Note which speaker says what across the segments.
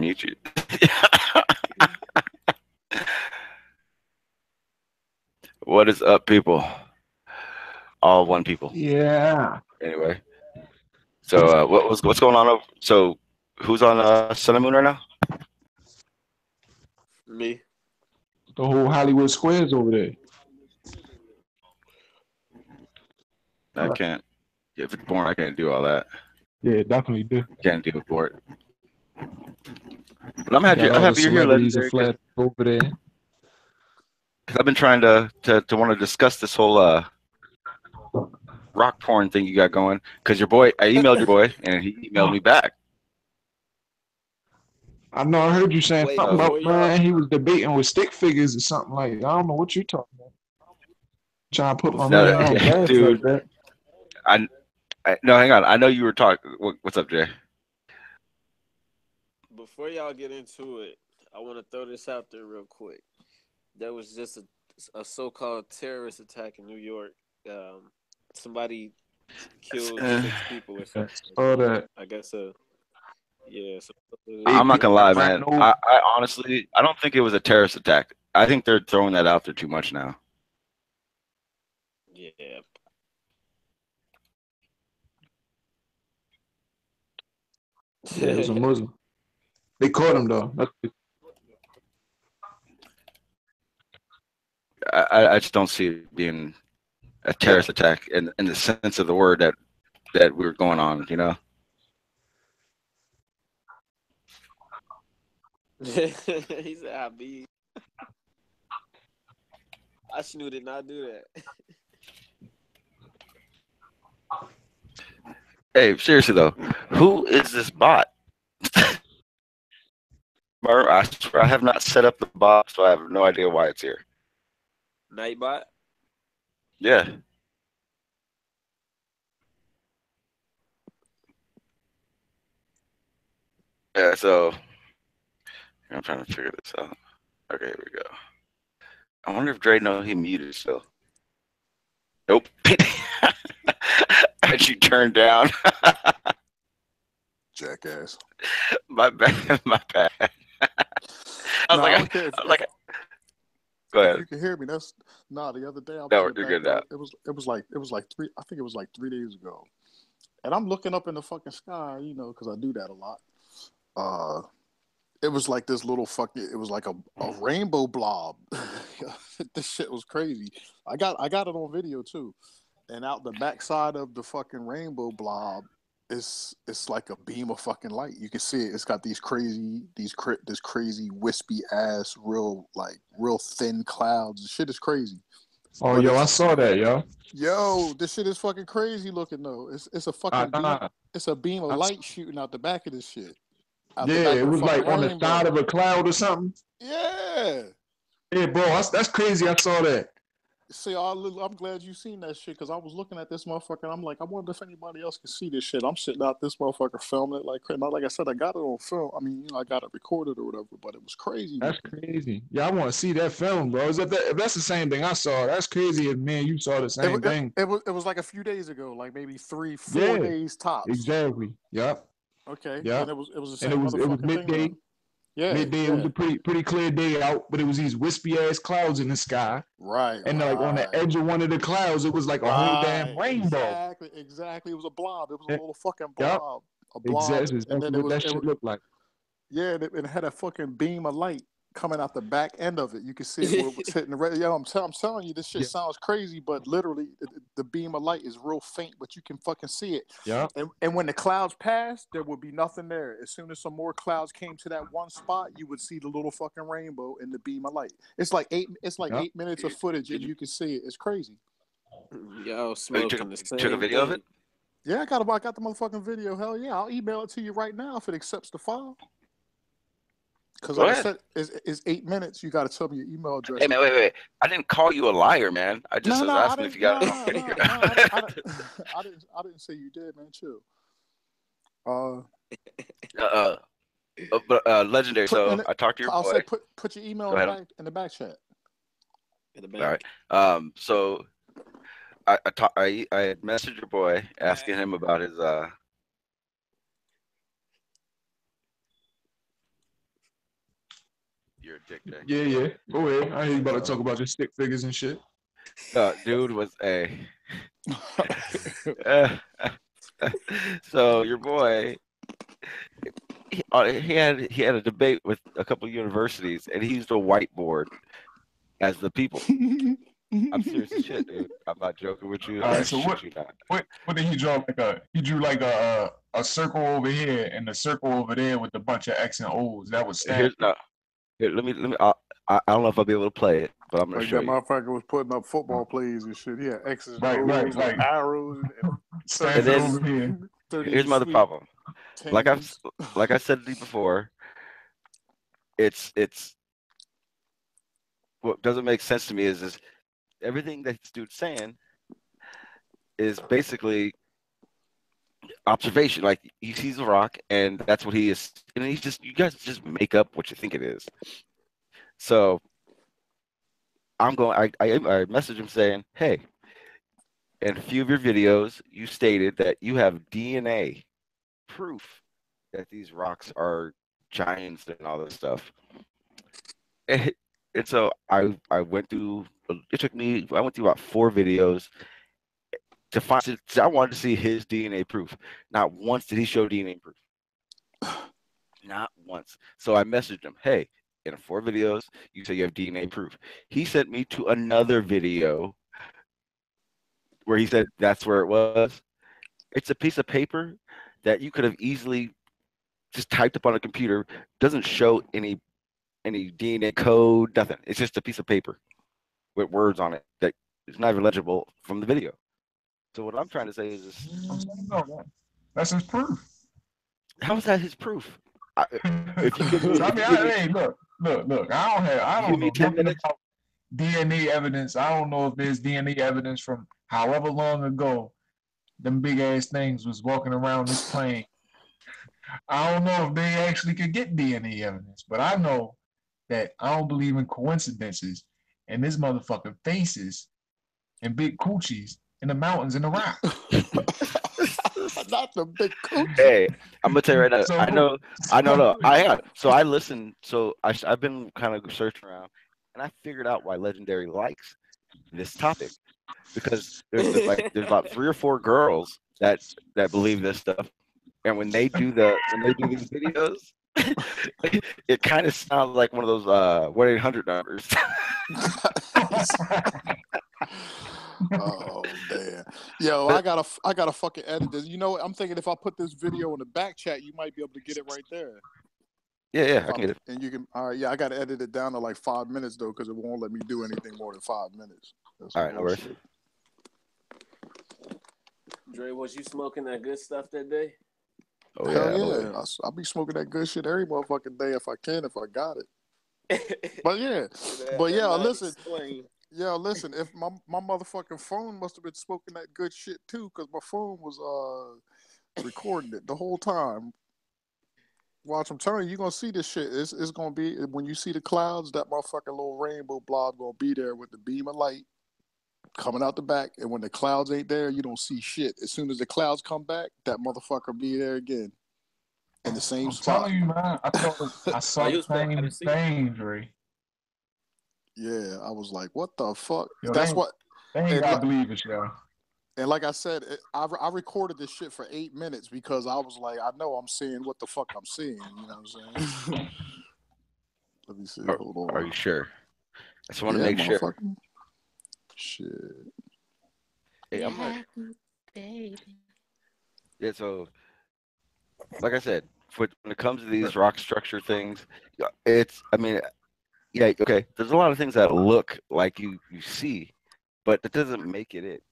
Speaker 1: mute you. What is up, people? All one people.
Speaker 2: Yeah.
Speaker 1: Anyway, so what's going on? So who's on Sun and Moon right now?
Speaker 3: Me.
Speaker 2: The whole Hollywood Squares over there.
Speaker 1: I can't. If it's boring, I can't do all that.
Speaker 2: Yeah, definitely do.
Speaker 1: Can't do it for it. But I'm
Speaker 2: Got
Speaker 1: happy. I'm
Speaker 2: all the
Speaker 1: happy you're here,
Speaker 2: celebrities and
Speaker 1: Legendary.
Speaker 2: flat over there.
Speaker 1: Because I've been trying to want to discuss this whole rock porn thing you got going. Because your boy, I emailed your boy, and he emailed me back.
Speaker 2: I know I heard you saying
Speaker 3: Wait,
Speaker 2: something
Speaker 3: before
Speaker 2: about,
Speaker 3: y'all-
Speaker 2: man, he was debating with stick figures or something like that. I don't know what you talking about. Trying to put my man on blast
Speaker 1: Dude.
Speaker 2: like that.
Speaker 1: No, hang on. I know you were talking. What's up, Jay?
Speaker 3: Before y'all get into it, I want to throw this out there real quick. There was just a so-called terrorist attack in New York. Somebody killed 6 people or something.
Speaker 2: All that.
Speaker 3: I guess yeah. So
Speaker 1: I'm not gonna lie, man.
Speaker 2: Rhino.
Speaker 1: I honestly, I don't think it was a terrorist attack. I think they're throwing that out there too much now.
Speaker 3: yeah.
Speaker 2: Yeah, it was a Muslim. They caught him though.
Speaker 1: I just don't see it being a terrorist attack in the sense of the word that we're going on. You know.
Speaker 3: He said, "I be." Ashnu did not do that.
Speaker 1: Hey, seriously though, who is this bot? I swear I have not set up the bot, so I have no idea why it's here.
Speaker 3: Nightbot.
Speaker 1: Yeah. Yeah, so I'm trying to figure this out. Okay, here we go. I wonder if Dre knows he muted still. Nope. Had you turned down.
Speaker 4: Jackass.
Speaker 1: My bad. My bad. I was like, go ahead.
Speaker 4: You can hear me. That's the other day I was
Speaker 1: No, you're good now.
Speaker 4: it was like 3 days ago. And I'm looking up in the fucking sky, because I do that a lot. It was like this little it was like a rainbow blob. This shit was crazy. I got it on video too. And out the backside of the fucking rainbow blob, it's like a beam of fucking light. You can see it. It's got this crazy wispy ass, real thin clouds. The shit is crazy.
Speaker 2: Oh, yo, I saw that, yo.
Speaker 4: Yo, this shit is fucking crazy looking though. It's a fucking beam. It's a beam of light shooting out the back of this shit.
Speaker 2: Yeah, it was like on the side of a cloud or something.
Speaker 4: Yeah.
Speaker 2: Yeah, bro, that's crazy. I saw that.
Speaker 4: See, I'm glad you seen that shit because I was looking at this motherfucker and I'm like, I wonder if anybody else can see this shit. I'm sitting out this motherfucker filming it like I said, I got it on film. I mean, I got it recorded or whatever, but it was crazy.
Speaker 2: That's crazy. Yeah, I want to see that film, bro. If that's the same thing I saw, that's crazy. If man, you saw the same thing.
Speaker 4: It was like a few days ago, like maybe 3-4 days tops.
Speaker 2: Exactly. Yep.
Speaker 4: Okay.
Speaker 2: Yeah.
Speaker 4: And it was the same.
Speaker 2: And it was midday.
Speaker 4: Thing, yeah.
Speaker 2: Midday.
Speaker 4: Yeah.
Speaker 2: It was a pretty clear day out, but it was these wispy ass clouds in the sky.
Speaker 4: Right.
Speaker 2: And like on the edge of one of the clouds, it was like a whole damn rainbow.
Speaker 4: Exactly. It was a blob. It was a little fucking blob.
Speaker 2: Yep. A blob. Exactly. And then what that shit looked like.
Speaker 4: Yeah, it had a fucking beam of light coming out the back end of it. You can see it was hitting the red. Yeah, I'm telling you, this shit sounds crazy, but literally, the beam of light is real faint, but you can fucking see it.
Speaker 2: Yeah.
Speaker 4: And when the clouds passed, there would be nothing there. As soon as some more clouds came to that one spot, you would see the little fucking rainbow in the beam of light. It's like 8 minutes of footage, and you can see it. It's crazy.
Speaker 3: Y'all smoking the same
Speaker 1: took a video of it?
Speaker 4: Yeah, I got the motherfucking video. Hell yeah, I'll email it to you right now if it accepts the file. Because like I said, it's 8 minutes. You got to tell me your email address.
Speaker 1: Hey man, wait! I didn't call you a liar, man. I just was asking if you got it.
Speaker 4: I didn't say you did, man. Chill.
Speaker 1: But legendary. I talked to your boy.
Speaker 4: I'll say put your email in the back chat.
Speaker 3: In the back.
Speaker 1: All right. So I messaged your boy asking him about his You're a dick, Jay.
Speaker 2: Yeah. Go ahead. I hear you about to talk about your stick figures and shit.
Speaker 1: Dude was a. So your boy, he had a debate with a couple of universities, and he used a whiteboard as the people. I'm serious as shit, dude. I'm not joking with you.
Speaker 2: All
Speaker 1: I
Speaker 2: right. So
Speaker 1: shit you not.
Speaker 2: what did he draw? He drew like a circle over here and a circle over there with a bunch of X and O's. That was
Speaker 1: Here's
Speaker 2: standard.
Speaker 1: no. Here, let me. I don't know if I'll be able to play it, but I'm gonna
Speaker 4: Like
Speaker 1: show
Speaker 4: that
Speaker 1: you.
Speaker 4: motherfucker was putting up football plays and shit. He had X's and
Speaker 2: Right.
Speaker 4: O's and
Speaker 2: Like
Speaker 4: arrows and
Speaker 1: And
Speaker 4: 30
Speaker 2: Stanford
Speaker 1: then
Speaker 2: over here.
Speaker 4: 30
Speaker 1: here's my other
Speaker 4: sweet
Speaker 1: problem. Like I've
Speaker 4: tangents.
Speaker 1: like I said to you before, it's what doesn't make sense to me is everything that this dude's saying is basically observation. Like he sees a rock, and that's what he is. And he's just you guys just make up what you think it is. So I'm going. I message him saying, "Hey, in a few of your videos, you stated that you have DNA proof that these rocks are giants and all this stuff." And, and so I went through. It took me. I went through about 4 videos to find. I wanted to see his DNA proof. Not once did he show DNA proof. Not once. So I messaged him, "Hey, in 4 videos, you say you have DNA proof." He sent me to another video where he said that's where it was. It's a piece of paper that you could have easily just typed up on a computer. Doesn't show any DNA code, nothing. It's just a piece of paper with words on it that is not even legible from the video. So what I'm trying to say is,
Speaker 2: No, that's his proof.
Speaker 1: how is that his proof? If you
Speaker 2: So
Speaker 1: give me,
Speaker 2: I mean, hey, look. I
Speaker 1: you give
Speaker 2: don't
Speaker 1: me
Speaker 2: know
Speaker 1: 10
Speaker 2: nothing
Speaker 1: minutes,
Speaker 2: about DNA evidence. I don't know if there's DNA evidence from however long ago them big ass things was walking around this plane. I don't know if they actually could get DNA evidence, but I know that I don't believe in coincidences and this motherfucker faces and big coochies in the mountains and the rocks.
Speaker 4: Not the big coochie.
Speaker 1: hey, I'm gonna tell you right now.
Speaker 2: So,
Speaker 1: No. I have. So I listened. So I've been kind of searching around, and I figured out why Legendary likes this topic because there's about 3 or 4 girls that believe this stuff, and when they do these videos, it kind of sounds like one of those 1-800 numbers.
Speaker 4: Oh damn. Yo, I gotta fucking edit this. You know what? I'm thinking if I put this video in the back chat, you might be able to get it right there.
Speaker 1: Yeah, I can get it.
Speaker 4: And you can all right, yeah, I gotta edit it down to like 5 minutes though, because it won't let me do anything more than 5 minutes. That's
Speaker 1: All right, no worries.
Speaker 4: bullshit.
Speaker 3: Dre, was you smoking that good stuff that day?
Speaker 1: Oh
Speaker 4: Hell
Speaker 1: yeah,
Speaker 4: yeah. I'll be smoking that good shit every motherfucking day if I can, if I got it. But yeah. Listen.
Speaker 3: Explain.
Speaker 4: Yeah, listen, if my motherfucking phone must have been smoking that good shit too, because my phone was recording it the whole time. Watch, I'm telling you, you're gonna see this shit. It's gonna be when you see the clouds, that motherfucking little rainbow blob gonna be there with the beam of light coming out the back. And when the clouds ain't there, you don't see shit. As soon as the clouds come back, that motherfucker be there again. In the same
Speaker 2: I'm
Speaker 4: spot.
Speaker 2: telling you, man, I saw the same thing, Dre.
Speaker 4: Yeah, I was like, what the fuck?
Speaker 2: Yo,
Speaker 4: That's what.
Speaker 2: They ain't gotta believe it, yo.
Speaker 4: And like I said, I recorded this shit for 8 minutes because I was like, I know I'm seeing what the fuck I'm seeing. You know what I'm saying? Let me see. Hold on.
Speaker 1: Are you sure? I just want to make sure.
Speaker 4: Shit.
Speaker 1: Hey, I'm like, yeah. So, like I said, when it comes to these rock structure things, it's. I mean, yeah, okay. There's a lot of things that look like you see, but that doesn't make it.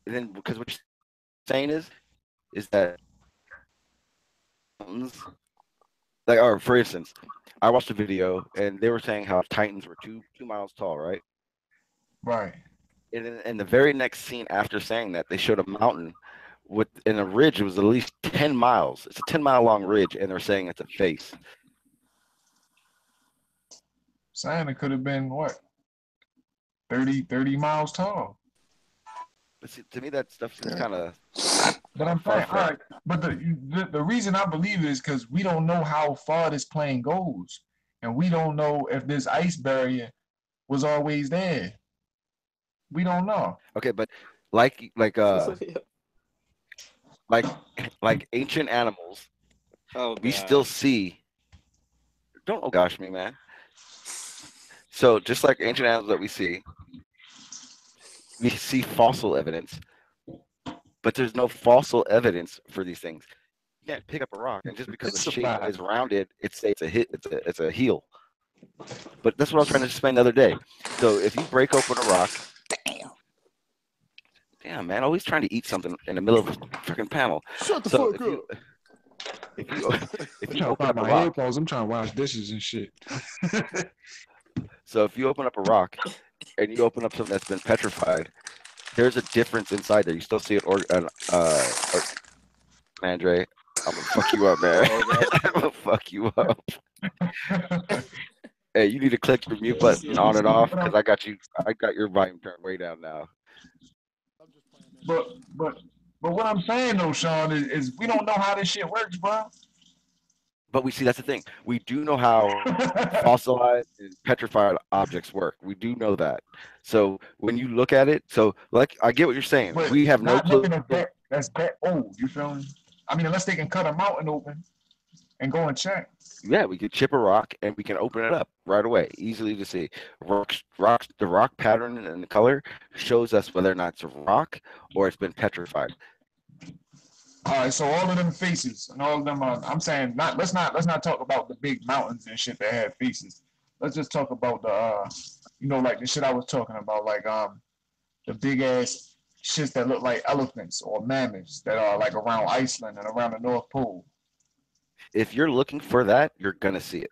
Speaker 1: And then because what you're saying is that like, or for instance, I watched a video and they were saying how Titans were 2 miles tall, right?
Speaker 2: Right.
Speaker 1: And in the very next scene after saying that, they showed a mountain in a ridge. It was at least 10 miles. It's a 10-mile long ridge, and they're saying it's a face.
Speaker 2: Saying it could have been what? 30 miles tall.
Speaker 1: But see, to me, that stuff is kind of.
Speaker 2: But I'm saying, all right. But the reason I believe it is because we don't know how far this plane goes. and we don't know if this ice barrier was always there. We don't know.
Speaker 1: Okay, but like like uh like like ancient animals,
Speaker 3: Oh
Speaker 1: we still
Speaker 3: God.
Speaker 1: see. Don't oh gosh me, man. So just like ancient animals that we see fossil evidence, but there's no fossil evidence for these things. You can't pick up a rock, and just because the
Speaker 2: It's
Speaker 1: shape
Speaker 2: survival.
Speaker 1: is rounded, it's a hit, it's a heel. But that's what I was trying to explain the other day. So if you break open a rock, damn man, always trying to eat something in the middle of a freaking panel.
Speaker 4: Shut the
Speaker 1: So
Speaker 4: fuck up.
Speaker 1: if you if
Speaker 2: I'm
Speaker 1: you
Speaker 2: trying to
Speaker 1: open
Speaker 2: find
Speaker 1: up a
Speaker 2: my
Speaker 1: rock,
Speaker 2: headphones. I'm trying to wash dishes and shit.
Speaker 1: so if you open up a rock and you open up something that's been petrified, there's a difference inside there. You still see it, or Andre, I'm gonna fuck you up, man.
Speaker 3: Oh God.
Speaker 1: I'm gonna fuck you up. Hey, you need to click your mute button on and off because I got you. I got your volume turned way down now.
Speaker 2: but but but what I'm saying though, Sean, is we don't know how this shit works, bro.
Speaker 1: But we see that's the thing. We do know how fossilized and petrified objects work. We do know that. So when you look at it, so like I get what you're saying.
Speaker 2: But
Speaker 1: We have no
Speaker 2: not
Speaker 1: clue.
Speaker 2: nothing that's that old. You feel me? I mean, unless they can cut a mountain open and go and check.
Speaker 1: Yeah, we could chip a rock and we can open it up right away, easily to see. The rock pattern and the color shows us whether or not it's a rock or it's been petrified.
Speaker 2: All right, so all of them faces and all of them. I'm saying not. Let's not talk about the big mountains and shit that have faces. Let's just talk about the like the shit I was talking about, like the big ass shits that look like elephants or mammoths that are like around Iceland and around the North Pole.
Speaker 1: If you're looking for that, you're gonna see it.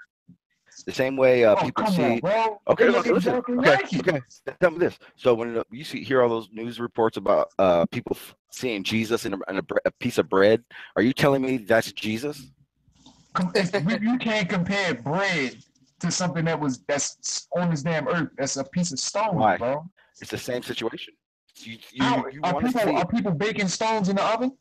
Speaker 1: The same way
Speaker 2: Oh
Speaker 1: people
Speaker 2: come on,
Speaker 1: see.
Speaker 2: bro!
Speaker 1: Okay,
Speaker 2: They
Speaker 1: okay,
Speaker 2: look
Speaker 1: okay, listen.
Speaker 2: exactly
Speaker 1: Okay,
Speaker 2: like it.
Speaker 1: okay. Tell me this. So when you hear all those news reports about people seeing Jesus in a piece of bread, are you telling me that's Jesus?
Speaker 2: You can't compare bread to something that's on this damn earth. That's a piece of stone,
Speaker 1: Why?
Speaker 2: bro.
Speaker 1: It's the same situation. You
Speaker 2: How
Speaker 1: you, you
Speaker 2: are
Speaker 1: want to
Speaker 2: people
Speaker 1: see
Speaker 2: are
Speaker 1: it?
Speaker 2: people baking stones in the oven?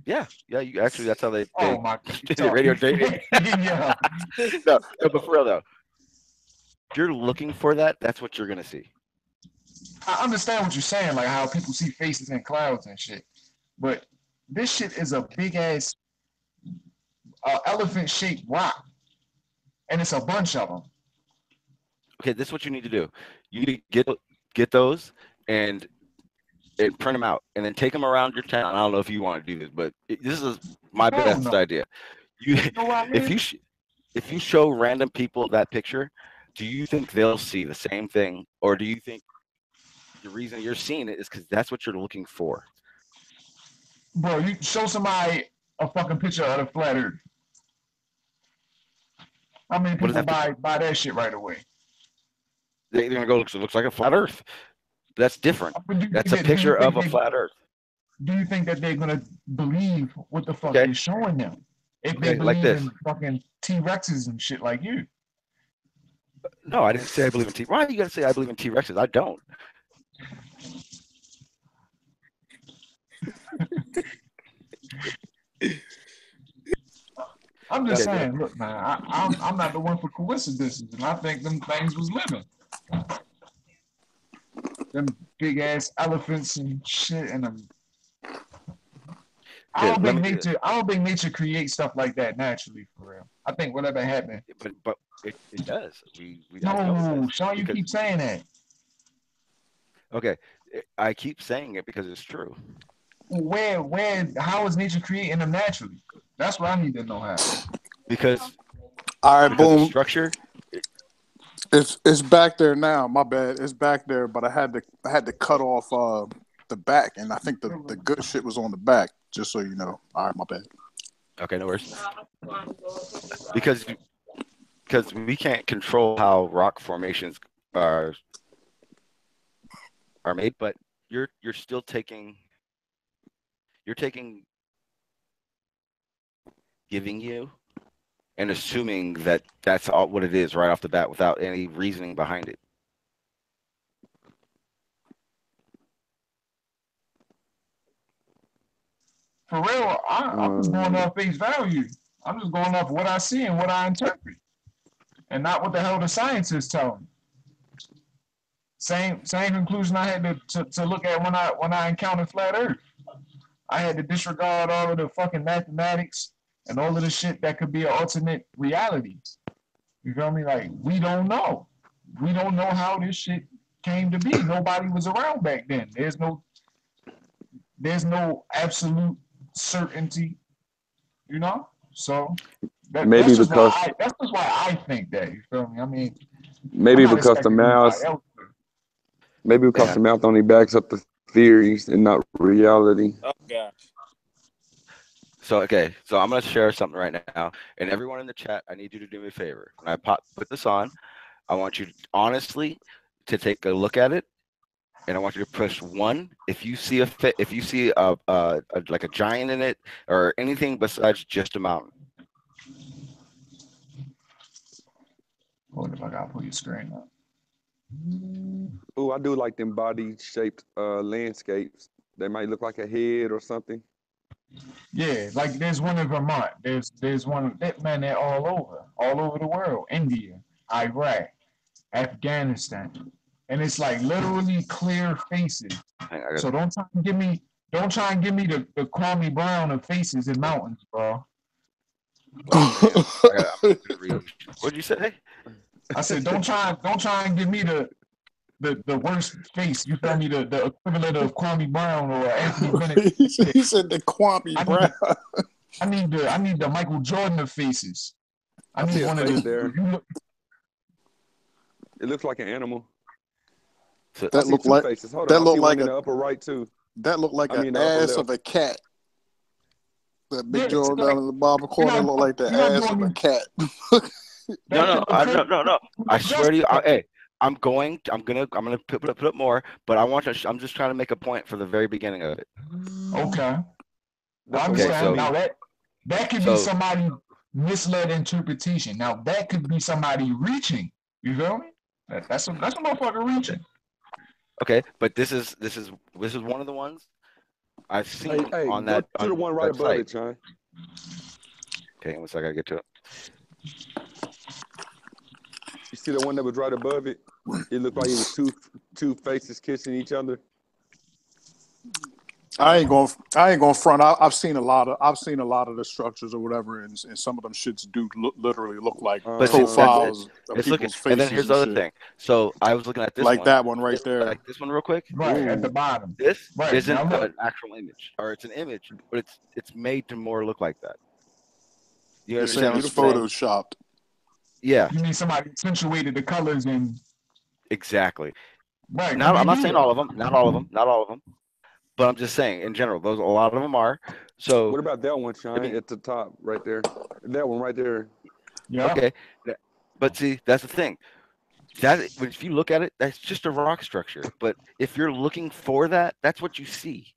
Speaker 1: Yeah, yeah. You actually, that's how they
Speaker 2: Oh my god!
Speaker 1: radio dating.
Speaker 2: Yeah,
Speaker 1: No, but for real though, if you're looking for that, that's what you're gonna see.
Speaker 2: I understand what you're saying, like how people see faces in clouds and shit. But this shit is a big ass elephant shaped rock, and it's a bunch of them.
Speaker 1: Okay, this is what you need to do. You need to get those and print them out, and then take them around your town. I don't know if you want to do this, but this is my
Speaker 2: Hell
Speaker 1: best
Speaker 2: no.
Speaker 1: idea. You,
Speaker 2: You know what I
Speaker 1: if
Speaker 2: mean?
Speaker 1: if you show random people that picture, do you think they'll see the same thing, or do you think the reason you're seeing it is because that's what you're looking for?
Speaker 2: Bro, you show somebody a fucking picture of the flat earth. How many
Speaker 1: What does
Speaker 2: people
Speaker 1: that have to?
Speaker 2: buy that shit right away?
Speaker 1: They're gonna go. Looks like a flat Earth. That's different.
Speaker 2: But
Speaker 1: That's a picture of a
Speaker 2: they
Speaker 1: flat Earth.
Speaker 2: do you think that they're gonna believe what the fuck
Speaker 1: Okay,
Speaker 2: you're showing them? If they
Speaker 1: okay, like
Speaker 2: believe
Speaker 1: this.
Speaker 2: in fucking T-Rexes and shit like you.
Speaker 1: No, I didn't say I believe in T. Why you gotta say I believe in T Rexes? I don't.
Speaker 2: I'm just
Speaker 1: Okay, go ahead.
Speaker 2: saying, look, man, I'm not the one for coincidences, and I think them things was living. Them big ass elephants and shit, and them.
Speaker 1: Okay, let me do this.
Speaker 2: I don't think nature creates stuff like that naturally, for real. I think whatever happened.
Speaker 1: But it does. I know it
Speaker 2: No,
Speaker 1: does
Speaker 2: Sean, you
Speaker 1: because
Speaker 2: keep saying that.
Speaker 1: okay, I keep saying it because it's true.
Speaker 2: How is nature creating them naturally? That's what I need to know how.
Speaker 1: Because
Speaker 4: All right,
Speaker 1: the
Speaker 4: boom.
Speaker 1: structure.
Speaker 4: It's back there now. My bad. It's back there, but I had to cut off the back, and I think the good shit was on the back. Just so you know. All right, my bad.
Speaker 1: Okay, no worries. Because we can't control how rock formations are made, but you're still taking giving you and assuming that that's all what it is right off the bat without any reasoning behind it.
Speaker 2: For real, I'm just going off face value. I'm just going off what I see and what I interpret, and not what the hell the scientists tell me. Same conclusion I had to look at when I encountered flat Earth. I had to disregard all of the fucking mathematics and all of the shit that could be an alternate reality. You feel me? Like, we don't know. We don't know how this shit came to be. Nobody was around back then. There's no absolute certainty, you know? So
Speaker 5: Maybe because
Speaker 2: that's just why I think that, you feel me? I mean, I'm
Speaker 5: maybe
Speaker 2: not
Speaker 5: because the
Speaker 2: expecting anybody
Speaker 5: math
Speaker 2: else.
Speaker 5: maybe because
Speaker 1: Yeah.
Speaker 5: the math only backs up the theories and not reality.
Speaker 3: Oh gosh.
Speaker 1: So okay, so I'm gonna share something right now, and everyone in the chat, I need you to do me a favor. When I put this on, I want you honestly to take a look at it, and I want you to push one if you see a like a giant in it or anything besides just a mountain.
Speaker 2: Hold if I gotta pull your screen up.
Speaker 5: Oh, I do like them body shaped landscapes. They might look like a head or something.
Speaker 2: Yeah, like there's one in Vermont. There's one that man. They're all over the world. India, Iraq, Afghanistan, and it's like literally clear faces. So don't try and give me the Kwame Brown of faces and mountains, bro.
Speaker 1: What'd you say?
Speaker 2: I said don't try and give me the worst face. You feel me? The equivalent of Kwame Brown or Anthony Bennett.
Speaker 4: He said the Kwame Brown.
Speaker 2: I need the Michael Jordan of faces. I
Speaker 5: see
Speaker 2: need
Speaker 5: a
Speaker 2: one of
Speaker 5: face
Speaker 2: the.
Speaker 5: there. It looks like an animal.
Speaker 4: That looked like
Speaker 5: faces. Hold
Speaker 4: that
Speaker 5: on. I
Speaker 4: looked
Speaker 5: see
Speaker 4: like
Speaker 5: one in the upper right too.
Speaker 4: That looked like an
Speaker 5: the upper
Speaker 4: ass
Speaker 5: left.
Speaker 4: of a cat. That big
Speaker 2: Yeah,
Speaker 4: Jordan
Speaker 2: like,
Speaker 4: down in the bottom corner looked like the ass of a cat.
Speaker 1: No. I swear to you. Hey, I'm gonna put up more, but I'm just trying to make a point for the very beginning of it.
Speaker 2: Okay.
Speaker 5: That's
Speaker 2: I
Speaker 5: what
Speaker 2: understand.
Speaker 1: so-
Speaker 2: Now that could be somebody misled interpretation. Now that could be somebody reaching. You feel me? That's a motherfucker reaching.
Speaker 1: Okay, but this is one of the ones I've seen on
Speaker 5: go
Speaker 1: that
Speaker 5: to the one right above it, Sean.
Speaker 1: Okay, one second, I gotta get to it.
Speaker 5: You see the one that was right above it? It looked like it was two faces kissing each other.
Speaker 4: I ain't going front. I've seen a lot of the structures or whatever, and some of them shits do literally look like profiles of people's faces.
Speaker 1: And then here's the other thing. So I was looking at this
Speaker 4: like
Speaker 1: one,
Speaker 4: that one right there.
Speaker 1: like this one real quick.
Speaker 2: Right
Speaker 5: Ooh.
Speaker 2: at the bottom.
Speaker 1: This
Speaker 2: Right,
Speaker 1: isn't
Speaker 2: now
Speaker 1: an actual image, or it's an image, but it's made to more look like that. You
Speaker 4: You're saying
Speaker 1: understand
Speaker 4: it's
Speaker 1: what I'm saying?
Speaker 4: photoshopped.
Speaker 1: Yeah,
Speaker 2: You mean somebody accentuated the colors and
Speaker 1: exactly.
Speaker 2: right?
Speaker 1: Now I'm not saying all of them, not all of them, but I'm just saying in general, a lot of them are. So
Speaker 5: What about that one, Sean, at the top right there? That one right there.
Speaker 2: Yeah.
Speaker 1: okay, but see, that's the thing. That if you look at it, that's just a rock structure. But if you're looking for that, that's what you see.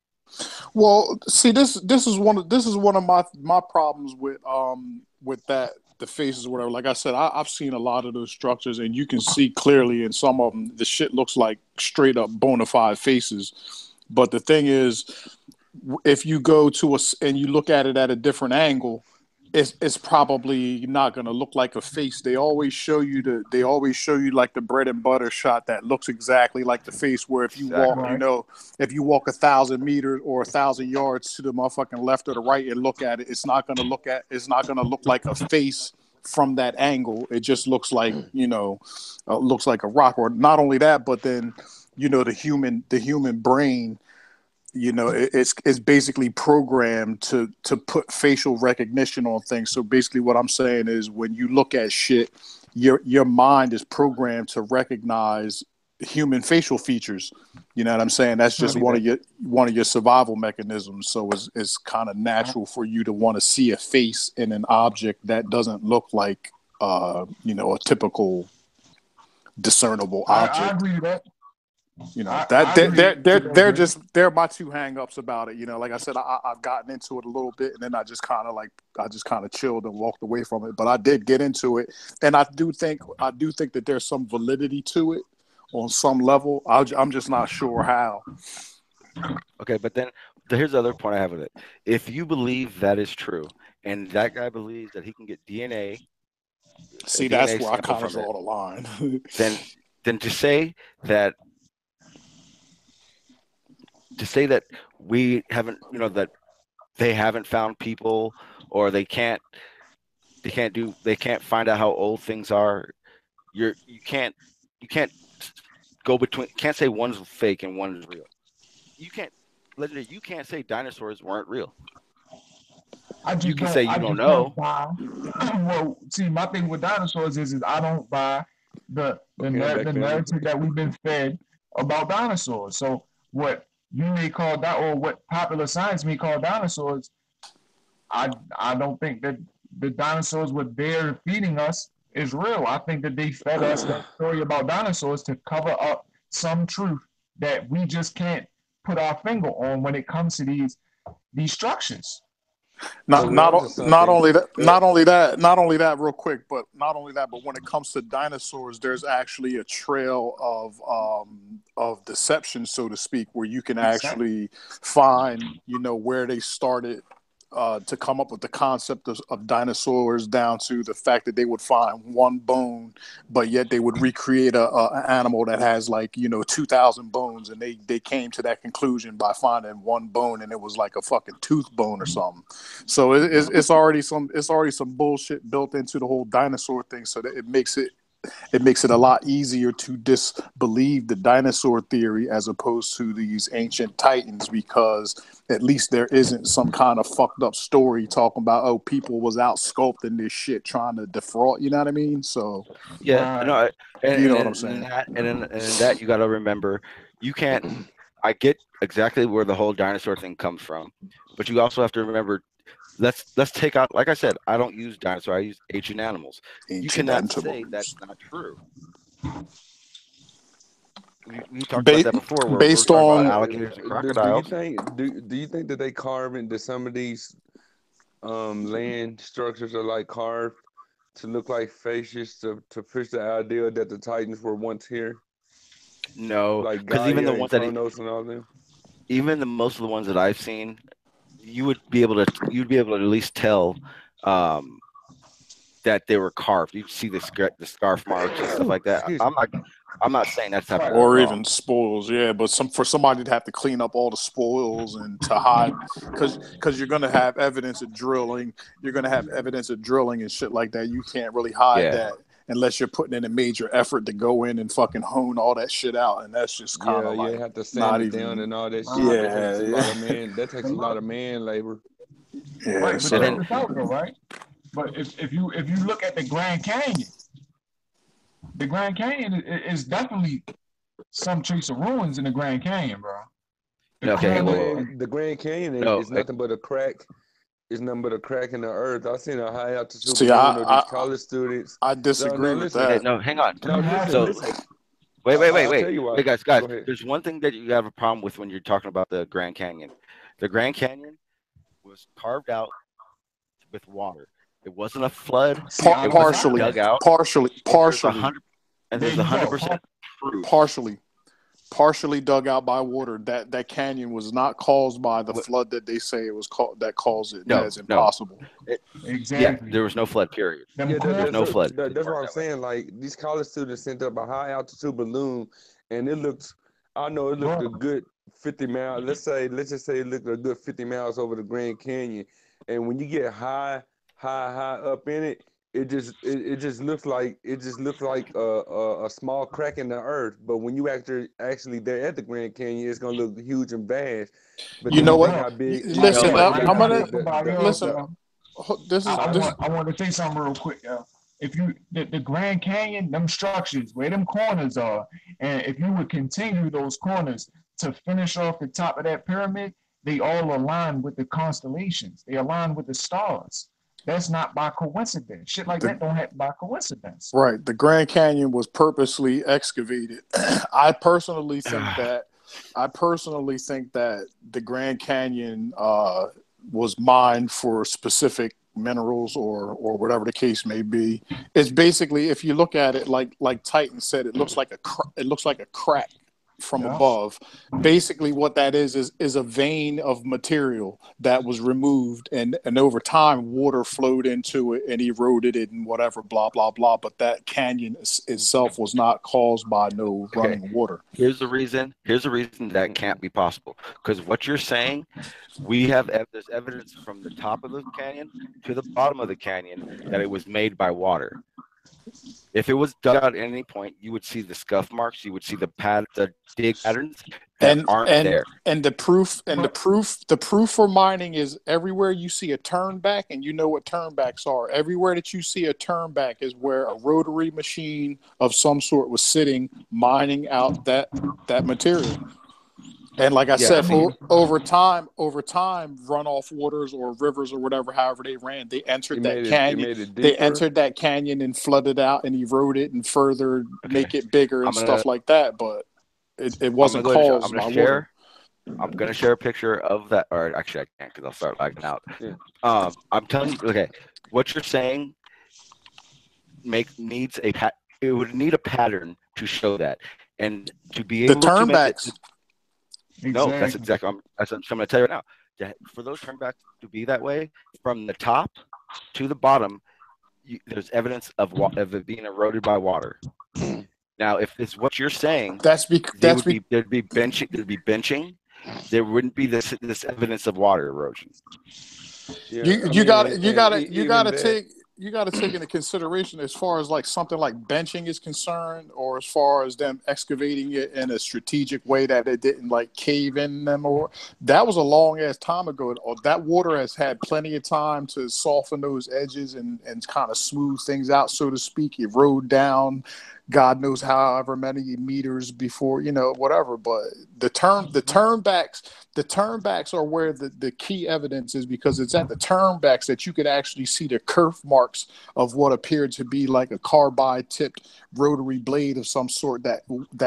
Speaker 4: Well, see, this is one of my problems with that the faces or whatever. Like I said, I've seen a lot of those structures, and you can see clearly in some of them the shit looks like straight up bona fide faces. But the thing is, if you go to and you look at it at a different angle, it's probably not going to look like a face. They always show you like the bread and butter shot that looks exactly like the face. Where if you walk, if you walk 1,000 meters or 1,000 yards to the motherfucking left or the right and look at it, it's not going to look like a face from that angle. It just looks like looks like a rock. Or not only that, but then the human brain. It's basically programmed to put facial recognition on things. So basically what I'm saying is when you look at shit, your mind is programmed to recognize human facial features. You know what I'm saying? That's just one of your survival mechanisms. So it's kind of natural for you to want to see a face in an object that doesn't look like a typical discernible object.
Speaker 2: I agree with that.
Speaker 4: They're my two hang-ups about it. Like I said, I've gotten into it a little bit, and then I just kind of chilled and walked away from it. But I did get into it, and I do think that there's some validity to it on some level. I'm just not sure how.
Speaker 1: Okay, but then here's the other point I have with it. If you believe that is true, and that guy believes that he can get a
Speaker 4: See, that's
Speaker 1: DNA
Speaker 4: where I
Speaker 1: sample
Speaker 4: kind of
Speaker 1: from it,
Speaker 4: draw the line.
Speaker 1: then to say that we haven't, that they haven't found people, or they can't find out how old things are. You can't go between. Can't say one's fake and one is real. You can't, legendary. You can't say dinosaurs weren't real. You can say
Speaker 2: I
Speaker 1: you don't
Speaker 2: just don't
Speaker 1: know.
Speaker 2: buy. Well, see, my thing with dinosaurs is I don't buy
Speaker 5: Okay, I'm back,
Speaker 2: the
Speaker 5: family.
Speaker 2: narrative that we've been fed about dinosaurs. So what you may call that, or what popular science may call dinosaurs, I don't think that the dinosaurs what they're feeding us is real. I think that they fed us that story about dinosaurs to cover up some truth that we just can't put our finger on when it comes to these structures.
Speaker 5: So we on to
Speaker 4: Not
Speaker 5: something.
Speaker 4: only that,
Speaker 5: Uh,
Speaker 4: real quick, but not only that, but when it comes to dinosaurs, there's actually a trail of deception, so to speak, where you can
Speaker 2: Exactly.
Speaker 4: actually find, where they started to come up with the concept of dinosaurs, down to the fact that they would find one bone, but yet they would recreate an animal that has, like, 2,000 bones, and they came to that conclusion by finding one bone, and it was like a fucking tooth bone or something. So it's already some bullshit built into the whole dinosaur thing, so that it makes it a lot easier to disbelieve the dinosaur theory as opposed to these ancient titans, because at least there isn't some kind of fucked up story talking about, oh, people was out sculpting this shit trying to defraud. You know what I mean? So
Speaker 1: Yeah,
Speaker 2: Right.
Speaker 1: no,
Speaker 4: you know what I'm
Speaker 1: and in
Speaker 4: saying?
Speaker 1: that, and in that, you got to remember, you can't. I get exactly where the whole dinosaur thing comes from, but you also have to remember. Let's take out. Like I said, I don't use dinosaur. I use ancient animals. You
Speaker 4: Ancient
Speaker 1: cannot say
Speaker 4: animals.
Speaker 1: that's not true. We talked about
Speaker 4: Ba-
Speaker 1: that before, where we were
Speaker 4: based
Speaker 1: talking about
Speaker 4: on
Speaker 1: alligators and
Speaker 5: do you
Speaker 1: crocodiles.
Speaker 5: think do you think that they carve into some of these land structures are like carved to look like fascists to push the idea that the Titans were once here,
Speaker 1: No,
Speaker 5: like
Speaker 1: because even
Speaker 5: Gaia
Speaker 1: the
Speaker 5: and
Speaker 1: ones that
Speaker 5: Kronos and all them?
Speaker 1: even the most of the ones that I've seen, you'd be able to at least tell um, that they were carved. You'd see the scarf marks and stuff like that.
Speaker 5: Excuse me.
Speaker 1: I'm not saying that's
Speaker 2: Right.
Speaker 1: happening
Speaker 4: or
Speaker 1: at
Speaker 4: even
Speaker 1: all.
Speaker 4: spoils, yeah. But for somebody to have to clean up all the spoils and to hide, because you're gonna have evidence of drilling, and shit like that. You can't really hide
Speaker 1: Yeah,
Speaker 4: that unless you're putting in a major effort to go in and fucking hone all that shit out, and that's just kind
Speaker 5: Yeah,
Speaker 4: of
Speaker 5: you
Speaker 4: like
Speaker 5: have to sand
Speaker 4: not
Speaker 5: it down
Speaker 4: even.
Speaker 5: and all that shit.
Speaker 2: Right.
Speaker 5: That takes
Speaker 4: Yeah,
Speaker 5: a lot of
Speaker 4: yeah,
Speaker 5: man. That takes a
Speaker 2: But
Speaker 5: lot
Speaker 2: look,
Speaker 5: of man labor.
Speaker 4: yeah.
Speaker 2: right. But
Speaker 1: and
Speaker 2: check
Speaker 1: then
Speaker 4: So
Speaker 2: this out though, right? But if you look at the Grand Canyon is definitely some trace of ruins in the Grand Canyon, bro. The
Speaker 1: no, okay, hey, whoa,
Speaker 2: corners,
Speaker 1: whoa, whoa.
Speaker 5: The Grand Canyon
Speaker 1: No,
Speaker 5: is nothing but a crack. It's nothing but a crack in the earth. I seen a high altitude
Speaker 4: see,
Speaker 5: balloon of these college students.
Speaker 4: I
Speaker 5: No, no,
Speaker 4: disagree with
Speaker 5: listen.
Speaker 1: okay,
Speaker 4: that.
Speaker 1: no, hang on.
Speaker 5: No,
Speaker 2: you have
Speaker 5: listen,
Speaker 2: to.
Speaker 1: So
Speaker 5: listen. I'll tell you why.
Speaker 1: wait, guys.
Speaker 5: Go ahead.
Speaker 1: There's one thing that you have a problem with when you're talking about the Grand Canyon. The Grand Canyon was carved out with water. It wasn't a flood.
Speaker 2: See, I
Speaker 1: It
Speaker 2: don't
Speaker 1: wasn't
Speaker 2: buy
Speaker 4: Partially,
Speaker 1: dug
Speaker 2: that.
Speaker 1: out. And there's a
Speaker 4: partially.
Speaker 1: hundred and
Speaker 2: There
Speaker 1: there's a
Speaker 2: you
Speaker 1: hundred
Speaker 2: go.
Speaker 1: percent proof.
Speaker 4: Partially dug out by water. That canyon was not caused by the flood that they say it was that caused it. That
Speaker 1: No,
Speaker 4: is
Speaker 1: no.
Speaker 4: impossible.
Speaker 1: Yeah,
Speaker 2: Exactly.
Speaker 1: there was no flood. Period.
Speaker 2: Them
Speaker 5: Yeah,
Speaker 1: There was
Speaker 2: corners.
Speaker 1: no flood. It
Speaker 5: that's
Speaker 1: didn't
Speaker 5: what
Speaker 1: work
Speaker 5: I'm
Speaker 1: that way.
Speaker 5: saying. Like these college students sent up a high altitude balloon, and it looked. I know it looked
Speaker 2: Bro,
Speaker 5: a good 50 miles. Let's just say it looked a good 50 miles over the Grand Canyon. And when you get high up in it, it just looks like a small crack in the earth. But when you actually there at the Grand Canyon, it's gonna look huge and vast
Speaker 4: You
Speaker 5: because
Speaker 4: know
Speaker 5: you
Speaker 4: what?
Speaker 5: think how big
Speaker 1: No,
Speaker 4: Listen,
Speaker 5: you
Speaker 1: but
Speaker 4: I'm
Speaker 5: think how
Speaker 4: gonna
Speaker 5: big
Speaker 2: somebody
Speaker 5: the
Speaker 2: else,
Speaker 5: earth.
Speaker 4: listen.
Speaker 2: yo.
Speaker 4: This is this.
Speaker 2: I want to say something real quick, yo. If you the Grand Canyon, them structures where them corners are, and if you would continue those corners to finish off the top of that pyramid, they all align with the constellations. They align with the stars. That's not by coincidence. Shit like
Speaker 4: The
Speaker 2: that don't happen by coincidence.
Speaker 4: Right, the Grand Canyon was purposely excavated. I personally think that. I personally think that the Grand Canyon was mined for specific minerals or whatever the case may be. It's basically, if you look at it like Titan said, it looks like a crack. from
Speaker 2: Yeah.
Speaker 4: above. Basically, what that is a vein of material that was removed, and over time, water flowed into it and eroded it and whatever, blah blah blah. But that canyon itself was not caused by no running water.
Speaker 1: Here's the reason. Here's the reason that can't be possible. Because what you're saying, we have there's evidence from the top of the canyon to the bottom of the canyon that it was made by water. If it was dug out at any point, you would see the scuff marks. You would see the dig patterns that aren't there.
Speaker 4: And the proof for mining is everywhere you see a turnback, and you know what turnbacks are. Everywhere that you see a turnback is where a rotary machine of some sort was sitting mining out that material. And like I said, over time, runoff waters or rivers or whatever, however they ran, they entered that canyon. They entered that canyon and flooded out and eroded and further make it bigger and stuff like that. But it wasn't caused by water.
Speaker 1: I'm gonna share a picture of that, or actually I can't because I'll start lagging out.
Speaker 5: Yeah.
Speaker 1: I'm telling you, okay, what you're saying it would need a pattern to show that, and to be able to make it. No, that's exactly. I'm going to tell you right now. For those turnbacks to be that way, from the top to the bottom, there's evidence of it being eroded by water. Now, if it's what you're saying, there'd be benching. There wouldn't be this evidence of water erosion.
Speaker 5: Yeah,
Speaker 4: you got to take into consideration as far as like something like benching is concerned, or as far as them excavating it in a strategic way that it didn't like cave in them, or that was a long ass time ago. That water has had plenty of time to soften those edges and kind of smooth things out, so to speak. It rode down God knows however many meters before, whatever. But the turnbacks are where the key evidence is, because it's at the turnbacks that you could actually see the kerf marks of what appeared to be like a carbide tipped rotary blade of some sort that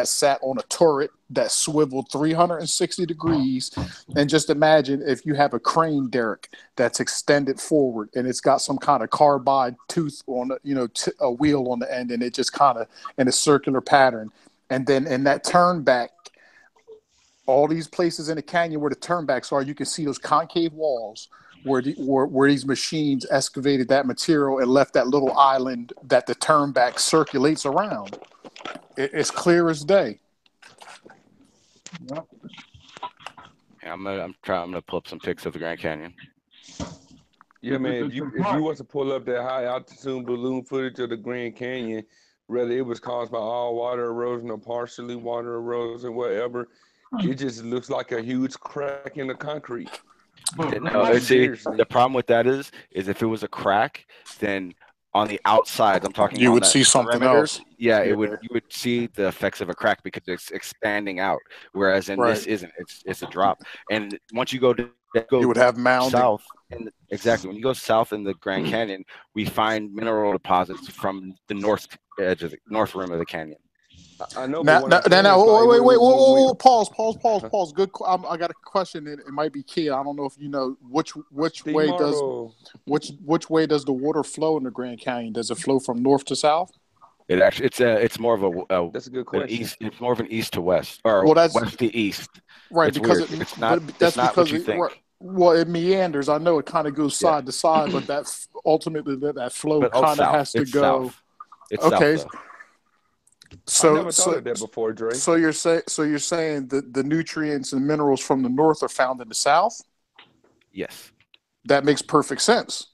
Speaker 4: sat on a turret that swiveled 360 degrees. And just imagine if you have a crane derrick that's extended forward and it's got some kind of carbide tooth on a wheel on the end, and it just kind of in a circular pattern. And then in that turnback, all these places in the canyon where the turnbacks are, you can see those concave walls where these machines excavated that material and left that little island that the turnback circulates around. It's clear as day.
Speaker 2: Yep.
Speaker 1: Yeah, I'm gonna pull up some pics of the Grand Canyon.
Speaker 5: Yeah, man. If you was to pull up that high altitude balloon footage of the Grand Canyon, whether it was caused by all water erosion or partially water erosion, whatever, it just looks like a huge crack in the concrete.
Speaker 1: No, see, the problem with that is if it was a crack, then on the outside, I'm talking,
Speaker 4: you would see something else.
Speaker 1: Yeah, you would see the effects of a crack because it's expanding out. Whereas this isn't. It's a drop. And once you go
Speaker 4: you would have mounding
Speaker 1: south. Exactly. When you go south in the Grand Canyon, we find mineral deposits from the north rim of the canyon.
Speaker 5: I know.
Speaker 4: Now, wait, pause. Good. I got a question. It might be key. I don't know if you know which way does the water flow in the Grand Canyon? Does it flow from north to south?
Speaker 1: It's more of a
Speaker 5: that's a good question.
Speaker 1: It's more of an east to west, or west to east.
Speaker 4: Right,
Speaker 1: it's
Speaker 4: because
Speaker 1: weird. It's not what you think.
Speaker 4: Right, well, it meanders. I know it kind of goes side to side, but that ultimately that flow kind of has to go.
Speaker 1: South. It's
Speaker 4: okay.
Speaker 1: South,
Speaker 5: I never thought of that before, Dre.
Speaker 4: So you're saying that the nutrients and minerals from the north are found in the south?
Speaker 1: Yes.
Speaker 4: That makes perfect sense.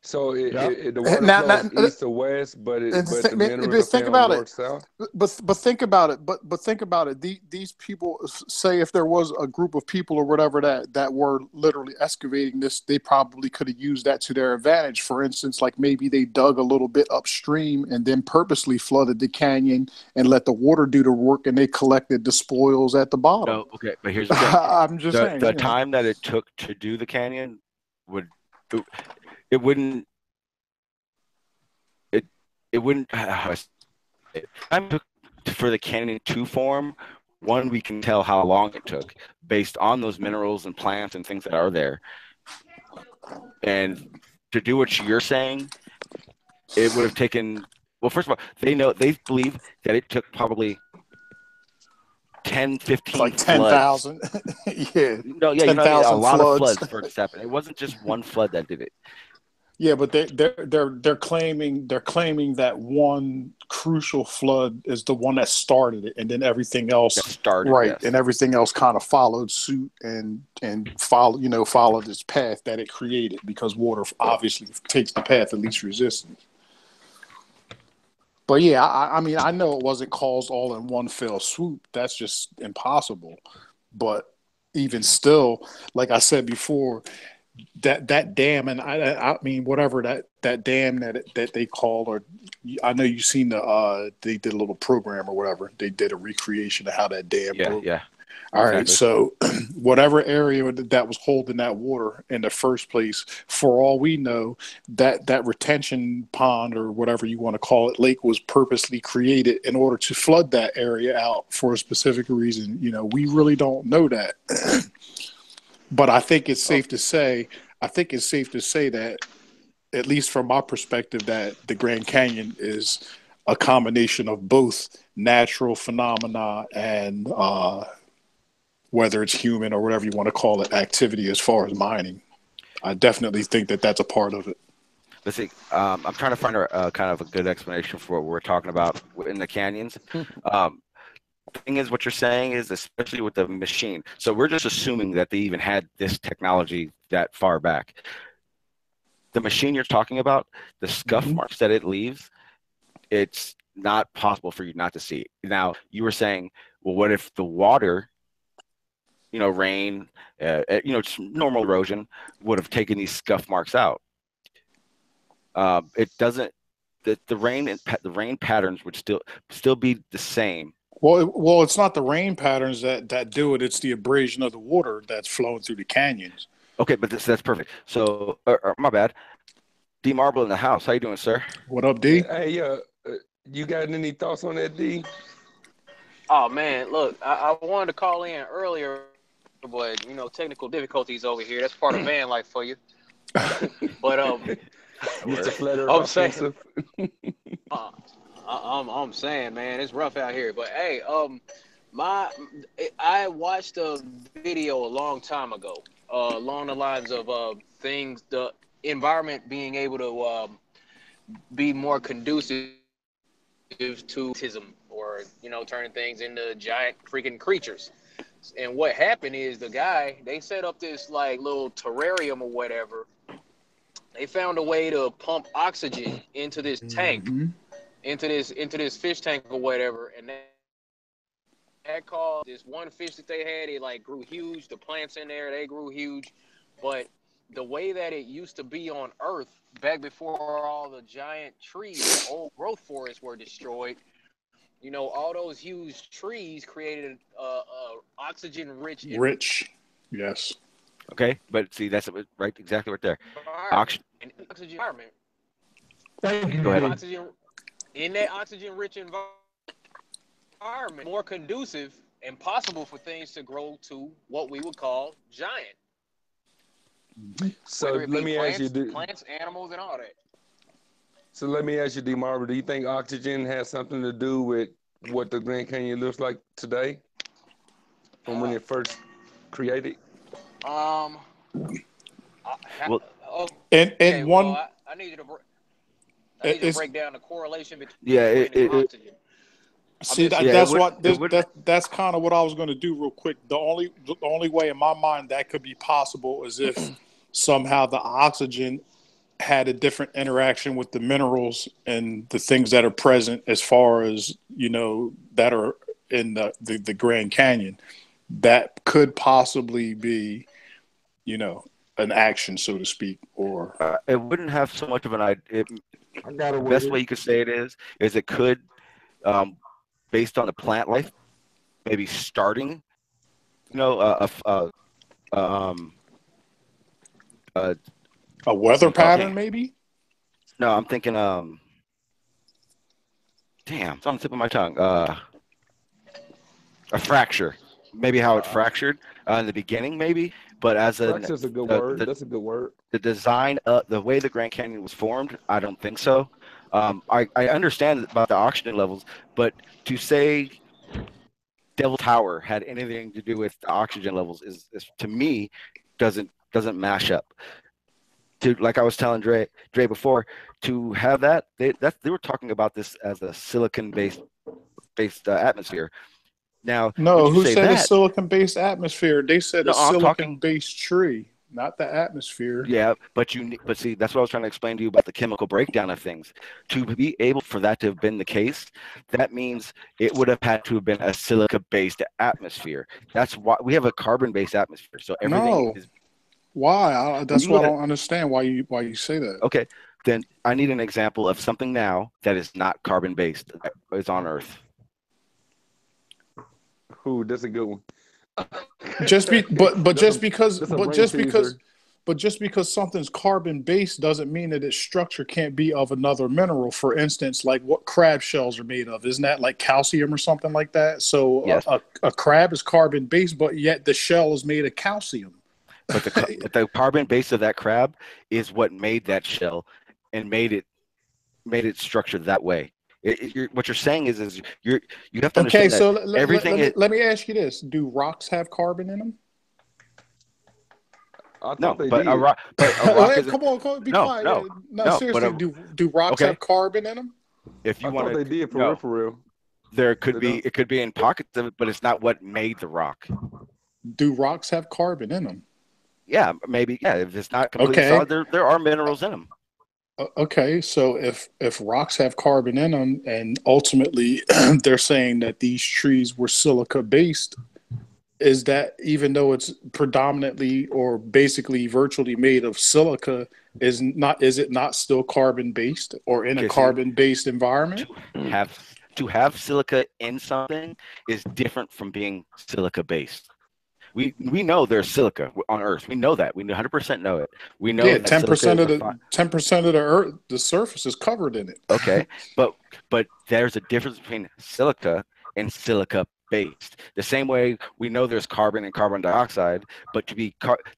Speaker 5: So the water flows east to west, but the minerals are found north south.
Speaker 4: But think about it. But think about it. These people, say if there was a group of people or whatever that were literally excavating this, they probably could have used that to their advantage. For instance, like maybe they dug a little bit upstream and then purposely flooded the canyon and let the water do the work, and they collected the spoils at the bottom.
Speaker 1: No, okay, but here's the thing.
Speaker 4: I'm just saying.
Speaker 1: The time that it took to do the canyon it wouldn't time took for the canyon to form. One, we can tell how long it took based on those minerals and plants and things that are there. And to do what you're saying, it would have taken, well, first of all, they believe that it took probably 10, 15
Speaker 4: like
Speaker 1: floods.
Speaker 4: 10,000. Yeah,
Speaker 1: No, yeah, you know what I mean? A
Speaker 4: 10,000
Speaker 1: lot of
Speaker 4: floods.
Speaker 1: floods for it to happen. It wasn't just one flood that did it.
Speaker 4: Yeah, but they're claiming that one crucial flood is the one that started it, and then everything
Speaker 1: That
Speaker 4: else,
Speaker 1: started,
Speaker 4: right,
Speaker 1: yes.
Speaker 4: and everything else kind of followed suit and followed its path that it created, because water obviously takes the path of least resistance. But yeah, I mean, I know it wasn't caused all in one fell swoop. That's just impossible. But even still, like I said before, that dam, and I mean whatever that dam that they call, or I know you've seen they did a little program or whatever, they did a recreation of how that dam
Speaker 1: Yeah,
Speaker 4: broke.
Speaker 1: yeah.
Speaker 4: All right,
Speaker 1: Exactly.
Speaker 4: so whatever area that was holding that water in the first place, for all we know, that retention pond or whatever you want to call it, lake, was purposely created in order to flood that area out for a specific reason. We really don't know that. But I think it's safe to say, that, at least from my perspective, that the Grand Canyon is a combination of both natural phenomena and whether it's human or whatever you want to call it, activity as far as mining. I definitely think that that's a part of it.
Speaker 1: Let's see. I'm trying to find a kind of a good explanation for what we're talking about in the canyons. The thing is, what you're saying is, especially with the machine. So we're just assuming that they even had this technology that far back. The machine you're talking about, the scuff marks that it leaves, it's not possible for you not to see. Now, you were saying, well, what if the water, rain, just normal erosion would have taken these scuff marks out? It doesn't. The rain patterns would still be the same.
Speaker 4: Well, it's not the rain patterns that do it. It's the abrasion of the water that's flowing through the canyons.
Speaker 1: Okay, but that's perfect. So, my bad. D Marble in the house. How you doing, sir?
Speaker 4: What up, D?
Speaker 5: Hey, you got any thoughts on that, D?
Speaker 6: Oh man, look, I wanted to call in earlier, but technical difficulties over here. That's part of van life for you. But
Speaker 5: Mr. Flat Earth
Speaker 6: I'm saying,
Speaker 5: offensive.
Speaker 6: I'm saying, man, it's rough out here. But hey, I watched a video a long time ago, along the lines of the environment being able to be more conducive to autism, or turning things into giant freaking creatures. And what happened is they set up this like little terrarium or whatever. They found a way to pump oxygen into this tank, into this fish tank or whatever, and that caused this one fish that they had. It like grew huge. The plants in there, they grew huge, but the way that it used to be on Earth back before all the giant trees, the old growth forests were destroyed. All those huge trees created oxygen-rich
Speaker 4: Rich, yes.
Speaker 1: Okay, but see, that's right, exactly right there.
Speaker 6: Oxygen environment.
Speaker 2: Thank you.
Speaker 1: Go ahead.
Speaker 6: Oxygen in that oxygen-rich environment, more conducive and possible for things to grow to what we would call giant.
Speaker 5: So let me ask you,
Speaker 6: plants, animals, and all that.
Speaker 5: So let me ask you, D. Marvel, do you think oxygen has something to do with what the Grand Canyon looks like today, from when it first created?
Speaker 1: Well,
Speaker 6: okay,
Speaker 4: one,
Speaker 6: I need you to break down the correlation between oxygen.
Speaker 4: See, that's kind of what I was going to do real quick. The only way in my mind that could be possible is if somehow the oxygen had a different interaction with the minerals and the things that are present, as far as that are in the Grand Canyon. That could possibly be an action, so to speak, or
Speaker 1: it wouldn't have so much of an idea. The best way you could say it is it could, based on the plant life, maybe starting,
Speaker 4: a weather pattern, maybe.
Speaker 1: No, I'm thinking, damn, it's on the tip of my tongue. A fracture, maybe how it fractured in the beginning, maybe. But
Speaker 5: Fracture's a good word. That's a good word.
Speaker 1: The design, the way the Grand Canyon was formed, I don't think so. I understand about the oxygen levels, but to say Devil Tower had anything to do with the oxygen levels is to me doesn't mash up. To like I was telling Dre before, to have that they were talking about this as a silicon based atmosphere. Now, would
Speaker 4: No,
Speaker 1: you
Speaker 4: who
Speaker 1: say
Speaker 4: said a
Speaker 1: that?
Speaker 4: silicon-based atmosphere? They said
Speaker 1: No,
Speaker 4: a
Speaker 1: I'm talking.
Speaker 4: silicon-based tree, not the atmosphere.
Speaker 1: Yeah, but see, that's what I was trying to explain to you about the chemical breakdown of things. To be able for that to have been the case, that means it would have had to have been a silica-based atmosphere. That's why we have a carbon-based atmosphere. So everything
Speaker 4: No.
Speaker 1: is
Speaker 4: Why?
Speaker 1: when
Speaker 4: That's
Speaker 1: you
Speaker 4: why I
Speaker 1: look at
Speaker 4: don't understand why you say that.
Speaker 1: okay, then I need an example of something now that is not carbon-based that is on Earth.
Speaker 5: Ooh, that's a good one.
Speaker 4: Just be, but
Speaker 5: That's
Speaker 4: just
Speaker 5: a
Speaker 4: because,
Speaker 5: that's a brain teaser.
Speaker 4: but just because something's carbon based doesn't mean that its structure can't be of another mineral. For instance, like what crab shells are made of, isn't that like calcium or something like that? So
Speaker 1: Yes,
Speaker 4: a crab is carbon based, but yet the shell is made of calcium.
Speaker 1: but the carbon base of that crab is what made that shell and made it structured that way. What you're saying is you have to
Speaker 4: Okay,
Speaker 1: understand that
Speaker 4: so
Speaker 1: everything is
Speaker 4: let me ask you this: do rocks have carbon in them?
Speaker 5: I
Speaker 1: no,
Speaker 5: thought they
Speaker 1: but a
Speaker 5: did.
Speaker 1: rock,
Speaker 4: Hey,
Speaker 1: is
Speaker 4: come on, be
Speaker 1: no,
Speaker 4: quiet.
Speaker 1: no,
Speaker 4: No,
Speaker 1: no, but
Speaker 4: seriously, do rocks
Speaker 1: okay.
Speaker 4: have carbon in them?
Speaker 1: If
Speaker 5: I
Speaker 1: you
Speaker 5: thought
Speaker 1: want
Speaker 5: they
Speaker 1: to,
Speaker 5: did
Speaker 1: no,
Speaker 5: for real.
Speaker 1: there could
Speaker 5: They
Speaker 1: be
Speaker 5: don't.
Speaker 1: it could be in pockets of it, but it's not what made the rock.
Speaker 4: Do rocks have carbon in them?
Speaker 1: Yeah, maybe. Yeah, if it's not completely
Speaker 4: Okay,
Speaker 1: solid, there are minerals in them.
Speaker 4: okay. So if rocks have carbon in them, and ultimately they're saying that these trees were silica based, is that even though it's predominantly or basically virtually made of silica, is it not still carbon based or in a
Speaker 1: Okay, see,
Speaker 4: carbon based
Speaker 1: to
Speaker 4: environment?
Speaker 1: have silica in something is different from being silica based. We know there's silica on Earth. We know that. We 100% know it. We know
Speaker 4: Yeah,
Speaker 1: that silica is a
Speaker 4: 10% of the earth, the surface is covered in it.
Speaker 1: okay, but there's a difference between silica and silica based. The same way we know there's carbon and carbon dioxide, but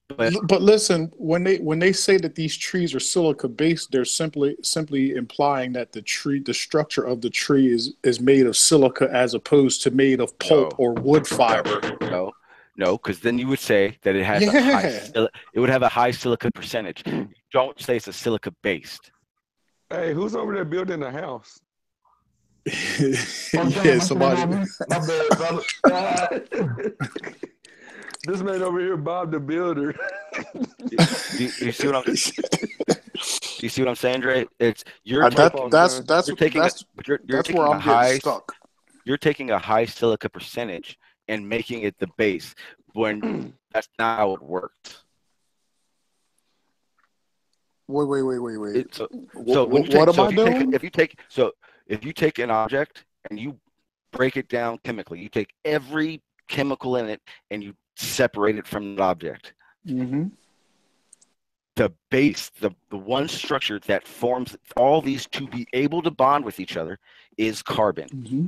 Speaker 1: but
Speaker 4: But listen, when they say that these trees are silica based, they're simply implying that the structure of the tree is made of silica as opposed to made of pulp
Speaker 1: no,
Speaker 4: or wood
Speaker 1: no,
Speaker 4: fiber.
Speaker 1: no, because then you would say that it has a high
Speaker 4: Yeah.
Speaker 1: it would have a high silica percentage. You don't say it's a silica based.
Speaker 5: Hey, who's over there building a house? Oh
Speaker 4: Yeah,
Speaker 5: damn, I said
Speaker 4: somebody.
Speaker 5: on me. My bad, brother. This man over here, Bob the Builder.
Speaker 1: Do you see what I'm? Do you see what I'm saying, Dre? It's
Speaker 4: Uh,
Speaker 5: My
Speaker 4: that
Speaker 5: fault,
Speaker 4: that's
Speaker 5: son.
Speaker 4: that's
Speaker 1: you're taking
Speaker 4: that's
Speaker 1: you're
Speaker 4: that's where
Speaker 1: taking a
Speaker 4: I'm getting
Speaker 1: high
Speaker 4: stuck.
Speaker 1: you're taking a high silica percentage and making it the base when that's not how it works.
Speaker 4: Wait.
Speaker 1: So when you
Speaker 4: What
Speaker 1: take
Speaker 4: am I doing?
Speaker 1: if you take an object and you break it down chemically, you take every chemical in it and you separate it from the object.
Speaker 4: Hmm.
Speaker 1: The base, the one structure that forms all these to be able to bond with each other is carbon.
Speaker 4: Hmm.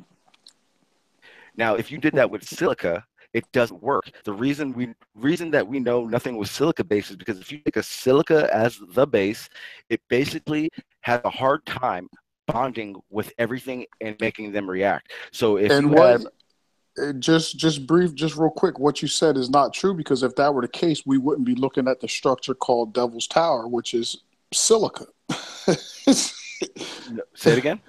Speaker 1: Now, if you did that with silica, it doesn't work. The reason that we know nothing was silica based is because if you take a silica as the base, it basically has a hard time bonding with everything and making them react. So if
Speaker 4: And
Speaker 1: you
Speaker 4: what?
Speaker 1: have
Speaker 4: Just real quick, what you said is not true because if that were the case, we wouldn't be looking at the structure called Devil's Tower, which is silica.
Speaker 1: say it again,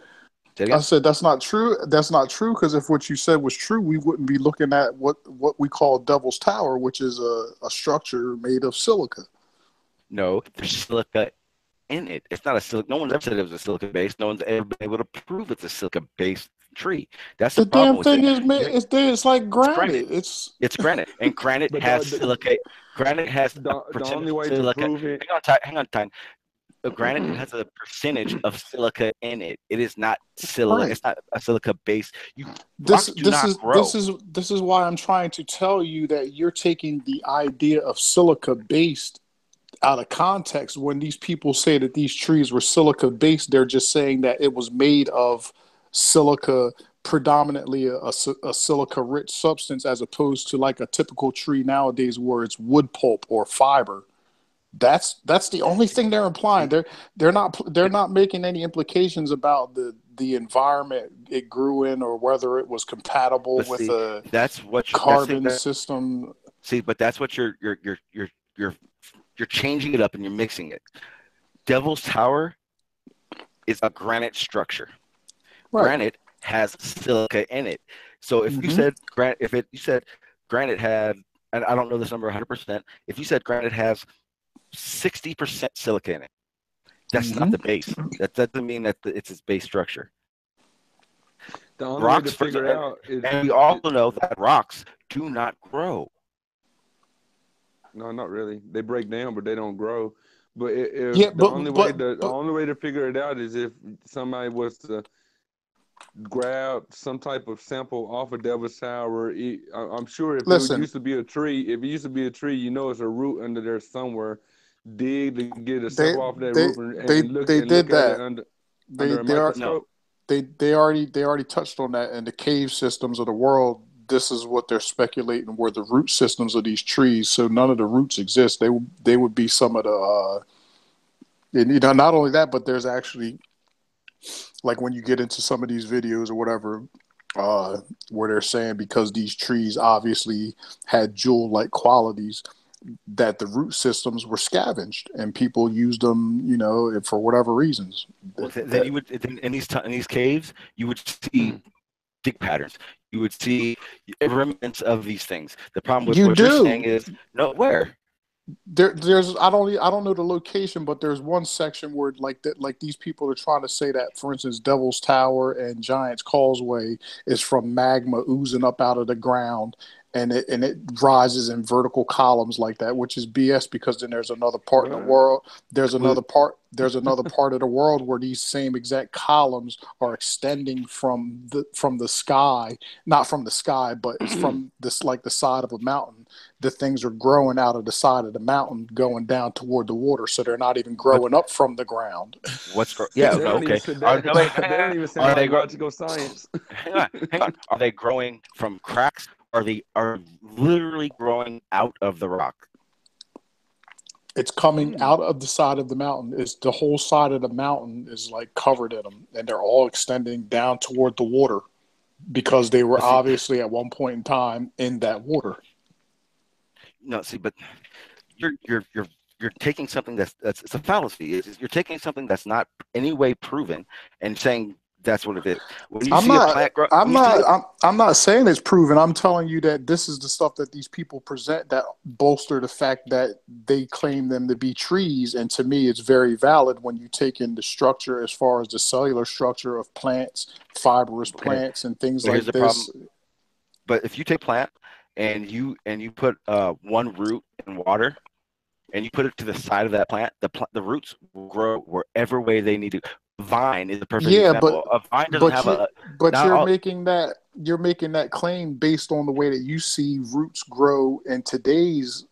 Speaker 4: I said that's not true. That's not true because if what you said was true, we wouldn't be looking at what we call Devil's Tower, which is a structure made of silica.
Speaker 1: No, there's silica in it. It's not a silica. No one's ever said it was a silica base. No one's ever been able to prove it's a silica based tree. That's the
Speaker 4: The
Speaker 1: problem
Speaker 4: damn
Speaker 1: with it.
Speaker 4: thing is made. It's there. It's like
Speaker 1: It's granite.
Speaker 4: granite. It's
Speaker 1: It's granite, and granite
Speaker 5: But
Speaker 1: has silica. Granite has a
Speaker 5: the
Speaker 1: percentage
Speaker 5: only
Speaker 1: of
Speaker 5: way to
Speaker 1: silica.
Speaker 5: prove it,
Speaker 1: Hang on, time. Granite has a percentage of silica in it. It is not silica.
Speaker 4: right.
Speaker 1: It's not a silica base. Rocks do not grow.
Speaker 4: This is why I'm trying to tell you that you're taking the idea of silica based out of context. When these people say that these trees were silica based, they're just saying that it was made of silica, predominantly a silica rich substance, as opposed to like a typical tree nowadays where it's wood pulp or fiber. That's the only thing they're implying.
Speaker 1: See,
Speaker 4: They're not making any implications about the environment it grew in, or whether it was compatible
Speaker 1: But
Speaker 4: with
Speaker 1: see,
Speaker 4: a
Speaker 1: that's what
Speaker 4: carbon system.
Speaker 1: See, but that's what you're changing it up and you're mixing it. Devil's Tower is a granite structure.
Speaker 4: Right.
Speaker 1: Granite has silica in it. So if you
Speaker 4: Mhm.
Speaker 1: said you said granite had, and I don't know this number 100%, if you said granite has 60% silica in it, that's not
Speaker 4: Mhm.
Speaker 1: the base. That doesn't mean that it's its base structure.
Speaker 5: The only way to
Speaker 1: Rocks,
Speaker 5: figure it out is
Speaker 1: and we also know that rocks do not grow.
Speaker 5: no, not really. They break down, but they don't grow. But if
Speaker 4: Yeah, but
Speaker 5: the
Speaker 4: but
Speaker 5: only way to figure it out is if somebody was to grab some type of sample off of Devil's Tower. I'm sure if it
Speaker 4: listen,
Speaker 5: used to be a tree, you know it's a root under there somewhere. Dig to get a
Speaker 4: they
Speaker 5: sample off that
Speaker 4: they
Speaker 5: root and
Speaker 4: they
Speaker 5: look
Speaker 4: did
Speaker 5: at it
Speaker 4: that.
Speaker 5: under a
Speaker 4: They are
Speaker 1: No,
Speaker 5: microscope.
Speaker 4: they already touched on that in the cave systems of the world. This is what they're speculating were the root systems of these trees. So none of the roots exist. They would be some of the and, not only that, but there's actually, like, when you get into some of these videos or whatever, where they're saying because these trees obviously had jewel-like qualities, that the root systems were scavenged and people used them, for whatever reasons.
Speaker 1: well, then
Speaker 4: That
Speaker 1: you would in these caves you would see dig patterns. You would see remnants of these things. The problem with
Speaker 4: you
Speaker 1: what you're saying
Speaker 4: do.
Speaker 1: is no where.
Speaker 4: There's I don't know the location, but there's one section where, like, that, like, these people are trying to say that, for instance, Devil's Tower and Giant's Causeway is from magma oozing up out of the ground, and it rises in vertical columns like that, which is BS, because then there's another part in the
Speaker 5: What?
Speaker 4: world. There's another part of the world where these same exact columns are extending from the sky, not from the sky, but it's from this, like, the side of a mountain. The things are growing out of the side of the mountain going down toward the water, so they're not even
Speaker 1: But
Speaker 4: growing up from the ground.
Speaker 1: yeah,
Speaker 5: They
Speaker 1: no,
Speaker 5: don't even
Speaker 1: okay.
Speaker 5: say
Speaker 1: No, wait,
Speaker 5: that. They don't even sound
Speaker 1: are
Speaker 5: like
Speaker 1: they
Speaker 5: logical science.
Speaker 1: hang on. Are they growing from cracks? Are they literally growing out of the rock?
Speaker 4: It's coming out of the side of the mountain. It's the whole side of the mountain is, like, covered in them, and they're all extending down toward the water because they were
Speaker 1: But see,
Speaker 4: obviously at one point in time in that water.
Speaker 1: no, see, but you're taking something that's it's a fallacy. You're taking something that's not any way proven and saying that's what it is. When you
Speaker 4: I'm
Speaker 1: see a
Speaker 4: not.
Speaker 1: plant grow,
Speaker 4: I'm
Speaker 1: when you see
Speaker 4: not. I'm not saying it's proven. I'm telling you that this is the stuff that these people present that bolster the fact that they claim them to be trees. And to me, it's very valid when you take in the structure, as far as the cellular structure of plants, fibrous
Speaker 1: okay,
Speaker 4: plants, and things
Speaker 1: but here's
Speaker 4: like
Speaker 1: the problem.
Speaker 4: this.
Speaker 1: But if you take plant and you put one root in water and you put it to the side of that plant, the roots will grow wherever way they need to. Vine is a perfect
Speaker 4: Yeah,
Speaker 1: example. A vine doesn't
Speaker 4: but
Speaker 1: have
Speaker 4: you
Speaker 1: a
Speaker 4: but
Speaker 1: not all.
Speaker 4: you're making that claim based on the way that you see roots grow in today's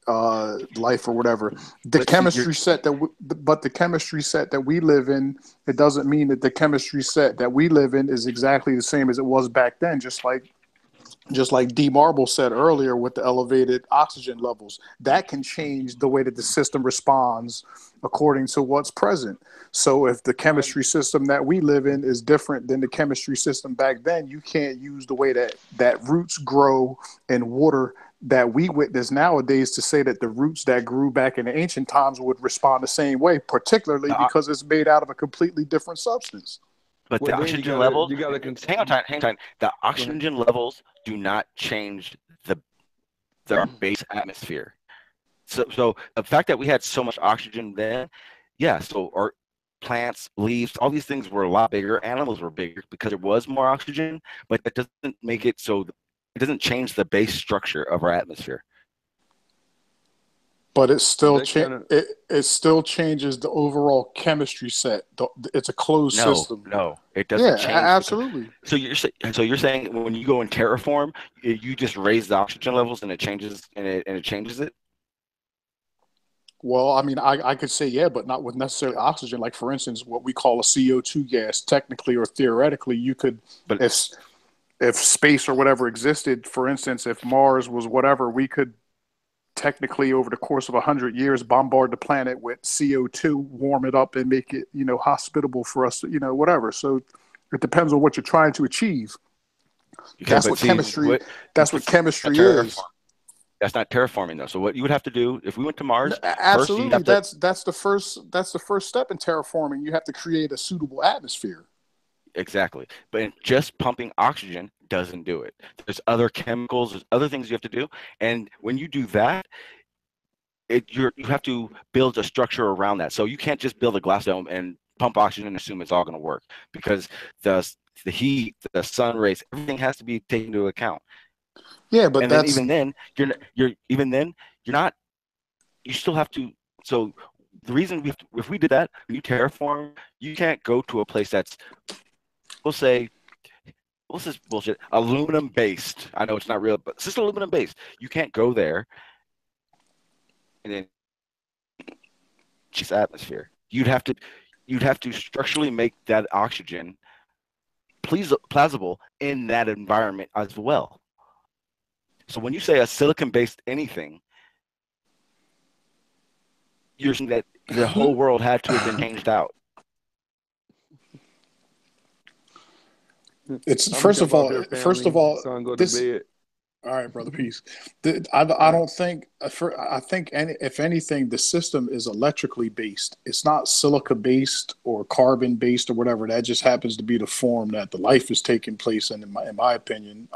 Speaker 4: life or whatever. The
Speaker 1: But see, you're
Speaker 4: chemistry set but the chemistry set that we live in, it doesn't mean that the chemistry set that we live in is exactly the same as it was back then. Just like D Marble said earlier, with the elevated oxygen levels, that can change the way that the system responds according to what's present. So if the chemistry system that we live in is different than the chemistry system back then, you can't use the way that roots grow in water that we witness nowadays to say that the roots that grew back in the ancient times would respond the same way, particularly
Speaker 1: the,
Speaker 4: because it's made out of a completely different substance.
Speaker 1: but
Speaker 5: Well,
Speaker 1: the
Speaker 5: then
Speaker 1: oxygen levels.
Speaker 5: you gotta
Speaker 1: Hang on. The
Speaker 5: go ahead.
Speaker 1: oxygen levels do not change our base atmosphere. So the fact that we had so much oxygen then, yeah. So our plants, leaves, all these things were a lot bigger. Animals were bigger because there was more oxygen, but that doesn't make it so. It doesn't change the base structure of our atmosphere.
Speaker 4: But
Speaker 5: That kind of
Speaker 4: it still changes the overall chemistry set. It's a closed system.
Speaker 1: No, it
Speaker 4: Yeah,
Speaker 1: doesn't change.
Speaker 4: absolutely.
Speaker 1: So you're saying when you go in terraform, you just raise the oxygen levels and it changes and it changes it.
Speaker 4: Well, I mean, I could say yeah, but not with necessarily oxygen. Like, for instance, what we call a CO2 gas, technically or theoretically, you could,
Speaker 1: But
Speaker 4: if space or whatever existed, for instance, if Mars was whatever, we could technically over the course of 100 years bombard the planet with CO2, warm it up, and make it hospitable for us, whatever. So It depends on what you're trying to achieve.
Speaker 1: Okay,
Speaker 4: That's
Speaker 1: but
Speaker 4: what
Speaker 1: see,
Speaker 4: chemistry. That's what chemistry is.
Speaker 1: That's not terraforming though. So what you would have to do if we went to Mars first, you'd
Speaker 4: Absolutely,
Speaker 1: have to
Speaker 4: that's the first step in terraforming. You have to create a suitable atmosphere.
Speaker 1: exactly. But just pumping oxygen doesn't do it. There's other chemicals, there's other things you have to do, and when you do that, you have to build a structure around that. So you can't just build a glass dome and pump oxygen and assume it's all going to work because the heat, the sun rays, everything has to be taken into account.
Speaker 4: Yeah, but
Speaker 1: And then
Speaker 4: that's
Speaker 1: even then, you're not. You still have to. So the reason if we did that, when you terraform, you can't go to a place that's, we'll say, what's this bullshit? Aluminum based. I know it's not real, but it's just aluminum based. You can't go there and then just atmosphere. You'd have to structurally make that oxygen plausible in that environment as well. So when you say a silicon based anything, you're saying that the whole world had to have been changed out.
Speaker 4: it's
Speaker 5: I'm
Speaker 4: first
Speaker 5: jump
Speaker 4: of
Speaker 5: off
Speaker 4: all.
Speaker 5: here,
Speaker 4: First
Speaker 5: family.
Speaker 4: of all,
Speaker 5: Son, go to
Speaker 4: this.
Speaker 5: bed.
Speaker 4: All right, brother. Peace. I don't think. I think if anything, the system is electrically based. It's not silica based or carbon based or whatever. That just happens to be the form that the life is taking place in my opinion.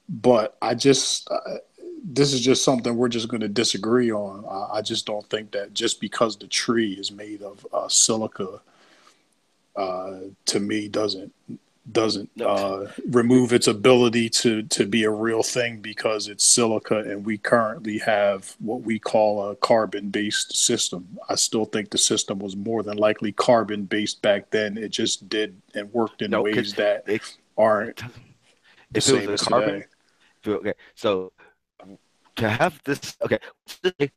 Speaker 4: But I just this is just something we're just going to disagree on. I just don't think that just because the tree is made of silica, to me doesn't
Speaker 1: No,
Speaker 4: remove its ability to be a real thing because it's silica and we currently have what we call a carbon based system. I still think the system was more than likely carbon based back then. It just did and worked in
Speaker 1: no, because
Speaker 4: ways that
Speaker 1: it,
Speaker 4: aren't the
Speaker 1: if it was
Speaker 4: same
Speaker 1: a
Speaker 4: as
Speaker 1: carbon,
Speaker 4: today.
Speaker 1: okay, so to have this, okay,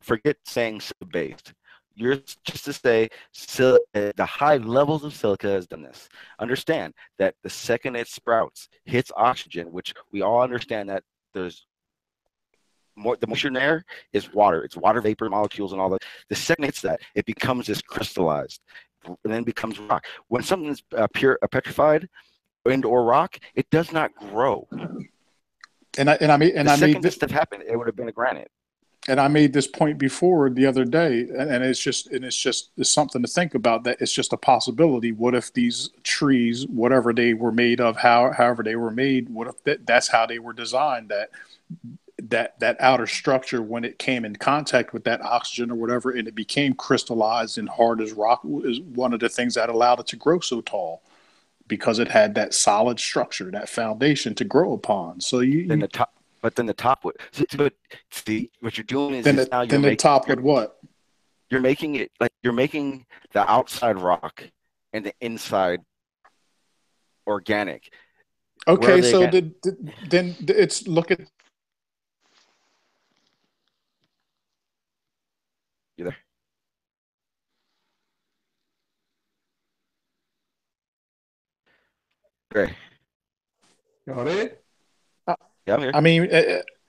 Speaker 1: forget saying based. You're just to say the high levels of silica has done this. Understand that the second it sprouts, hits oxygen, which we all understand that there's more, the moisture in there is water. It's water vapor molecules and all that. The second it hits that, it becomes this crystallized, and then becomes rock. When something is petrified and or rock, it does not grow.
Speaker 4: And
Speaker 1: The
Speaker 4: I made
Speaker 1: second
Speaker 4: this
Speaker 1: this stuff happened, it would have been a granite.
Speaker 4: and I made this point before the other day, and it's something to think about. That it's just a possibility. What if these trees, whatever they were made of, however they were made, what if that's how they were designed? That outer structure, when it came in contact with that oxygen or whatever, and it became crystallized and hard as rock, is one of the things that allowed it to grow so tall because it had that solid structure, that foundation to grow upon. So
Speaker 1: Then the top, but then the top would. But see, what you're doing is now
Speaker 4: then the top would what?
Speaker 1: you're making it like you're making the outside rock and the inside organic. Where are
Speaker 4: Okay,
Speaker 1: they
Speaker 4: so
Speaker 1: again?
Speaker 4: then it's look at
Speaker 1: You there? Great.
Speaker 5: Y'all there?
Speaker 1: Yeah, I'm here.
Speaker 4: I mean,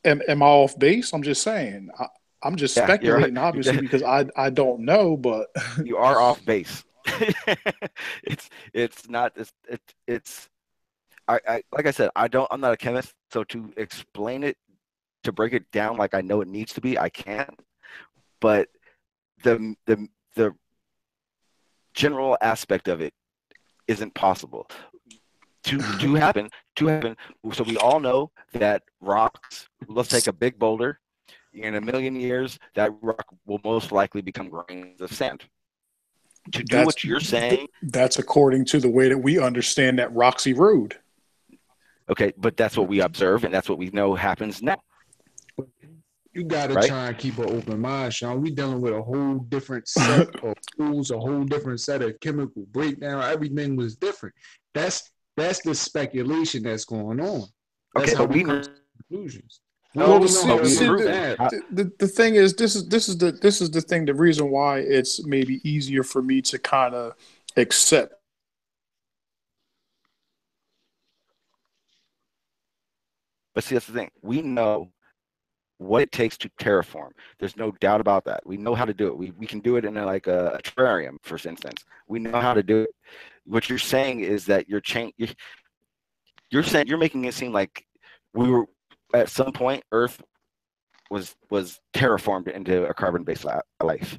Speaker 4: am I off base? I'm just saying. I'm just
Speaker 1: Yeah, you're right.
Speaker 4: speculating, obviously, because I don't know, but
Speaker 1: You are off base. It's not it's I like I said, I'm not a chemist, so to explain it, to break it down like I know it needs to be, I can't. But the general aspect of it isn't possible to happen. To happen. So we all know that rocks. Let's take a big boulder. In a million years, that rock will most likely become grains of sand. To do
Speaker 4: that's
Speaker 1: what you're saying,
Speaker 4: that's according to the way that we understand that Roxy Road.
Speaker 1: okay, but that's what we observe, and that's what we know happens now,
Speaker 2: You gotta
Speaker 1: right?
Speaker 2: try and keep an open mind, Sean. We dealing with a whole different set of tools, a whole different set of chemical breakdown. Everything was different. That's the speculation that's going on. That's
Speaker 1: Okay,
Speaker 2: how
Speaker 1: but
Speaker 2: we
Speaker 1: we
Speaker 2: come to conclusions. We
Speaker 4: Well,
Speaker 1: know,
Speaker 2: only
Speaker 4: but
Speaker 2: know
Speaker 4: see,
Speaker 2: how
Speaker 1: but
Speaker 2: it
Speaker 1: we've
Speaker 2: is
Speaker 4: see,
Speaker 1: proven.
Speaker 2: now.
Speaker 4: the thing is, this is the thing. The reason why it's maybe easier for me to kind of accept.
Speaker 1: But see, that's the thing. We know what it takes to terraform. There's no doubt about that. We know how to do it. We can do it in like a terrarium, for instance. We know how to do it. What you're saying is that you're saying you're making it seem like we were at some point Earth was terraformed into a carbon-based life.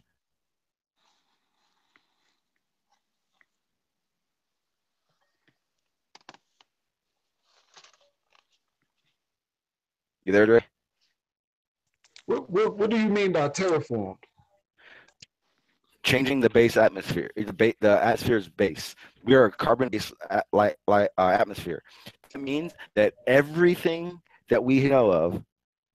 Speaker 1: You there, Dre?
Speaker 2: What do you mean by terraformed?
Speaker 1: Changing the base atmosphere, the atmosphere's base. We are a carbon-based atmosphere. It means that everything that we know of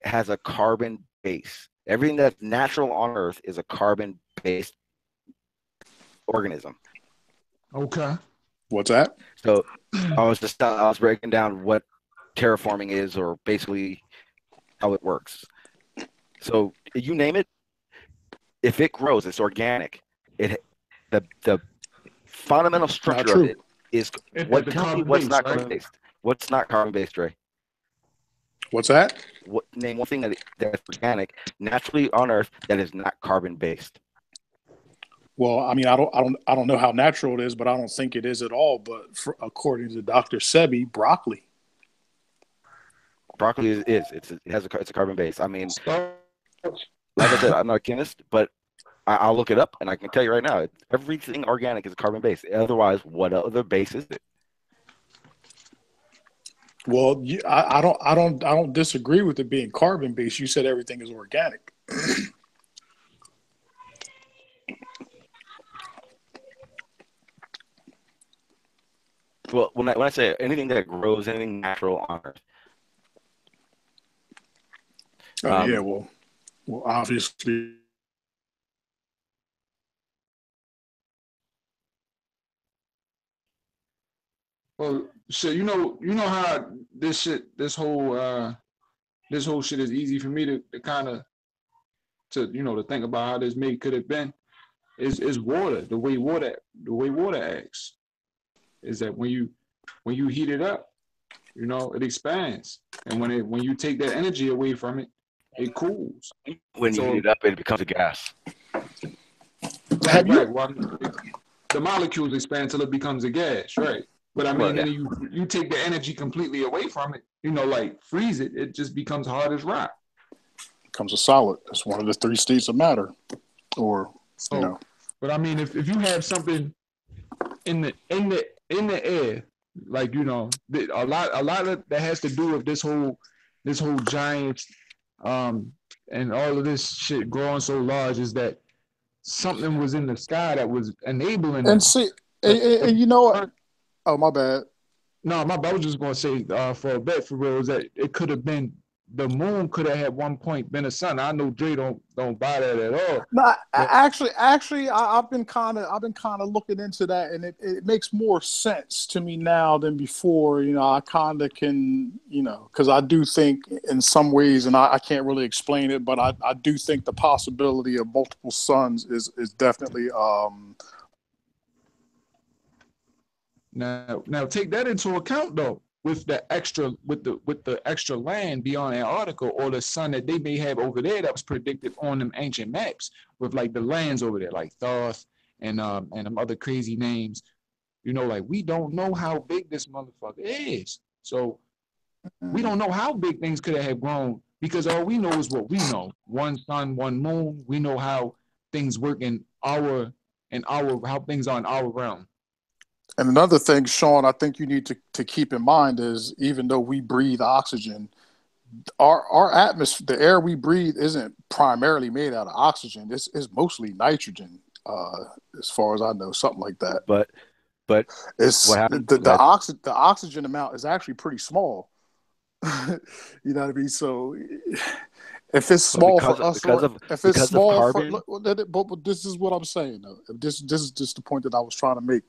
Speaker 1: has a carbon base. Everything that's natural on Earth is a carbon-based organism.
Speaker 2: Okay.
Speaker 4: What's that?
Speaker 1: So I was breaking down what terraforming is, or basically how it works. So you name it, if it grows, it's organic. The fundamental structure of it is what. Tell me what's not carbon based. What's not carbon based, Ray?
Speaker 4: What's that?
Speaker 1: Name one thing that's organic, naturally on Earth, that is not carbon based.
Speaker 4: Well, I mean, I don't know how natural it is, but I don't think it is at all. But according to Dr. Sebi, broccoli.
Speaker 1: Broccoli it's a carbon base. I mean, like I said, I'm not a chemist, but I'll look it up and I can tell you right now, everything organic is carbon based. Otherwise, what other base is it?
Speaker 4: Well, I don't disagree with it being carbon based. You said everything is organic.
Speaker 1: Well, when I say anything that grows, anything natural on Earth.
Speaker 4: Yeah, well, obviously.
Speaker 2: Well, so you know how this whole shit is easy for me to kind of to think about how this could have been is water. The way water acts is that when you heat it up, it expands, and when you take that energy away from it, it cools.
Speaker 1: When you heat it up, it becomes a gas.
Speaker 2: Right. Well, the molecules expand till it becomes a gas, right? But I mean, then you take the energy completely away from it, like freeze it, it just becomes hard as rock.
Speaker 4: Becomes a solid. It's one of the three states of matter.
Speaker 2: But I mean, if you have something in the air, like a lot of that has to do with this whole giant and all of this shit growing so large is that something was in the sky that was enabling
Speaker 4: and see and you know what? Oh, my bad.
Speaker 2: No, my bad. I was just going to say for a bet, for real, is that it could have been the moon could have at one point been a sun. I know Dre don't buy that at all.
Speaker 4: No, actually, I've been kind of looking into that, and it makes more sense to me now than before. I kind of can, because I do think in some ways, and I can't really explain it, but I do think the possibility of multiple suns is definitely.
Speaker 2: Now take that into account though, with the extra land beyond Antarctica, or the sun that they may have over there that was predicted on them ancient maps with like the lands over there, like Thoth and them other crazy names. Like we don't know how big this motherfucker is. So we don't know how big things could have grown, because all we know is what we know. One sun, one moon. We know how things work in how things are in our realm.
Speaker 4: And another thing, Sean, I think you need to keep in mind is, even though we breathe oxygen, our atmosphere, the air we breathe, isn't primarily made out of oxygen. It's mostly nitrogen, as far as I know, something like that.
Speaker 1: But
Speaker 4: it's the oxygen amount is actually pretty small. You know what I mean? So if it's small for us, if it's small for, but this is what I'm saying though. This is just the point that I was trying to make.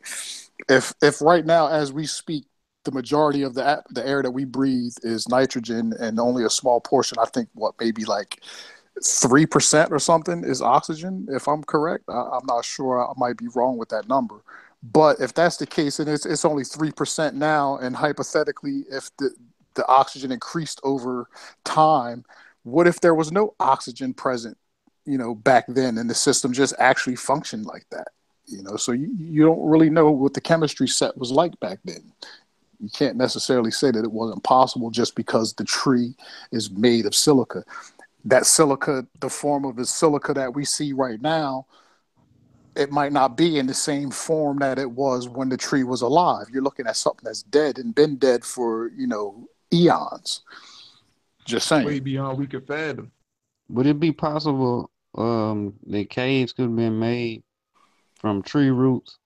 Speaker 4: If right now, as we speak, the majority of the air that we breathe is nitrogen, and only a small portion, I think, maybe like 3% or something, is oxygen, if I'm correct. I'm not sure. I might be wrong with that number. But if that's the case, and it's only 3% now, and hypothetically, if the oxygen increased over time, what if there was no oxygen present, back then, and the system just actually functioned like that? So you don't really know what the chemistry set was like back then. You can't necessarily say that it wasn't possible just because the tree is made of silica. That silica, the form of the silica that we see right now, it might not be in the same form that it was when the tree was alive. You're looking at something that's dead and been dead for, eons. Just saying.
Speaker 2: Way beyond we could fathom.
Speaker 7: Would it be possible that caves could have been made from tree roots,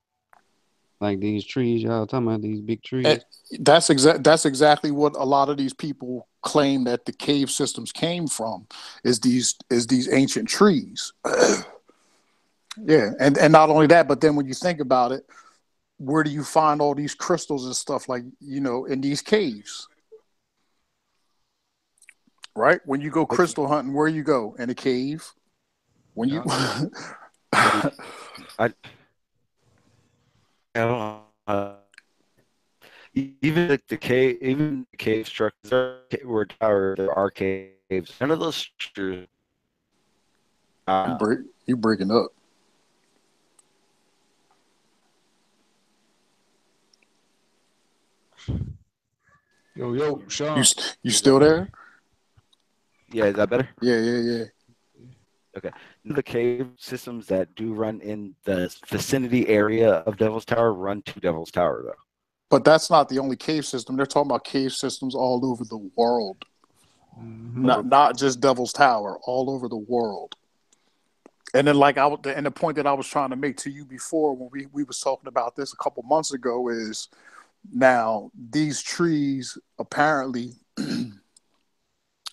Speaker 7: like these trees y'all talking about, these big
Speaker 4: And
Speaker 7: trees?
Speaker 4: that's exactly what a lot of these people claim that the cave systems came from, is these ancient trees. Yeah, and not only that, but then when you think about it, where do you find all these crystals and stuff, like, in these caves? Right? When you go crystal hunting, where you go? In a cave. When you
Speaker 1: I don't even the cave structures were tower, there are caves. None of those structures.
Speaker 4: you breaking up.
Speaker 2: Yo, Sean.
Speaker 4: You still there?
Speaker 1: Yeah, is that better?
Speaker 4: Yeah.
Speaker 1: Okay. The cave systems that do run in the vicinity area of Devil's Tower run to Devil's Tower, though.
Speaker 4: But that's not the only cave system. They're talking about cave systems all over the world.
Speaker 7: Mm-hmm.
Speaker 4: Not just Devil's Tower, all over the world. And then, and the point that I was trying to make to you before, when we was talking about this a couple months ago, is now these trees apparently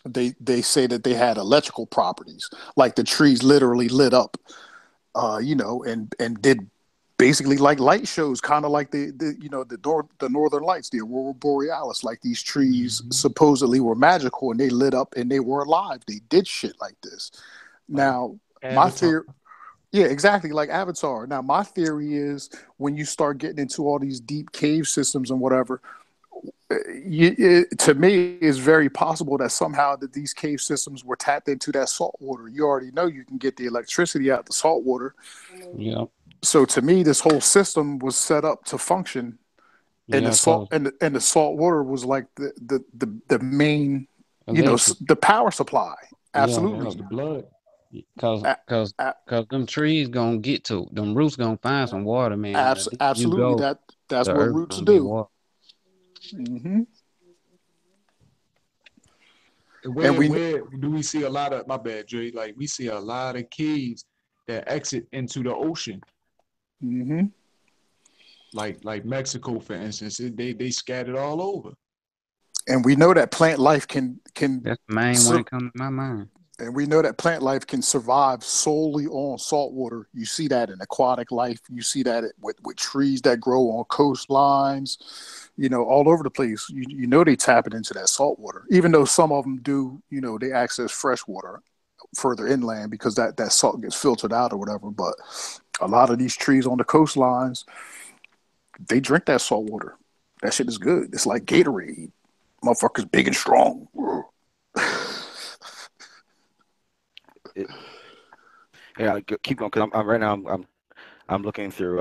Speaker 4: they say that they had electrical properties, like the trees literally lit up, and did basically like light shows, kind of like the Northern Lights, the Aurora Borealis. Like, these trees supposedly were magical and they lit up and they were alive. They did shit like this. Now, my theory, yeah, exactly, like Avatar. Now, my theory is, when you start getting into all these deep cave systems and whatever, to me, it's very possible that somehow that these cave systems were tapped into that salt water. You already know you can get the electricity out the salt water.
Speaker 7: Yeah.
Speaker 4: So to me, this whole system was set up to function, and
Speaker 7: Yeah, cause
Speaker 4: the salt water was like the main,
Speaker 7: electric.
Speaker 4: the power supply.
Speaker 7: Yeah,
Speaker 2: Cause
Speaker 4: Absolutely.
Speaker 2: the blood.
Speaker 7: cause
Speaker 4: A-
Speaker 7: cause
Speaker 4: a-
Speaker 7: cause them trees gonna get to them roots gonna find some water, man. The deeper you
Speaker 4: Absolutely.
Speaker 7: go,
Speaker 4: That's
Speaker 7: the
Speaker 4: what
Speaker 7: earth
Speaker 4: roots
Speaker 7: gonna get
Speaker 4: do.
Speaker 7: water.
Speaker 4: Hmm. And
Speaker 2: Where do we see a lot of, my bad, Jay? Like, we see a lot of caves that exit into the ocean.
Speaker 4: hmm
Speaker 2: Like Mexico, for instance. They scattered all over.
Speaker 4: and we know that plant life
Speaker 7: That's the main one that comes to my mind.
Speaker 4: and we know that plant life can survive solely on salt water. You see that in aquatic life. You see that with trees that grow on coastlines, all over the place. They tap it into that salt water, even though some of them do, they access fresh water further inland because that salt gets filtered out or whatever. But a lot of these trees on the coastlines, they drink that salt water. That shit is good. It's like Gatorade. Motherfuckers big and strong.
Speaker 1: Keep going, because I'm right now. I'm looking through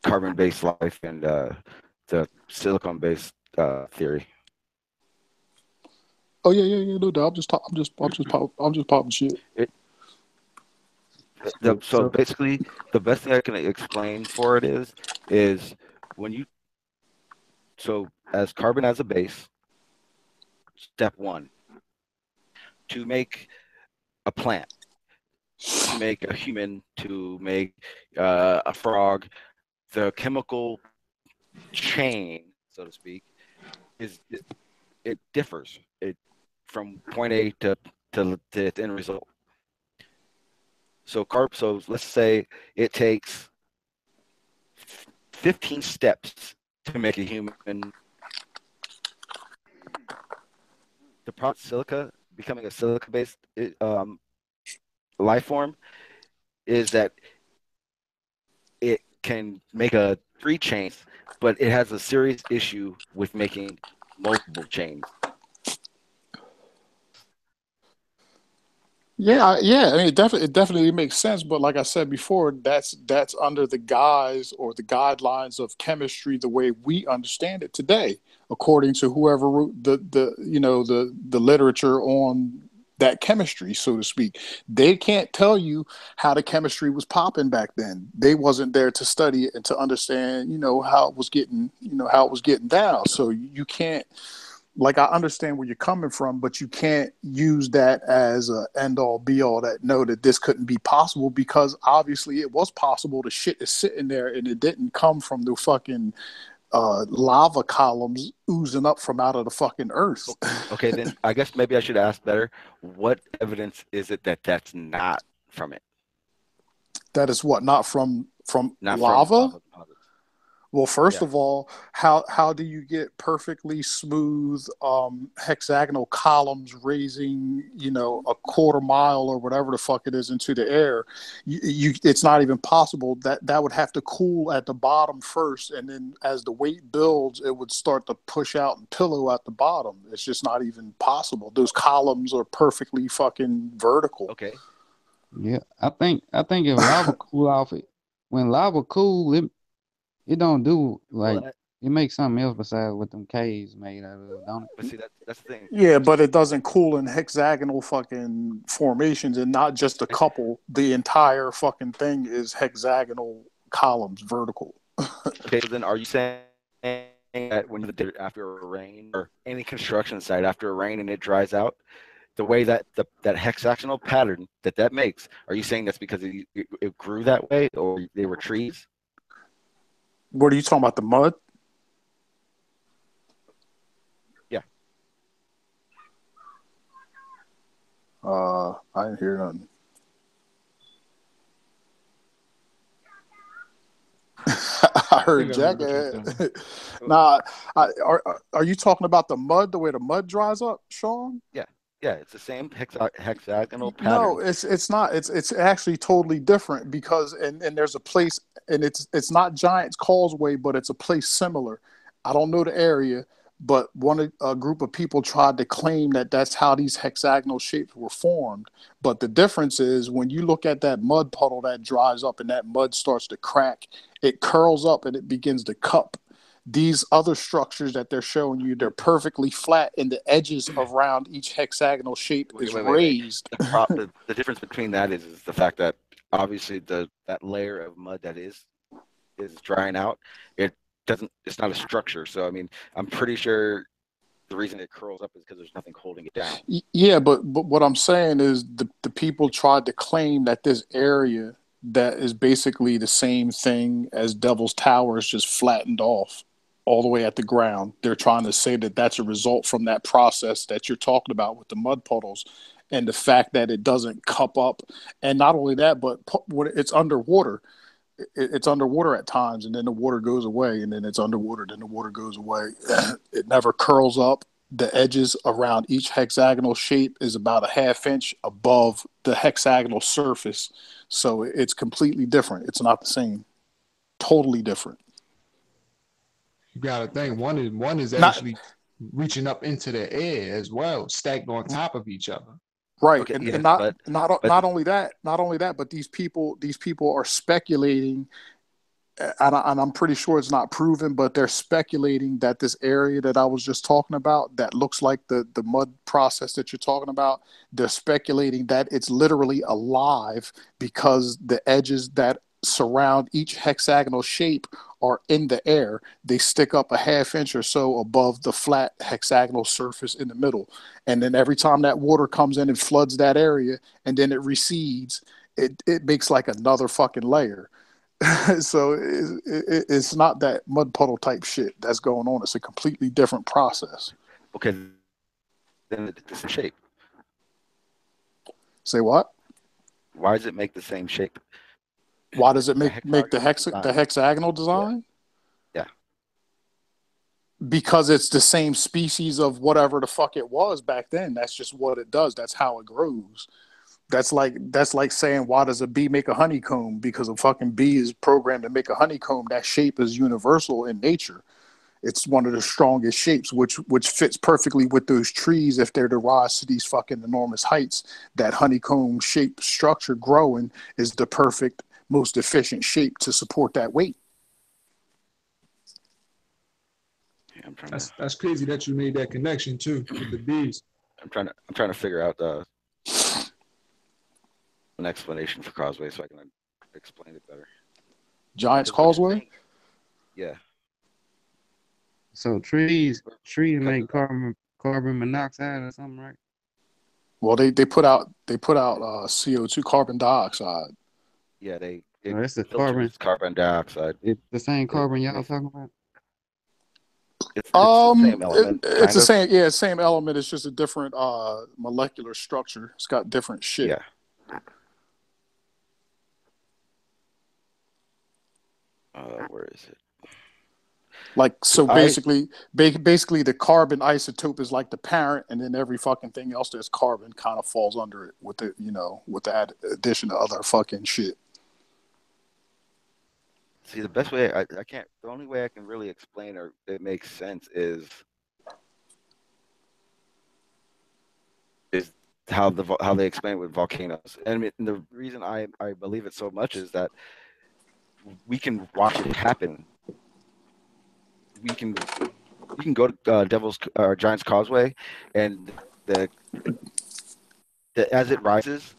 Speaker 1: carbon-based life and the silicon-based theory.
Speaker 4: Oh yeah, no doubt. I'm just popping shit.
Speaker 1: So basically, the best thing I can explain for it is when you as carbon as a base. Step one: to make a plant, to make a human, to make a frog, the chemical chain, so to speak, it differs. It from point A to its end result. So let's say it takes 15 steps to make a human. The product silica, becoming a silica-based life form, is that it can make a 3 chains, but it has a serious issue with making multiple chains.
Speaker 4: Yeah. I mean, it definitely makes sense. But like I said before, that's under the guise or the guidelines of chemistry, the way we understand it today, according to whoever wrote the literature on that chemistry, so to speak. They can't tell you how the chemistry was popping back then. They wasn't there to study it and to understand, how it was getting down. So you can't, like, I understand where you're coming from, but you can't use that as a end all be all, that no, that this couldn't be possible, because obviously it was possible. The shit is sitting there and it didn't come from the fucking lava columns oozing up from out of the fucking earth.
Speaker 1: Okay, then I guess maybe I should ask better. What evidence is it that that's not from it?
Speaker 4: That is what, not from
Speaker 1: Not from
Speaker 4: lava?
Speaker 1: lava deposits.
Speaker 4: Well, first
Speaker 1: Yeah.
Speaker 4: of all, how do you get perfectly smooth hexagonal columns raising, a quarter mile or whatever the fuck it is into the air? It's not even possible. That would have to cool at the bottom first, and then as the weight builds, it would start to push out and pillow at the bottom. It's just not even possible. Those columns are perfectly fucking vertical.
Speaker 1: Okay.
Speaker 7: Yeah, I think if lava cool off it, when lava cool, it don't do like
Speaker 1: Well,
Speaker 7: it makes something else besides what them caves made out of, don't it?
Speaker 1: but see, that's the thing.
Speaker 4: Yeah, but it doesn't cool in hexagonal fucking formations, and not just a couple. The entire fucking thing is hexagonal columns, vertical.
Speaker 1: Okay, so then are you saying that when the after a rain or any construction site after a rain and it dries out, the way that that hexagonal pattern that makes, are you saying that's because it grew that way or they were trees?
Speaker 4: What are you talking about? The mud?
Speaker 1: Yeah.
Speaker 4: I didn't hear nothing. I
Speaker 2: I
Speaker 4: heard
Speaker 2: think I heard
Speaker 4: Jack.
Speaker 2: what you were saying.
Speaker 4: Nah, are you talking about the mud? The way the mud dries up, Sean?
Speaker 1: Yeah. Yeah, it's the same hexagonal
Speaker 4: No,
Speaker 1: pattern.
Speaker 4: it's not. It's actually totally different, because and there's a place, and it's not Giant's Causeway, but it's a place similar. I don't know the area, but a group of people tried to claim that that's how these hexagonal shapes were formed. But the difference is, when you look at that mud puddle that dries up and that mud starts to crack, it curls up and it begins to cup. These other structures that they're showing you, they're perfectly flat, and the edges around each hexagonal shape
Speaker 1: Wait,
Speaker 4: is
Speaker 1: wait, wait, wait.
Speaker 4: raised.
Speaker 1: The difference between that is the fact that obviously that layer of mud that is drying out, it doesn't it's not a structure. So I mean, I'm pretty sure the reason it curls up is because there's nothing holding it down.
Speaker 4: Yeah, but what I'm saying is, the people tried to claim that this area that is basically the same thing as Devil's Tower is just flattened off all the way at the ground. They're trying to say that that's a result from that process that you're talking about with the mud puddles, and the fact that it doesn't cup up. And not only that, but when it's underwater, it's underwater at times, and then the water goes away, and then it's underwater, then the water goes away. It never curls up. The edges around each hexagonal shape is about a half inch above the hexagonal surface, so it's completely different. It's not the same. Totally different.
Speaker 2: You got to think one is
Speaker 4: Not
Speaker 2: actually reaching up into the air as well, stacked on top of each other.
Speaker 4: right,
Speaker 1: Okay,
Speaker 4: and
Speaker 1: yes,
Speaker 4: not
Speaker 1: but
Speaker 4: not
Speaker 1: but
Speaker 4: not only that, but these people are speculating, and I'm pretty sure it's not proven, but they're speculating that this area that I was just talking about, that looks like the mud process that you're talking about, they're speculating that it's literally alive, because the edges that surround each hexagonal shape are in the air. They stick up a half inch or so above the flat hexagonal surface in the middle. And then every time that water comes in and floods that area, and then it recedes, it makes like another fucking layer. So it's not that mud puddle type shit that's going on. It's a completely different process.
Speaker 1: okay, then it's the shape.
Speaker 4: Say what?
Speaker 1: Why does it make the same shape?
Speaker 4: Why does it
Speaker 1: The
Speaker 4: make
Speaker 1: hexagonal
Speaker 4: the
Speaker 1: design.
Speaker 4: hexagonal
Speaker 1: Yeah,
Speaker 4: design?
Speaker 1: yeah.
Speaker 4: Because it's the same species of whatever the fuck it was back then. That's just what it does. That's how it grows. That's like saying, why does a bee make a honeycomb? Because a fucking bee is programmed to make a honeycomb. That shape is universal in nature. It's one of the strongest shapes, which fits perfectly with those trees if they're to rise to these fucking enormous heights. That honeycomb shaped structure growing is the perfect, most efficient shape to support that weight.
Speaker 1: Yeah, I'm trying
Speaker 2: That's crazy that you made that connection too with the bees.
Speaker 1: I'm trying to figure out an explanation for Causeway so I can explain it better.
Speaker 4: Giant's
Speaker 1: 'Cause what you're
Speaker 4: Causeway?
Speaker 1: saying- yeah.
Speaker 7: So trees
Speaker 1: Because
Speaker 7: make carbon monoxide or something, right?
Speaker 4: Well, they put out CO2, carbon dioxide.
Speaker 1: yeah,
Speaker 7: Oh, that's the
Speaker 1: filters
Speaker 7: carbon.
Speaker 1: carbon dioxide.
Speaker 7: It's the same
Speaker 1: It
Speaker 7: carbon y'all
Speaker 1: makes,
Speaker 7: talking about.
Speaker 1: it's the same element,
Speaker 4: It's
Speaker 1: kind
Speaker 4: the
Speaker 1: of.
Speaker 4: same element. It's just a different molecular structure. It's got different shit.
Speaker 1: Yeah. Where is it?
Speaker 4: Like, so
Speaker 1: I
Speaker 4: basically the carbon isotope is like the parent, and then every fucking thing else that's carbon kind of falls under it with the addition of other fucking shit.
Speaker 1: see the best way I can't. The only way I can really explain or it makes sense is how they explain it with volcanoes. And the reason I believe it so much is that we can watch it happen. We can you can go to Devil's or Giant's Causeway, and the as it rises,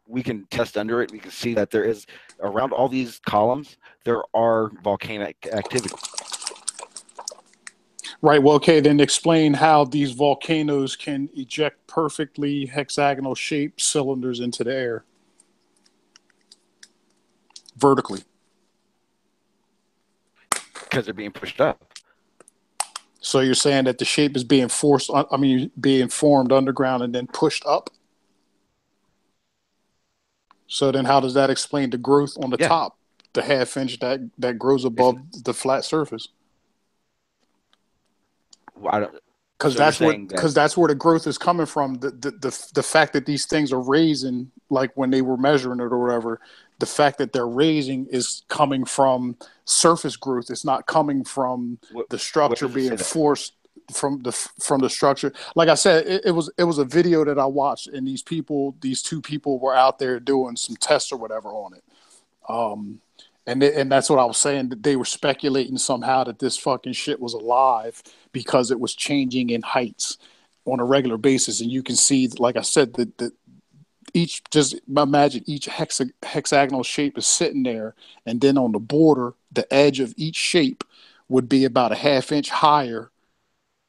Speaker 1: we can test under it. We can see that there is around all these columns there are volcanic activity.
Speaker 4: Right. Well, okay. Then explain how these volcanoes can eject perfectly hexagonal shaped cylinders into the air vertically.
Speaker 1: Because they're being pushed up.
Speaker 4: So you're saying that the shape is being being formed underground and then pushed up? So then how does that explain the growth on the
Speaker 1: Yeah.
Speaker 4: top, the half inch that grows above the flat surface?
Speaker 1: Well, I don't.
Speaker 4: Because
Speaker 1: So
Speaker 4: that's where the growth is coming from. The fact that these things are raising, like when they were measuring it or whatever, the fact that they're raising is coming from surface growth. It's not coming from the structure being forced from the structure. Like I said, it was a video that I watched, and these two people were out there doing some tests or whatever on it. And that's what I was saying, that they were speculating somehow that this fucking shit was alive because it was changing in heights on a regular basis. And you can see, like I said, that just imagine each hexagonal shape is sitting there. And then on the border, the edge of each shape would be about a half inch higher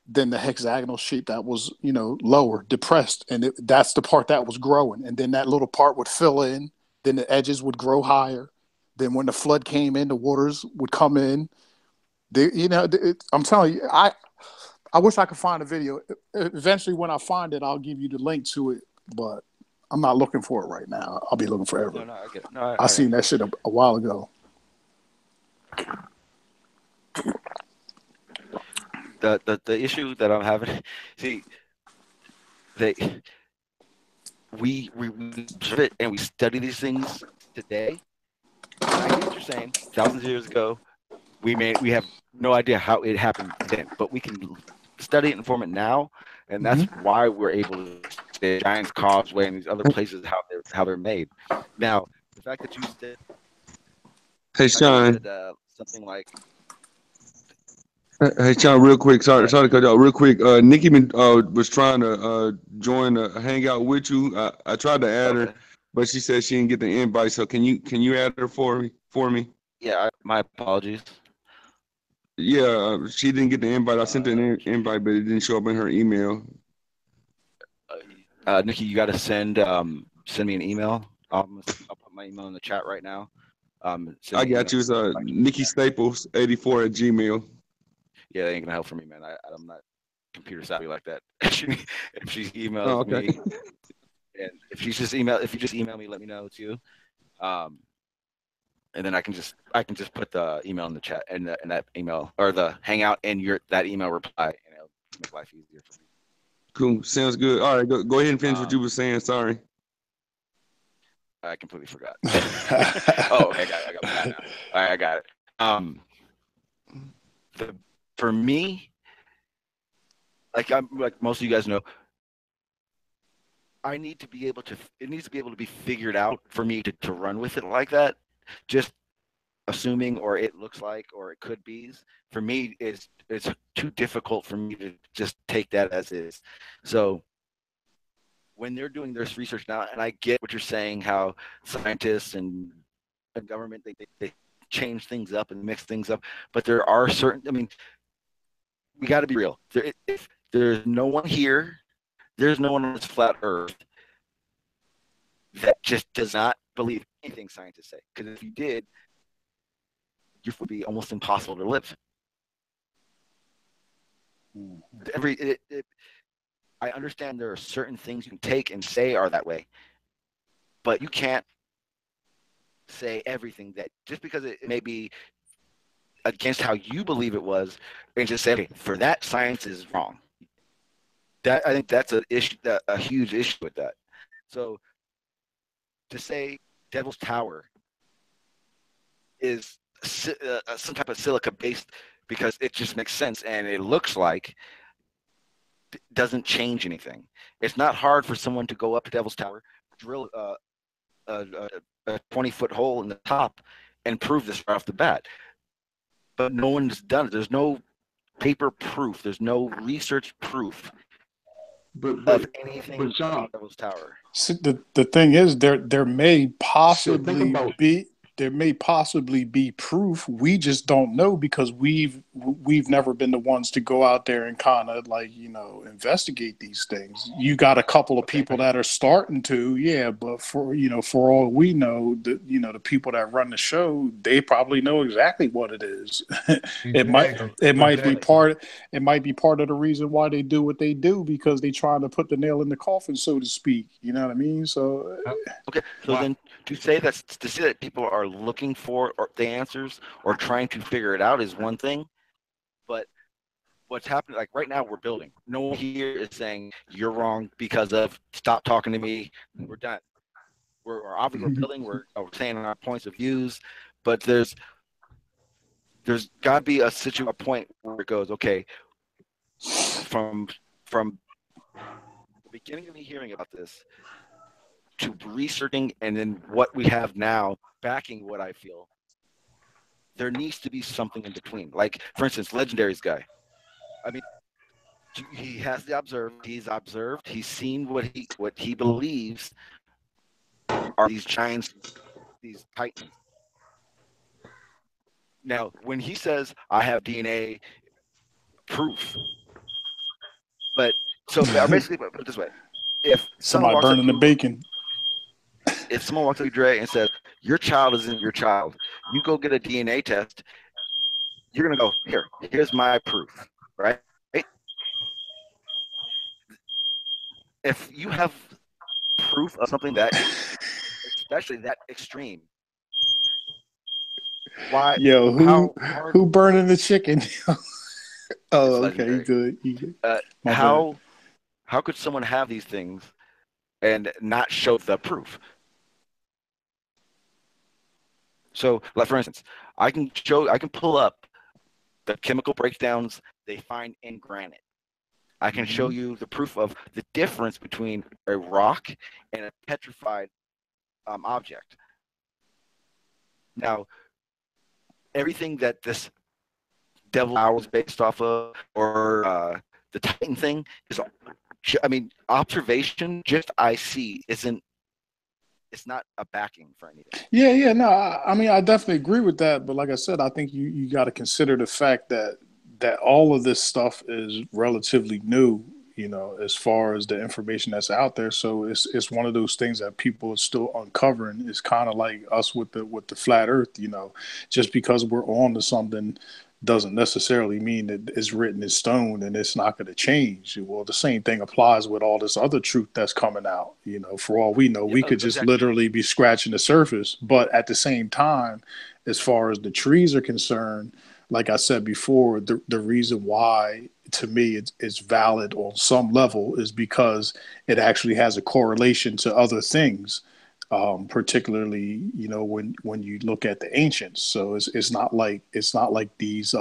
Speaker 4: than the hexagonal shape that was, lower, depressed. And that's the part that was growing. And then that little part would fill in. Then the edges would grow higher. Then when the flood came in, the waters would come in. I'm telling you, I wish I could find a video. Eventually, when I find it, I'll give you the link to it. But I'm not looking for it right now. I'll be looking forever.
Speaker 1: No, I get it. No,
Speaker 4: I seen that shit a while ago.
Speaker 1: The issue that I'm having, see, we observe it and we study these things today. I get what you're saying. Thousands of years ago, we have no idea how it happened then, but we can study it and form it now, and that's why we're able to say Giant's Causeway and these other places how they're made. Now, the fact that you said,
Speaker 5: hey Sean,
Speaker 1: something like,
Speaker 5: hey Sean, real quick, sorry to cut you out. Real quick, Nikki was trying to join a hangout with you. I tried to add her, but she said she didn't get the invite. So can you add her for me?
Speaker 1: Yeah, my apologies.
Speaker 5: Yeah, she didn't get the invite. I sent an invite, but it didn't show up in her email.
Speaker 1: Nikki, you got to send me an email. I'll put my email in the chat right now.
Speaker 5: I got you. It's Nikki Staples 84 at Gmail.
Speaker 1: Yeah, that ain't gonna help for me, man. I'm not computer savvy like that. If she emails me, and if you just email me, let me know too. And then I can just put the email in the chat and that email or the hangout in that email reply, and it'll make life easier for me.
Speaker 5: Cool. Sounds good. All right, go ahead and finish what you were saying. Sorry.
Speaker 1: I completely forgot. Oh, okay, I got it now. All right, I got it. for me, like most of you guys know, I need to be able to. It needs to be able to be figured out for me to run with it like that. Just assuming, or it looks like, or it could be. For me, it's too difficult for me to just take that as is. So when they're doing this research now, and I get what you're saying, how scientists and government they change things up and mix things up, but there are certain. I mean, we got to be real. If there's no one here, there's no one on this flat Earth that just does not believe anything scientists say. Because if you did, you would be almost impossible to live. I understand there are certain things you can take and say are that way, but you can't say everything that just because it may be against how you believe it was, and just say, okay, for that, science is wrong. That I think that's a issue, a huge issue with that. So to say Devil's Tower is some type of silica based because it just makes sense and it looks like doesn't change anything. It's not hard for someone to go up to Devil's Tower, drill a 20-foot hole in the top, and prove this right off the bat. But no one's done it. There's no paper proof. There's no research proof of anything about Devil's Tower.
Speaker 4: So the thing is, there may possibly
Speaker 5: about
Speaker 4: be proof. We just don't know because we've never been the ones to go out there and kind of like, investigate these things. You got a couple of people that are starting to, yeah, but for all we know, the people that run the show, they probably know exactly what it is. It might be part of the reason why they do what they do, because they trying to put the nail in the coffin, so to speak. You know what I mean? So
Speaker 1: okay, so then to say that people are looking for the answers or trying to figure it out is one thing, but what's happening, like right now, we're building. No one here is saying you're wrong because of stop talking to me. We're done. We're obviously building. We're saying our points of views, but there's got to be a point where it goes, okay, from the beginning of me hearing about this to researching, and then what we have now backing what I feel, there needs to be something in between. Like, for instance, Legendary's guy. I mean, he has he's observed, he's seen what he believes are these giants, these titans. Now, when he says, I have DNA proof, but basically, put it this way: if
Speaker 4: somebody burning the bacon,
Speaker 1: if someone walks up to Dre and says, your child isn't your child, you go get a DNA test, you're gonna go, here's my proof, right? If you have proof of something that, especially that extreme, why?
Speaker 4: Yo, who burning the chicken? Oh, okay, good.
Speaker 1: How could someone have these things and not show the proof? So, like for instance, I can pull up the chemical breakdowns they find in granite. I can show you the proof of the difference between a rock and a petrified object. Now, everything that this Devil Hour was based off of, or the Titan thing, is, I mean, observation, just I see, isn't. It's not a backing for anything.
Speaker 4: Yeah, no, I mean, I definitely agree with that. But like I said, I think you got to consider the fact that all of this stuff is relatively new, as far as the information that's out there. So it's one of those things that people are still uncovering. It's kind of like us with the flat Earth. Just because we're on to something doesn't necessarily mean that it's written in stone and it's not going to change. Well, the same thing applies with all this other truth that's coming out. For all we know, we could just literally be scratching the surface. But at the same time, as far as the trees are concerned, like I said before, the reason why, to me, it's valid on some level is because it actually has a correlation to other things. Particularly, when you look at the ancients. So it's not like these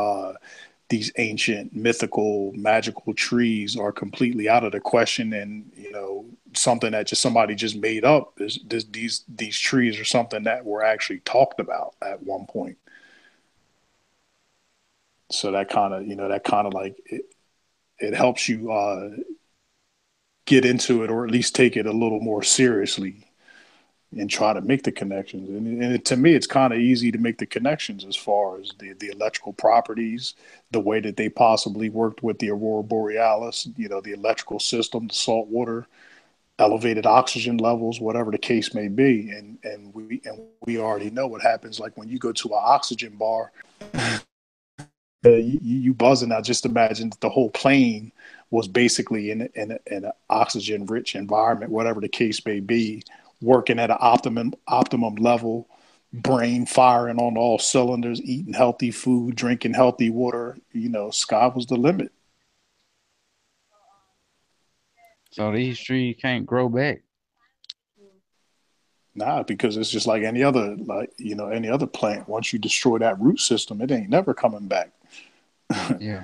Speaker 4: these ancient, mythical, magical trees are completely out of the question, and something that just somebody just made up. Is these trees are something that were actually talked about at one point. So that kind of like it helps you get into it, or at least take it a little more seriously and try to make the connections. To me, it's kind of easy to make the connections as far as the electrical properties, the way that they possibly worked with the aurora borealis, the electrical system, the salt water, elevated oxygen levels, whatever the case may be. And we already know what happens. Like when you go to an oxygen bar, you buzzing. Now just imagine that the whole plane was basically in an oxygen rich environment, whatever the case may be, working at an optimum level, brain firing on all cylinders, eating healthy food, drinking healthy water. Sky was the limit.
Speaker 7: So these trees can't grow back.
Speaker 4: Nah, because it's just like any other plant. Once you destroy that root system, it ain't never coming back.
Speaker 7: Yeah.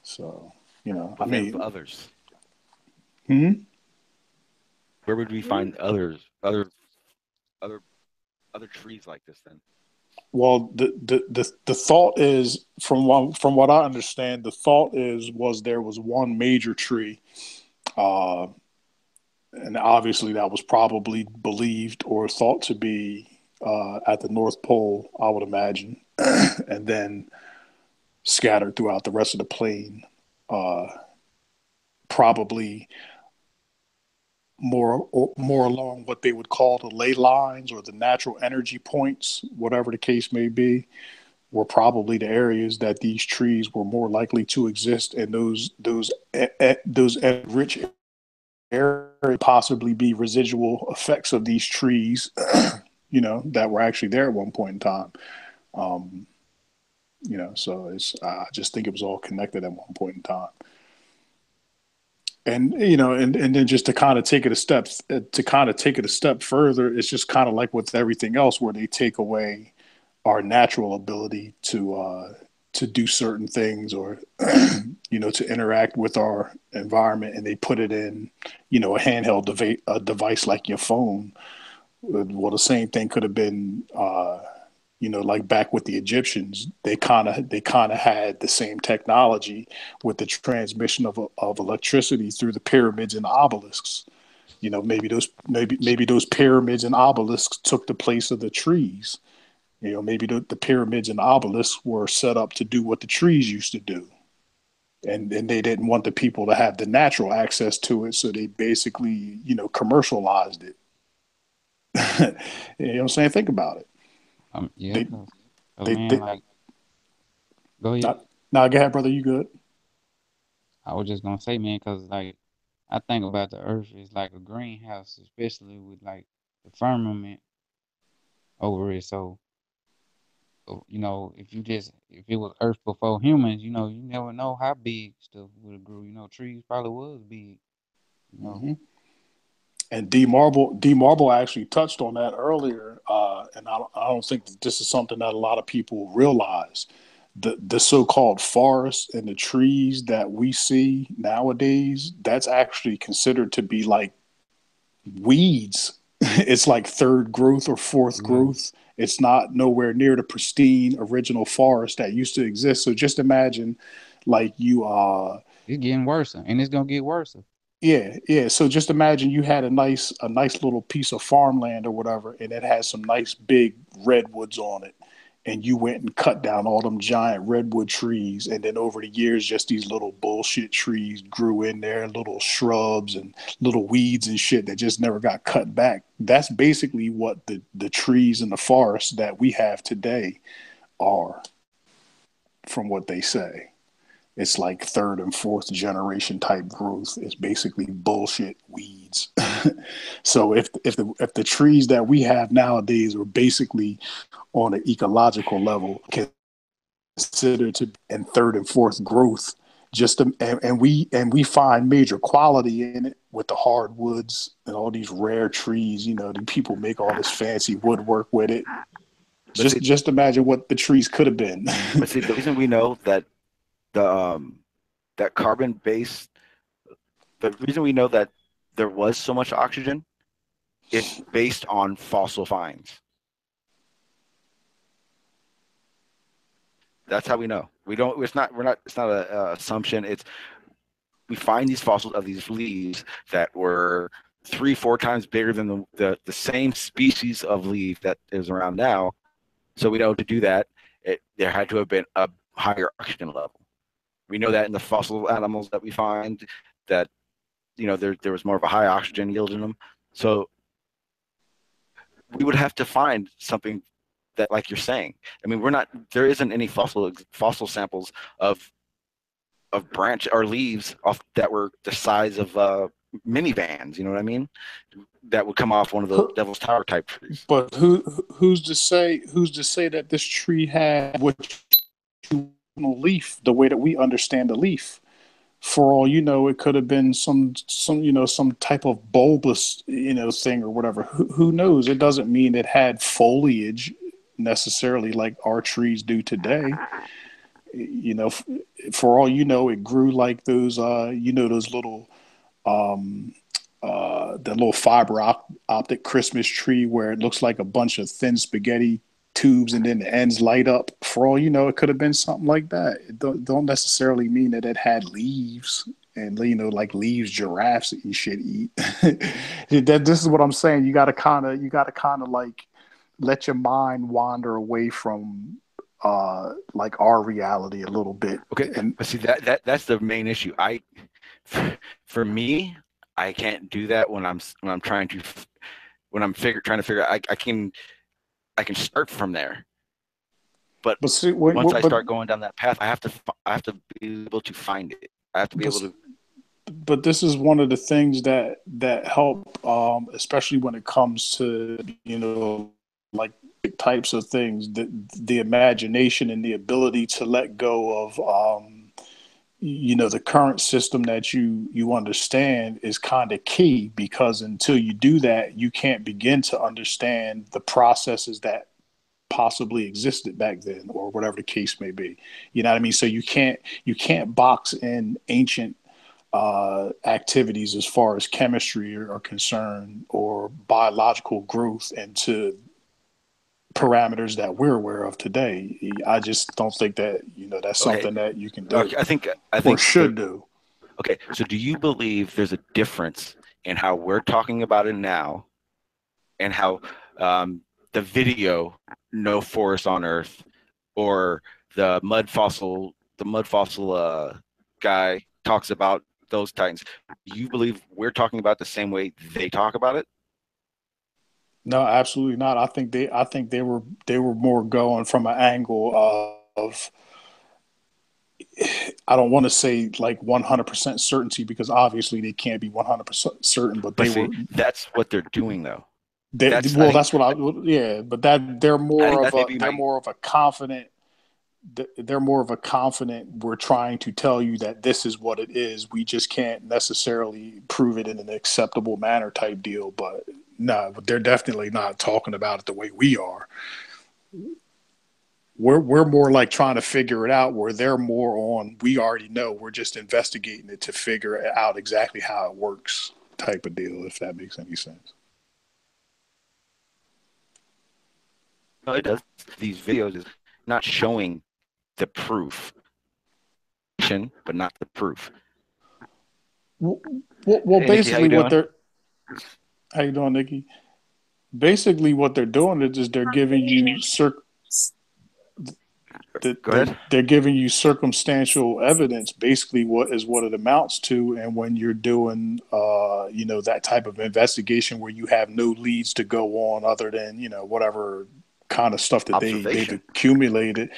Speaker 4: So, I
Speaker 1: But then for
Speaker 4: mean,
Speaker 1: others,
Speaker 4: hmm?
Speaker 1: where would we find other other trees like this then?
Speaker 4: Well, the thought is, from what I understand, the thought was there was one major tree, uh, and obviously that was probably believed or thought to be at the North Pole, I would imagine, and then scattered throughout the rest of the plane, uh, probably more along what they would call the ley lines or the natural energy points, whatever the case may be, were probably the areas that these trees were more likely to exist, and those rich areas possibly be residual effects of these trees, that were actually there at one point in time. Um, so I just think it was all connected at one point in time. And then just to kind of take it a step further, it's just kind of like with everything else, where they take away our natural ability to do certain things, or to interact with our environment, and they put it in a handheld device like your phone. Well, the same thing could have been like back with the Egyptians. They kind of had the same technology with the transmission of electricity through the pyramids and obelisks. Maybe those pyramids and obelisks took the place of the trees. Maybe the pyramids and obelisks were set up to do what the trees used to do. And they didn't want the people to have the natural access to it, so they basically, commercialized it. You know what I'm saying? Think about it.
Speaker 7: Yeah,
Speaker 4: They,
Speaker 7: 'cause man,
Speaker 4: they,
Speaker 7: like, go ahead.
Speaker 4: not, nah, go ahead, brother. You good?
Speaker 7: I was just gonna say, man, 'cause like I think about the Earth is like a greenhouse, especially with like the firmament over it. So, if it was Earth before humans, you never know how big stuff would have grew. Trees probably was big. You know,
Speaker 4: Hmm. And D Marble actually touched on that earlier, and I don't think that this is something that a lot of people realize. The so-called forests and the trees that we see nowadays, that's actually considered to be like weeds. It's like third growth or fourth
Speaker 7: yeah,
Speaker 4: growth. It's not nowhere near the pristine original forest that used to exist. So just imagine, like
Speaker 7: it's getting worse, and it's gonna get worse.
Speaker 4: yeah, yeah. So just imagine you had a nice little piece of farmland or whatever, and it had some nice big redwoods on it. And you went and cut down all them giant redwood trees, and then over the years, just these little bullshit trees grew in there, little shrubs and little weeds and shit that just never got cut back. That's basically what the trees in the forest that we have today are, from what they say. It's like third and fourth generation type growth. It's basically bullshit weeds. So if the trees that we have nowadays are basically on an ecological level considered to be in third and fourth growth, and we find major quality in it with the hardwoods and all these rare trees. The people make all this fancy woodwork with it. Just imagine what the trees could have been.
Speaker 1: But see, the reason we know that the that carbon base, the reason we know that there was so much oxygen is based on fossil finds. That's how we know. We don't. It's not. We're not. It's not a assumption. It's we find these fossils of these leaves that were 3-4 times bigger than the same species of leaf that is around now. So we know to do that, there had to have been a higher oxygen level. We know that in the fossil animals that we find, that there was more of a high oxygen yield in them. So we would have to find something that, like you're saying, I mean, there isn't any fossil samples of branch or leaves off that were the size of minivans. You know what I mean? That would come off one of those Devil's Tower type trees.
Speaker 4: But who's to say that this tree had what you leaf the way that we understand a leaf? For all you know, it could have been some some type of bulbous thing or whatever. Who knows? It doesn't mean it had foliage necessarily like our trees do today. For all you know, it grew like those those little the little optic Christmas tree where it looks like a bunch of thin spaghetti tubes and then the ends light up. For all you know, it could have been something like that. It don't necessarily mean that it had leaves and like leaves giraffes and shit eat. This is what I'm saying. You gotta kinda like let your mind wander away from like our reality a little bit.
Speaker 1: Okay, but see that's the main issue. For me, I can't do that when I'm trying to trying to figure out. I can start from there, but
Speaker 4: see,
Speaker 1: once I start going down that path, I have to be able to find it. I have to be able to.
Speaker 4: But this is one of the things that help, especially when it comes to like types of things, the imagination and the ability to let go of the current system that you understand is kind of key, because until you do that, you can't begin to understand the processes that possibly existed back then, or whatever the case may be. You know what I mean? So you can't box in ancient activities as far as chemistry are concerned, or biological growth, into parameters that we're aware of today. I just don't think that that's something that you can do.
Speaker 1: I think
Speaker 4: or should do.
Speaker 1: Okay, so do you believe there's a difference in how we're talking about it now and how the video "No Forest on Earth" or the mud fossil guy talks about those titans? Do you believe we're talking about the same way they talk about it?
Speaker 4: No, absolutely not. I think they were more going from an angle of, I don't want to say like 100% certainty, because obviously they can't be 100% certain, but
Speaker 1: that's what they're doing though.
Speaker 4: But that they're more of a confident. They're more of a confident, we're trying to tell you that this is what it is. We just can't necessarily prove it in an acceptable manner type deal. But no, they're definitely not talking about it the way we are. We're more like trying to figure it out, where they're more on, we already know, we're just investigating it to figure out exactly how it works type of deal, if that makes any sense.
Speaker 1: No, it does. These videos is not showing the proof, but not the proof.
Speaker 4: Well, hey, basically, Nikki, how you doing, Nikki? Basically, what they're doing is they're giving you they're giving you circumstantial evidence, basically what it amounts to. And when you're doing that type of investigation where you have no leads to go on other than whatever kind of stuff that they've accumulated,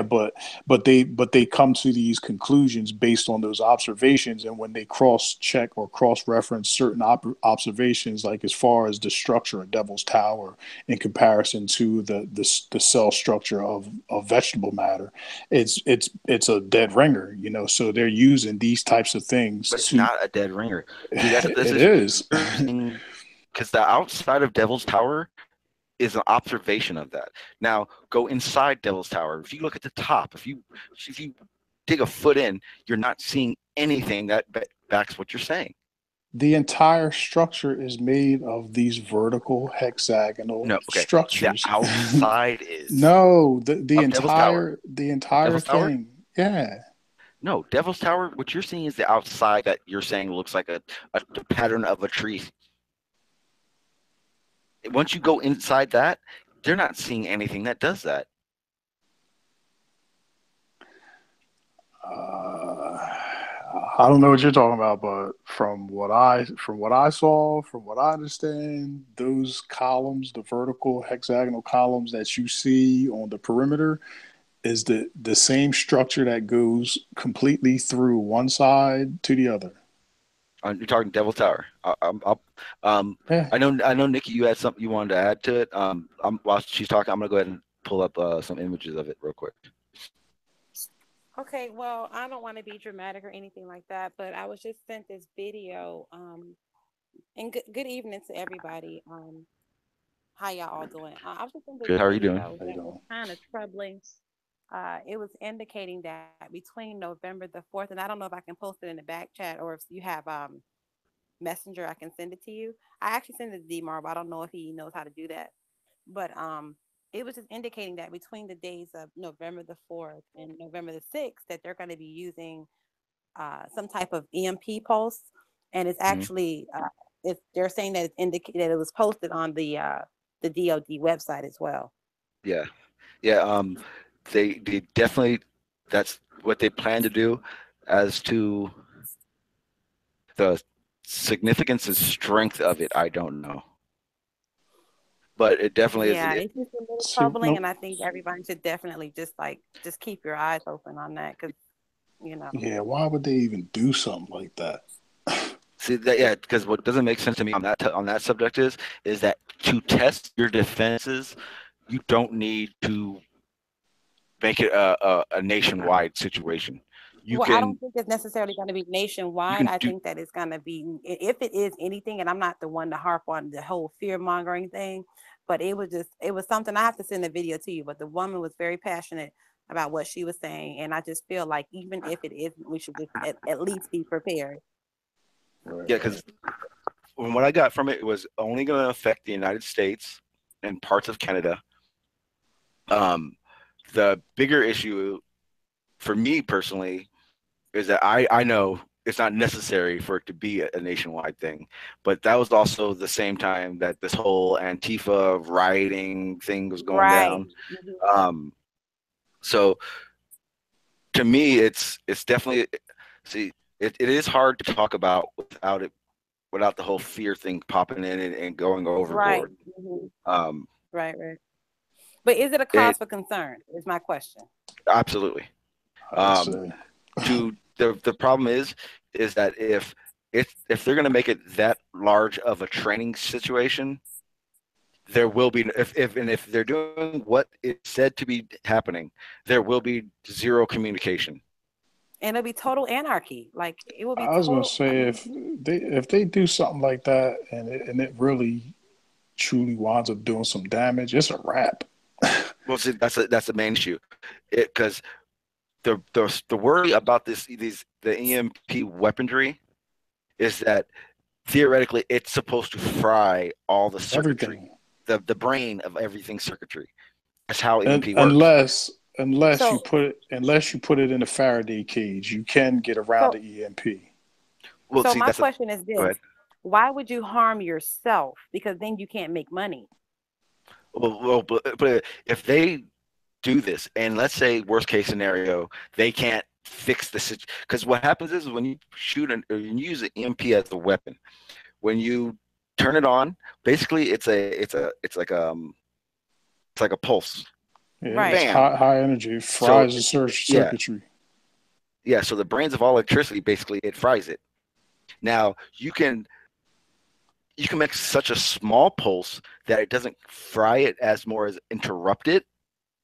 Speaker 4: but they come to these conclusions based on those observations. And when they cross-check or cross-reference certain observations, like as far as the structure of Devil's Tower in comparison to the cell structure of vegetable matter, it's a dead ringer, so they're using these types of things.
Speaker 1: But it's not a dead ringer. See,
Speaker 4: it is
Speaker 1: because the outside of Devil's Tower is an observation of that. Now go inside Devil's Tower. If you look at the top, if you dig a foot in, you're not seeing anything that backs what you're saying.
Speaker 4: The entire structure is made of these vertical hexagonal
Speaker 1: No, okay. The
Speaker 4: structures.
Speaker 1: outside is
Speaker 4: No, the
Speaker 1: of Devil's Tower.
Speaker 4: entire
Speaker 1: Devil's Tower?
Speaker 4: thing. Yeah.
Speaker 1: No, Devil's Tower. What you're seeing is the outside that you're saying looks like a pattern of a tree. Once you go inside that, they're not seeing anything that does that.
Speaker 4: I don't know what you're talking about, but from what I saw, from what I understand, those columns, the vertical hexagonal columns that you see on the perimeter, is the same structure that goes completely through one side to the other.
Speaker 1: You're talking Devil's Tower.
Speaker 4: Yeah.
Speaker 1: I know, Nikki, you had something you wanted to add to it. While she's talking, I'm gonna go ahead and pull up some images of it real quick.
Speaker 8: Okay, well, I don't want to be dramatic or anything like that, but I was just sent this video. And good evening to everybody. How y'all all doing? I was just in this
Speaker 1: Good. How are you doing?
Speaker 8: video
Speaker 4: How you
Speaker 8: that was
Speaker 4: doing?
Speaker 8: kind of troubling. It was indicating that between November the 4th, and I don't know if I can post it in the back chat or if you have Messenger, I can send it to you. I actually sent it to D-Mar, but I don't know if he knows how to do that. But it was just indicating that between the days of November the 4th and November the 6th, that they're going to be using some type of EMP pulse, and it's
Speaker 1: Mhm.
Speaker 8: actually they're saying that it's indicated that it was posted on the DoD website as well.
Speaker 1: Yeah, yeah. They definitely, that's what they plan to do. As to the significance and strength of it, I don't know, but it definitely is.
Speaker 8: Yeah, it's just a little
Speaker 4: See,
Speaker 8: troubling,
Speaker 4: no,
Speaker 8: and I think everybody should definitely just keep your eyes open on that because you know.
Speaker 4: yeah. Why would they even do something like that?
Speaker 1: See that, yeah, because what doesn't make sense to me on that subject is that to test your defenses, you don't need to make it a nationwide situation. You
Speaker 8: Well, I don't
Speaker 1: can
Speaker 8: think it's necessarily going to be
Speaker 1: you
Speaker 8: nationwide.
Speaker 1: can
Speaker 8: I
Speaker 1: do
Speaker 8: think that it's going to be, if it is anything, and I'm not the one to harp on the whole fear mongering thing, but it was something. I have to send the video to you, but the woman was very passionate about what she was saying. And I just feel like even if it isn't, we should just at least be prepared.
Speaker 4: Right,
Speaker 1: yeah,
Speaker 4: right.
Speaker 1: because from what I got from it, it was only going to affect the United States and parts of Canada. Um, the bigger issue for me personally is that I know it's not necessary for it to be a nationwide thing, but that was also the same time that this whole Antifa rioting thing was going
Speaker 8: Right.
Speaker 1: down. So to me, it's definitely, see, it is hard to talk about without the whole fear thing popping in and going
Speaker 8: Right.
Speaker 1: overboard.
Speaker 8: Mhm.
Speaker 1: Um,
Speaker 8: Right. Right. But is it a cause
Speaker 1: it
Speaker 8: for concern? Is my question.
Speaker 1: absolutely.
Speaker 4: I'd
Speaker 1: Um,
Speaker 4: say.
Speaker 1: to the problem is that if they're going to make it that large of a training situation, there will be, if they're doing what is said to be happening, there will be zero communication.
Speaker 8: And it'll be total anarchy. Like it will be
Speaker 4: I was gonna
Speaker 8: total. I
Speaker 4: say
Speaker 8: mean,
Speaker 4: if they do something like that and it really truly winds up doing some damage, it's a wrap.
Speaker 1: Well, see, that's the main issue, because the worry about the EMP weaponry is that theoretically it's supposed to fry all the circuitry,
Speaker 4: Everything.
Speaker 1: the brain of everything circuitry. That's how
Speaker 4: And
Speaker 1: EMP works.
Speaker 4: unless you
Speaker 8: so
Speaker 4: put it in a Faraday cage, you can get around
Speaker 8: so
Speaker 4: the EMP.
Speaker 1: Well,
Speaker 8: so
Speaker 1: see,
Speaker 8: my
Speaker 1: that's a
Speaker 8: question is
Speaker 1: go ahead.
Speaker 8: this: why would you harm yourself? Because then you can't make money.
Speaker 1: But if they do this, and let's say worst case scenario, they can't fix the situation, because what happens is when you or you use an EMP as a weapon, when you turn it on, basically it's like a pulse.
Speaker 4: Yeah, it's
Speaker 8: Right.
Speaker 1: Bam.
Speaker 4: high energy. It
Speaker 1: So
Speaker 4: fries the
Speaker 1: yeah,
Speaker 4: circuitry.
Speaker 1: yeah. So the brains of all electricity, basically, it fries it. Now you can make such a small pulse that it doesn't fry it as more as interrupt it.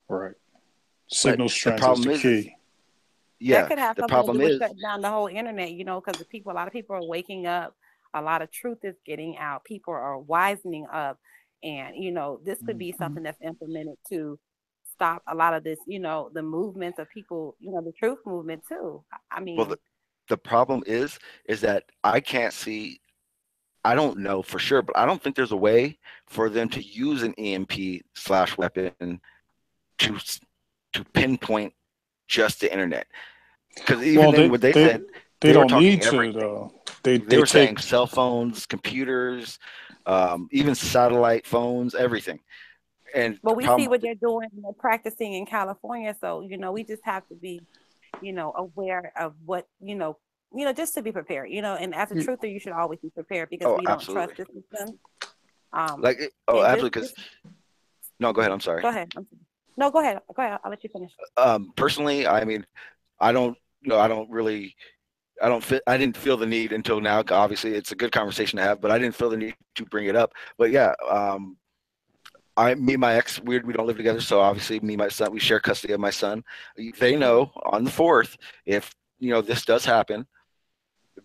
Speaker 4: Right.
Speaker 1: But
Speaker 4: Signal
Speaker 1: the
Speaker 4: strength is
Speaker 1: problem
Speaker 4: the
Speaker 1: is
Speaker 4: key.
Speaker 8: That
Speaker 1: yeah,
Speaker 8: could have
Speaker 1: the
Speaker 8: something to
Speaker 1: problem
Speaker 8: do with
Speaker 1: is
Speaker 8: shutting down the whole internet, because the people, a lot of people are waking up, a lot of truth is getting out, people are wisening up, And this could be something that's implemented to stop a lot of this, the movements of people, the truth movement too. I
Speaker 1: Well,
Speaker 8: mean,
Speaker 1: the problem is that I can't see. I don't know for sure, but I don't think there's a way for them to use an EMP/weapon to to pinpoint just the internet. Because even
Speaker 4: Well,
Speaker 1: then, what they said,
Speaker 4: they
Speaker 1: they were
Speaker 4: don't
Speaker 1: talking
Speaker 4: need to
Speaker 1: everything.
Speaker 4: though.
Speaker 1: They
Speaker 4: They
Speaker 1: were saying
Speaker 4: take.
Speaker 1: cell phones, computers, even satellite phones, everything. And
Speaker 8: but
Speaker 1: the
Speaker 8: we see
Speaker 1: problem,
Speaker 8: what they're doing, practicing in California. So, we just have to be, aware of what, just to be prepared, and as a truther, you should always be prepared because
Speaker 1: oh,
Speaker 8: we don't trust
Speaker 1: absolutely,
Speaker 8: the system.
Speaker 1: oh,
Speaker 8: And just,
Speaker 1: absolutely. Because no, go ahead. I'm sorry.
Speaker 8: go ahead. No, go ahead. Go ahead. I'll let you finish.
Speaker 1: Personally, I mean, I don't, I don't really, I don't fit. I didn't feel the need until now. Obviously, it's a good conversation to have, but I didn't feel the need to bring it up. But yeah, me and my ex, weird. We don't live together, so obviously, me and my son, we share custody of my son. They know on the 4th, if this does happen,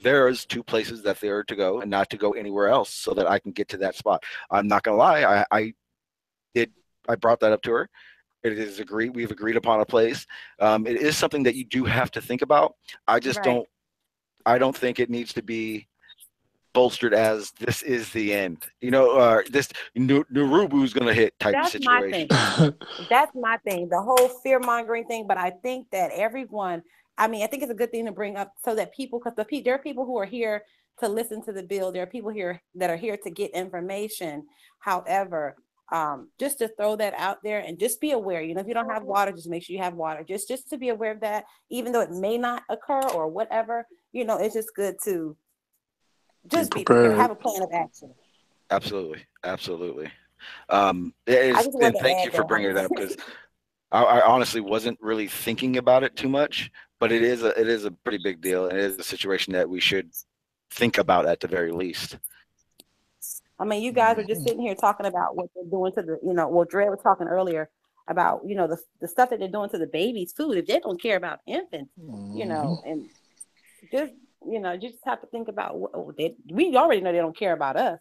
Speaker 1: there's 2 places that they are to go, and not to go anywhere else, so that I can get to that spot. I'm not gonna lie, I did. I brought that up to her. It is agreed. We've agreed upon a place. It is something that you do have to think about. I just
Speaker 8: Right.
Speaker 1: don't. I don't think it needs to be bolstered as this is the end. This Narubu's going to hit type
Speaker 8: That's my thing.
Speaker 1: situation.
Speaker 8: That's my thing. The whole fear mongering thing. But I think that everyone, I mean, I think it's a good thing to bring up so that people, because there are people who are here to listen to the bill. There are people here that are here to get information. However, just to throw that out there and just be aware. If you don't have water, just make sure you have water. Just to be aware of that, even though it may not occur or whatever. It's just good to just be prepared. Have a plan of action.
Speaker 1: Absolutely, absolutely.
Speaker 8: I just
Speaker 1: And
Speaker 8: wanted to
Speaker 1: thank
Speaker 8: add
Speaker 1: you for
Speaker 8: that.
Speaker 1: bringing it up because I honestly wasn't really thinking about it too much, but it is a pretty big deal, and it is a situation that we should think about at the very least.
Speaker 8: I mean, you guys are just sitting here talking about what they're doing to the, well, Dre was talking earlier about, the stuff that they're doing to the baby's food. If they don't care about infants, and just, you just have to think about we already know they don't care about us.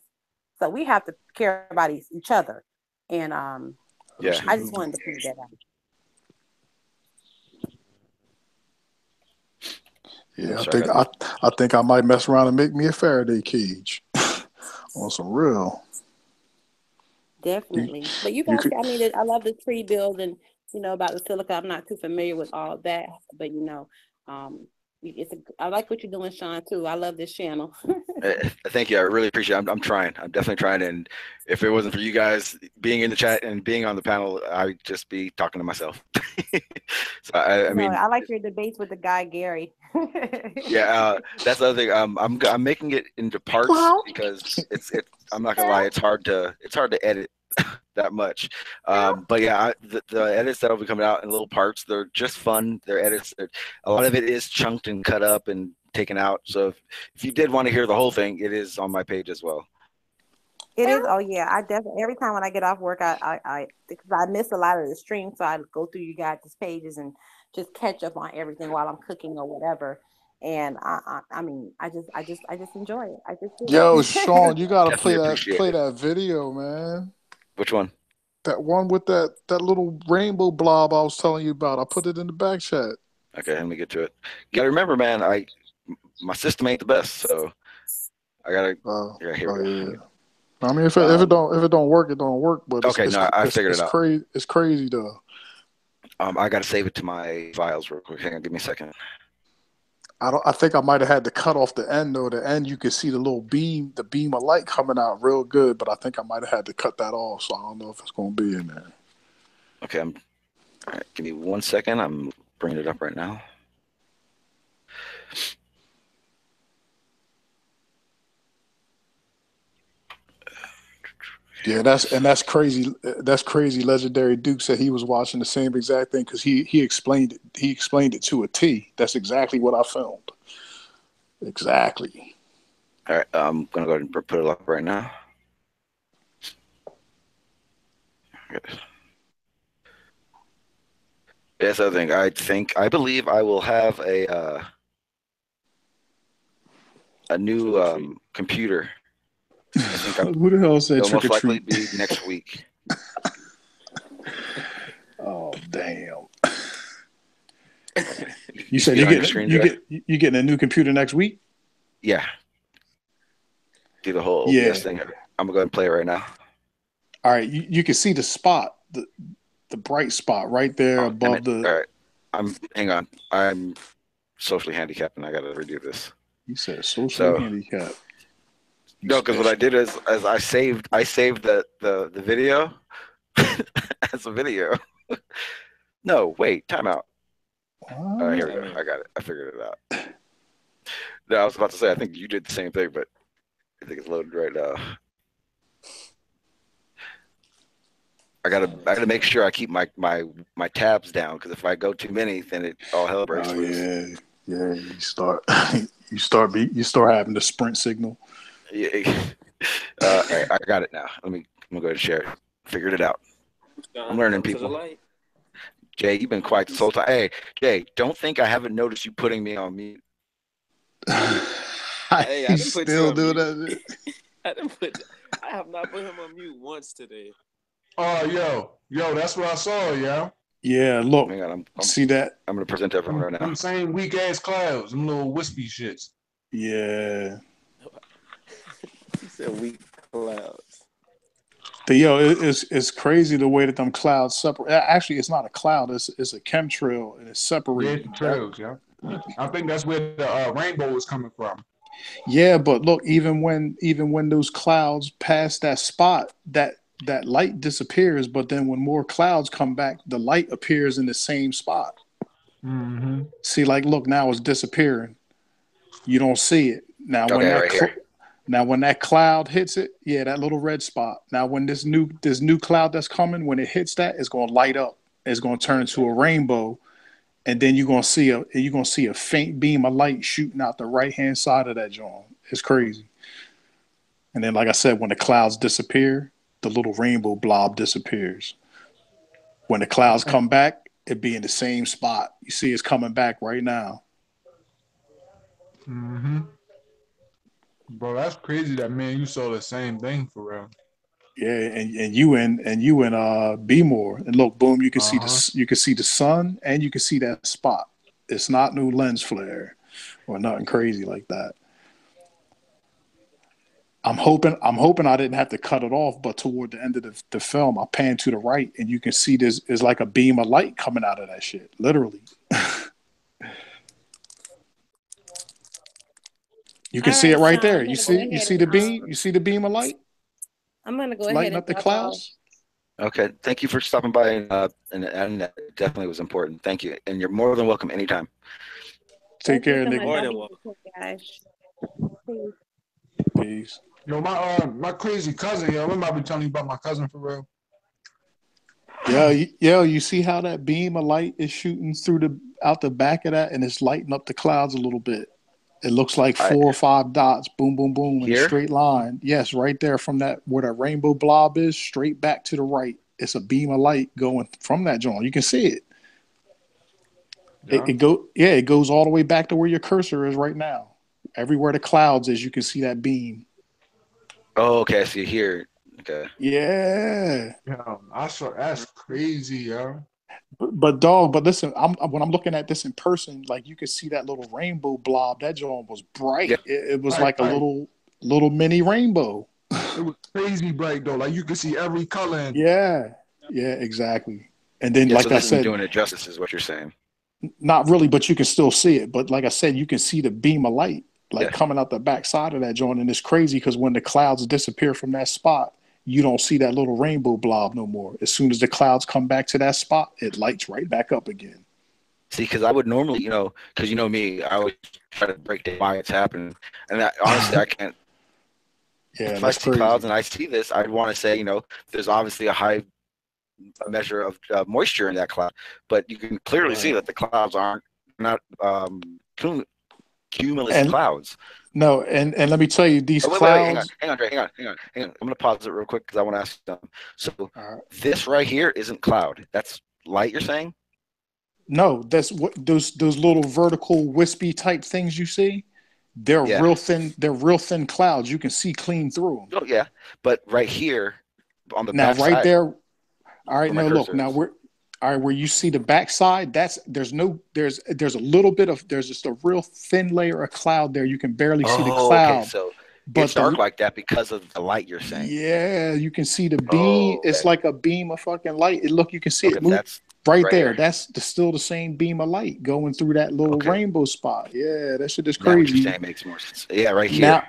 Speaker 8: So we have to care about each other. And
Speaker 1: Yeah.
Speaker 8: I just wanted to point that out.
Speaker 4: Yeah,
Speaker 1: Sorry,
Speaker 4: I think I might mess around and make me a Faraday cage on some real.
Speaker 8: Definitely. But you
Speaker 4: You
Speaker 8: guys,
Speaker 4: could,
Speaker 8: I mean, I love the tree build and, about the silica. I'm not too familiar with all of that, but, I like what you're doing, Sean, too. I love this channel.
Speaker 1: Thank you. I really appreciate it. I'm trying. I'm definitely trying. And if it wasn't for you guys being in the chat and being on the panel, I'd just be talking to myself. So I mean,
Speaker 8: I like your debates with the guy Gary.
Speaker 1: yeah, that's the other thing. I'm making it into parts because I'm not gonna lie, it's hard to edit that much. But yeah, the edits that'll be coming out in little parts. They're just fun. They're edits. A lot of it is chunked and cut up and taken out. So if you did want to hear the whole thing, it is on my page as well.
Speaker 8: It is. Oh yeah, I definitely. Every time when I get off work, because I miss a lot of the stream, so I go through you guys' pages and just catch up on everything while I'm cooking or whatever. And I mean, I just enjoy it. I just do.
Speaker 4: yo, Sean, you gotta
Speaker 1: Definitely appreciate
Speaker 4: play
Speaker 1: it.
Speaker 4: that video, man.
Speaker 1: Which one?
Speaker 4: That one with that little rainbow blob I was telling you about. I put it in the back chat.
Speaker 1: Okay, let me get to it. You gotta remember, man, my system ain't the best, so I gotta. Yeah, here we go.
Speaker 4: Yeah. I mean, if it don't work, it don't work. But
Speaker 1: okay, no, I figured it out.
Speaker 4: Crazy. It's crazy though.
Speaker 1: I gotta save it to my files real quick. Hang on, give me a second.
Speaker 4: I think I might have had to cut off the end though. The end you could see the little beam of light coming out real good, but I think I might have had to cut that off. So I don't know if it's gonna be in there.
Speaker 1: Okay, all right, give me 1 second. I'm bringing it up right now.
Speaker 4: Yeah, that's crazy. That's crazy. Legendary Duke said he was watching the same exact thing because he explained it. He explained it to a T. That's exactly what I filmed. Exactly.
Speaker 1: All right, I'm gonna go ahead and put it up right now. Okay. Yes, I I believe I will have a new computer. think
Speaker 4: Who the hell said
Speaker 1: it'll
Speaker 4: trick
Speaker 1: most
Speaker 4: or
Speaker 1: likely
Speaker 4: treat?
Speaker 1: be next week.
Speaker 4: Oh damn! You
Speaker 1: You
Speaker 4: said
Speaker 1: see it on your screen, Jay?
Speaker 4: you getting a new computer next week?
Speaker 1: Yeah. Do the whole
Speaker 4: Yeah.
Speaker 1: OBS thing. I'm gonna go ahead and play it right now.
Speaker 4: All right. You can see the spot, the bright spot right there
Speaker 1: Oh, damn
Speaker 4: above
Speaker 1: it.
Speaker 4: the.
Speaker 1: All right. Hang on. I'm socially handicapped and I gotta redo this.
Speaker 4: You said socially
Speaker 1: So
Speaker 4: handicapped. You
Speaker 1: no, because what I
Speaker 4: special.
Speaker 1: did is I saved the video as a video. No, wait, time out. All right, here we go. I got it. I figured it out. No, I was about to say I think you did the same thing, but I think it's loaded right now. I gotta make sure I keep my tabs down because if I go too many, then it all hell breaks loose.
Speaker 4: Yeah. You start having the sprint signal.
Speaker 1: Yeah. All right, I got it now. I'm gonna go ahead and share it. Figured it out. I'm learning, people. Jay, you've been quiet this whole time. Hey, Jay, don't think I haven't noticed you putting me on mute.
Speaker 3: Hey, I didn't put
Speaker 4: still
Speaker 3: you
Speaker 4: do
Speaker 3: on
Speaker 4: that.
Speaker 3: mute. I have not put him on mute once today.
Speaker 2: Oh, yo, that's what I saw, yo.
Speaker 4: Yeah, look.
Speaker 1: Hang on,
Speaker 4: see that?
Speaker 1: I'm gonna present everyone right now.
Speaker 2: Them same weak ass clouds, them little wispy shits.
Speaker 4: Yeah.
Speaker 3: He said weak clouds.
Speaker 4: It's crazy the way that them clouds separate. Actually, it's not a cloud. It's a chemtrail, and it's separated.
Speaker 2: Yeah, trails, yeah. I think that's where the rainbow is coming from.
Speaker 4: Yeah, but look, even when those clouds pass that spot, that light disappears. But then when more clouds come back, the light appears in the same spot.
Speaker 2: Mm-hmm.
Speaker 4: See, like, look, now it's disappearing. You don't see it now. When that now when that cloud hits it, yeah, that little red spot. Now when this new cloud that's coming, when it hits that, it's gonna light up. It's gonna turn into a rainbow, and then you're gonna see a faint beam of light shooting out the right hand side of that joint. It's crazy. And then, like I said, when the clouds disappear, the little rainbow blob disappears. When the clouds come back, it be in the same spot. You see, it's coming back right now.
Speaker 2: Mm-hmm. Bro, that's crazy that you saw the same thing for real.
Speaker 4: Yeah, and you in B more, and look, boom, you can see the sun and you can see that spot. It's not no lens flare or nothing crazy like that. I'm hoping I didn't have to cut it off, but toward the end of the film, I pan to the right and you can see there's like a beam of light coming out of that shit, literally. You can see it right there. You see the beam? You see the beam of light?
Speaker 8: I'm gonna go
Speaker 4: lighting
Speaker 8: ahead
Speaker 4: up the clouds.
Speaker 1: Okay, thank you for stopping by, and that definitely was important. Thank you, and you're more than welcome anytime.
Speaker 4: Take care, nigga.
Speaker 3: More than welcome.
Speaker 4: Peace.
Speaker 2: Yo, my crazy cousin, yo, remember I been telling you about my cousin for real?
Speaker 4: Yeah, you see how that beam of light is shooting through out the back of that, and it's lighting up the clouds a little bit. It looks like 4 or 5 dots, boom, boom, boom, in a straight line. Yes, right there from that where that rainbow blob is, straight back to the right. It's a beam of light going from that joint. You can see it. Yeah. It goes all the way back to where your cursor is right now. Everywhere the clouds is, you can see that beam.
Speaker 1: Oh, okay, I see it here. Okay.
Speaker 4: Yeah.
Speaker 2: Yeah, I saw that's crazy, yo.
Speaker 4: But listen, when I'm looking at this in person, like you could see that little rainbow blob. That joint was bright. Yeah. It was like a little mini rainbow.
Speaker 2: It was crazy bright though. Like you could see every color.
Speaker 4: Yeah, exactly. And then, like I said,
Speaker 1: doing it justice is what you're saying.
Speaker 4: Not really, but you can still see it. But like I said, you can see the beam of light coming out the back side of that joint, and it's crazy because when the clouds disappear from that spot, you don't see that little rainbow blob no more. As soon as the clouds come back to that spot, it lights right back up again.
Speaker 1: See, because I would normally, because you know me, I always try to break down why it's happening. And honestly, I can't.
Speaker 4: Yeah,
Speaker 1: if I see clouds and I see this, I'd want to say, there's obviously a high measure of moisture in that cloud. But you can clearly see that the clouds are not cumulus clouds.
Speaker 4: No, and let me tell you, these clouds.
Speaker 1: Hang on, Dre, hang on. I'm going to pause it real quick because I want to ask you something. So this right here isn't cloud. That's light, you're saying?
Speaker 4: No, that's what those little vertical wispy type things you see. they're
Speaker 1: Yeah.
Speaker 4: real thin. They're real thin clouds. You can see clean through them.
Speaker 1: Oh yeah, but right here on the
Speaker 4: Now,
Speaker 1: back
Speaker 4: right
Speaker 1: side
Speaker 4: there. All right.
Speaker 1: where my
Speaker 4: No, look.
Speaker 1: cursor
Speaker 4: Now
Speaker 1: is.
Speaker 4: we're all right. Where you see the backside, there's a little bit of there's just a real thin layer of cloud there. You can barely see the
Speaker 1: Oh, okay.
Speaker 4: cloud,
Speaker 1: So it's
Speaker 4: but
Speaker 1: dark like that because of the light you're saying.
Speaker 4: yeah, you can see the beam.
Speaker 1: Oh,
Speaker 4: It's
Speaker 1: okay.
Speaker 4: like a beam of fucking light. Look, you can see
Speaker 1: Okay,
Speaker 4: it move
Speaker 1: that's
Speaker 4: right
Speaker 1: right
Speaker 4: there.
Speaker 1: here.
Speaker 4: That's still the same beam of light going through that little
Speaker 1: Okay.
Speaker 4: rainbow spot. Yeah, that shit is
Speaker 1: Now what you're
Speaker 4: crazy.
Speaker 1: saying makes more sense. Yeah, right
Speaker 4: Now,
Speaker 1: here.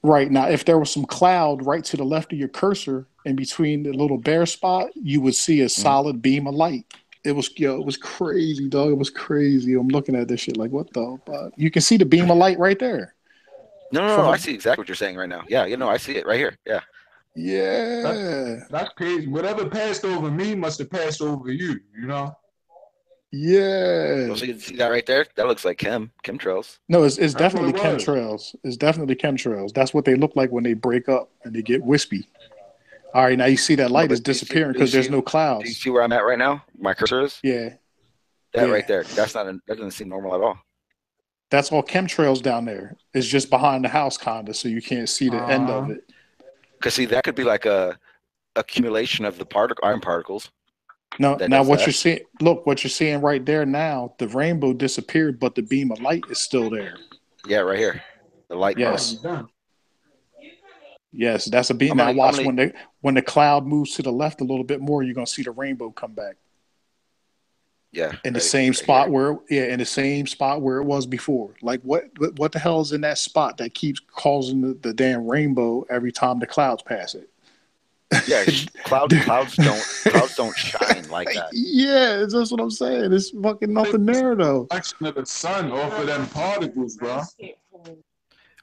Speaker 4: right now, if there was some cloud right to the left of your cursor in between the little bare spot, you would see a
Speaker 1: Mhm.
Speaker 4: solid beam of light. It was crazy, dog. It was crazy. I'm looking at this shit like, what the fuck? You can see the beam of light right there
Speaker 1: No.
Speaker 4: from
Speaker 1: I
Speaker 4: a
Speaker 1: see exactly what you're saying right now. Yeah, I see it right here. Yeah.
Speaker 2: That,
Speaker 4: yeah,
Speaker 2: that's crazy. Whatever passed over me must have passed over you. You know.
Speaker 1: Oh,
Speaker 4: yeah.
Speaker 1: so you see that right there? That looks like chemtrails.
Speaker 4: No, it's
Speaker 2: That's what
Speaker 4: definitely
Speaker 2: it was.
Speaker 4: chemtrails. It's definitely chemtrails. That's what they look like when they break up and they get wispy. All right, now you see that light is
Speaker 1: But
Speaker 4: disappearing
Speaker 1: do you
Speaker 4: because
Speaker 1: see
Speaker 4: there's no
Speaker 1: do you
Speaker 4: clouds.
Speaker 1: see where I'm at right now? My cursor is
Speaker 4: Yeah,
Speaker 1: that right
Speaker 4: yeah.
Speaker 1: there. That doesn't seem normal at all.
Speaker 4: That's all chemtrails down there. It's just behind the house, kinda, so you can't see the end of
Speaker 2: Uh,
Speaker 4: it.
Speaker 1: Because see, that could be like a accumulation of the iron particles
Speaker 4: No,
Speaker 1: that
Speaker 4: now
Speaker 1: does
Speaker 4: what
Speaker 1: that.
Speaker 4: you're seeing, look, what you're seeing right there now, the rainbow disappeared, but the beam of light is still there.
Speaker 1: Yeah, right here. The light part.
Speaker 4: Yes,
Speaker 2: done.
Speaker 4: yes, that's a beam.
Speaker 1: I'm
Speaker 4: Now
Speaker 1: gonna I'm
Speaker 4: watch
Speaker 1: gonna
Speaker 4: when the cloud moves to the left a little bit more, you're gonna see the rainbow come back
Speaker 1: yeah,
Speaker 4: in the
Speaker 1: right
Speaker 4: same
Speaker 1: right here.
Speaker 4: spot in the same spot where it was before. Like what the hell is in that spot that keeps causing the damn rainbow every time the clouds pass it?
Speaker 1: Yeah, clouds don't shine like that.
Speaker 4: Yeah, that's what I'm saying. It's fucking nothing there though.
Speaker 2: Reflection of the sun off of them particles, bro.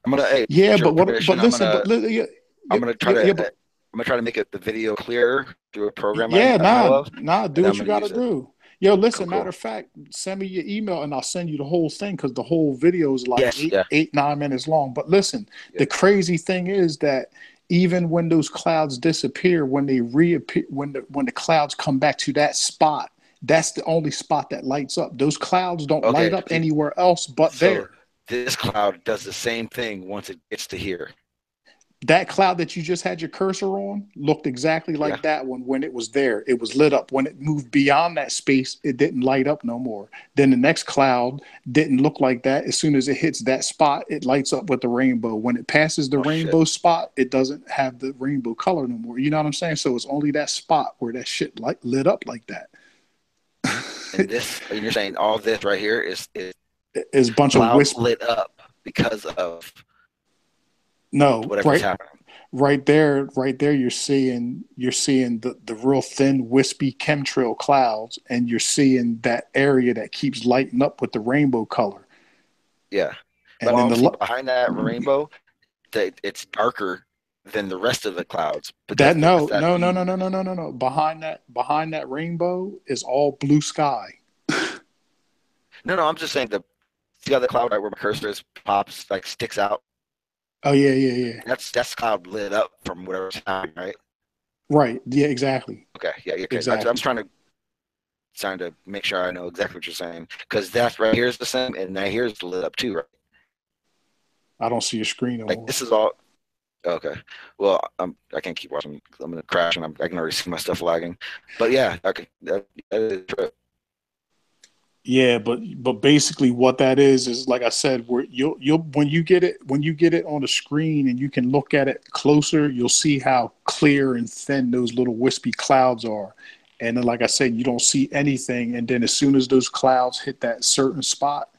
Speaker 1: Hey,
Speaker 4: Yeah,
Speaker 1: with your
Speaker 4: but
Speaker 1: permission,
Speaker 4: listen, yeah,
Speaker 1: I'm gonna try
Speaker 4: yeah,
Speaker 1: to
Speaker 4: yeah,
Speaker 1: I'm
Speaker 4: but
Speaker 1: gonna try to make it the video clearer through a program
Speaker 4: yeah,
Speaker 1: I know of,
Speaker 4: do
Speaker 1: and I'm
Speaker 4: what you
Speaker 1: gonna
Speaker 4: got to
Speaker 1: use it.
Speaker 4: do. Yo, listen, matter
Speaker 1: Cool.
Speaker 4: of fact, send me your email and I'll send you the whole thing because the whole video is like
Speaker 1: Yes, yeah,
Speaker 4: 9 minutes long. But listen,
Speaker 1: yeah.
Speaker 4: the crazy thing is that even when those clouds disappear, when they reappear, when the clouds come back to that spot, that's the only spot that lights up. Those clouds don't light
Speaker 1: Okay,
Speaker 4: up anywhere else but
Speaker 1: so
Speaker 4: there.
Speaker 1: this cloud does the same thing once it gets to here.
Speaker 4: That cloud that you just had your cursor on looked exactly
Speaker 1: Yeah.
Speaker 4: like that one when it was there. It was lit up. When it moved beyond that space, it didn't light up no more. Then the next cloud didn't look like that. As soon as it hits that spot, it lights up with the rainbow. When it passes the
Speaker 1: Oh shit.
Speaker 4: rainbow spot, it doesn't have the rainbow color no more. You know what I'm saying? So it's only that spot where that shit lit up like that.
Speaker 1: And you're saying all this right here is
Speaker 4: It's a bunch of
Speaker 1: clouds
Speaker 4: wisp.
Speaker 1: lit up because of
Speaker 4: No,
Speaker 1: whatever's happening.
Speaker 4: right there, you're seeing the real thin, wispy chemtrail clouds, and you're seeing that area that keeps lighting up with the rainbow color.
Speaker 1: Yeah.
Speaker 4: And then
Speaker 1: See, behind that rainbow, it's darker than the rest of the clouds. But
Speaker 4: that
Speaker 1: that's
Speaker 4: no
Speaker 1: that
Speaker 4: no no no
Speaker 1: beam.
Speaker 4: no no no no no behind that rainbow is all blue sky.
Speaker 1: No, I'm just saying see how the cloud right where my cursor is pops like sticks out.
Speaker 4: Oh yeah.
Speaker 1: That's cloud lit up from whatever's happening, right?
Speaker 4: Right. Yeah. Exactly.
Speaker 1: Okay, yeah, okay. I'm
Speaker 4: Exactly.
Speaker 1: trying to make sure I know exactly what you're saying because that's right here's the same, and that here's lit up too, right?
Speaker 4: I don't see your screen no
Speaker 1: Like
Speaker 4: more.
Speaker 1: this is all okay. Well, I can't keep watching. I'm gonna crash, and I can already see my stuff lagging. But yeah, okay, that is true.
Speaker 4: Yeah, but basically what that is like I said, where you'll when you get it on the screen and you can look at it closer, you'll see how clear and thin those little wispy clouds are. And then like I said, you don't see anything, and then as soon as those clouds hit that certain spot,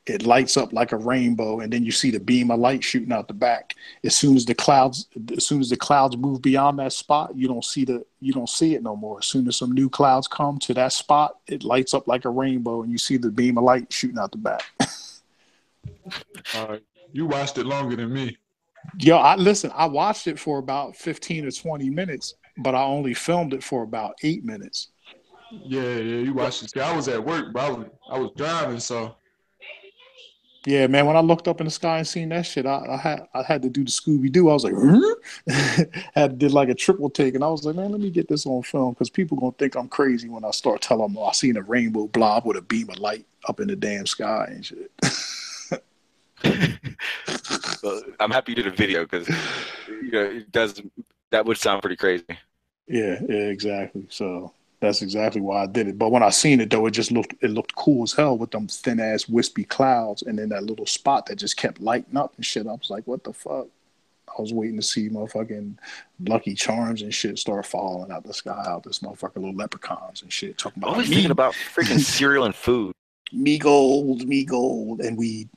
Speaker 4: it lights up like a rainbow, and then you see the beam of light shooting out the back. As soon as the clouds move beyond that spot, you don't see it no more. As soon as some new clouds come to that spot, it lights up like a rainbow, and you see the beam of light shooting out the back.
Speaker 2: You watched it longer than me.
Speaker 4: Yo, I watched it for about 15 or 20 minutes, but I only filmed it for about 8 minutes.
Speaker 2: Yeah, you watched it. See, I was at work, but I was driving, so
Speaker 4: Yeah, man. When I looked up in the sky and seen that shit, I had to do the Scooby Doo. I was like, huh? Did like a triple take, and I was like, man, let me get this on film because people gonna think I'm crazy when I start telling them I seen a rainbow blob with a beam of light up in the damn sky and shit.
Speaker 1: I'm happy you did a video because it does. That would sound pretty crazy.
Speaker 4: Yeah, exactly. So that's exactly why I did it. But when I seen it though, it looked cool as hell with them thin ass wispy clouds, and then that little spot that just kept lighting up and shit. I was like, what the fuck? I was waiting to see motherfucking Lucky Charms and shit start falling out the sky, out this motherfucking little leprechauns and shit. Talking about
Speaker 1: Always thinking about freaking cereal and food.
Speaker 4: Me gold, and weed.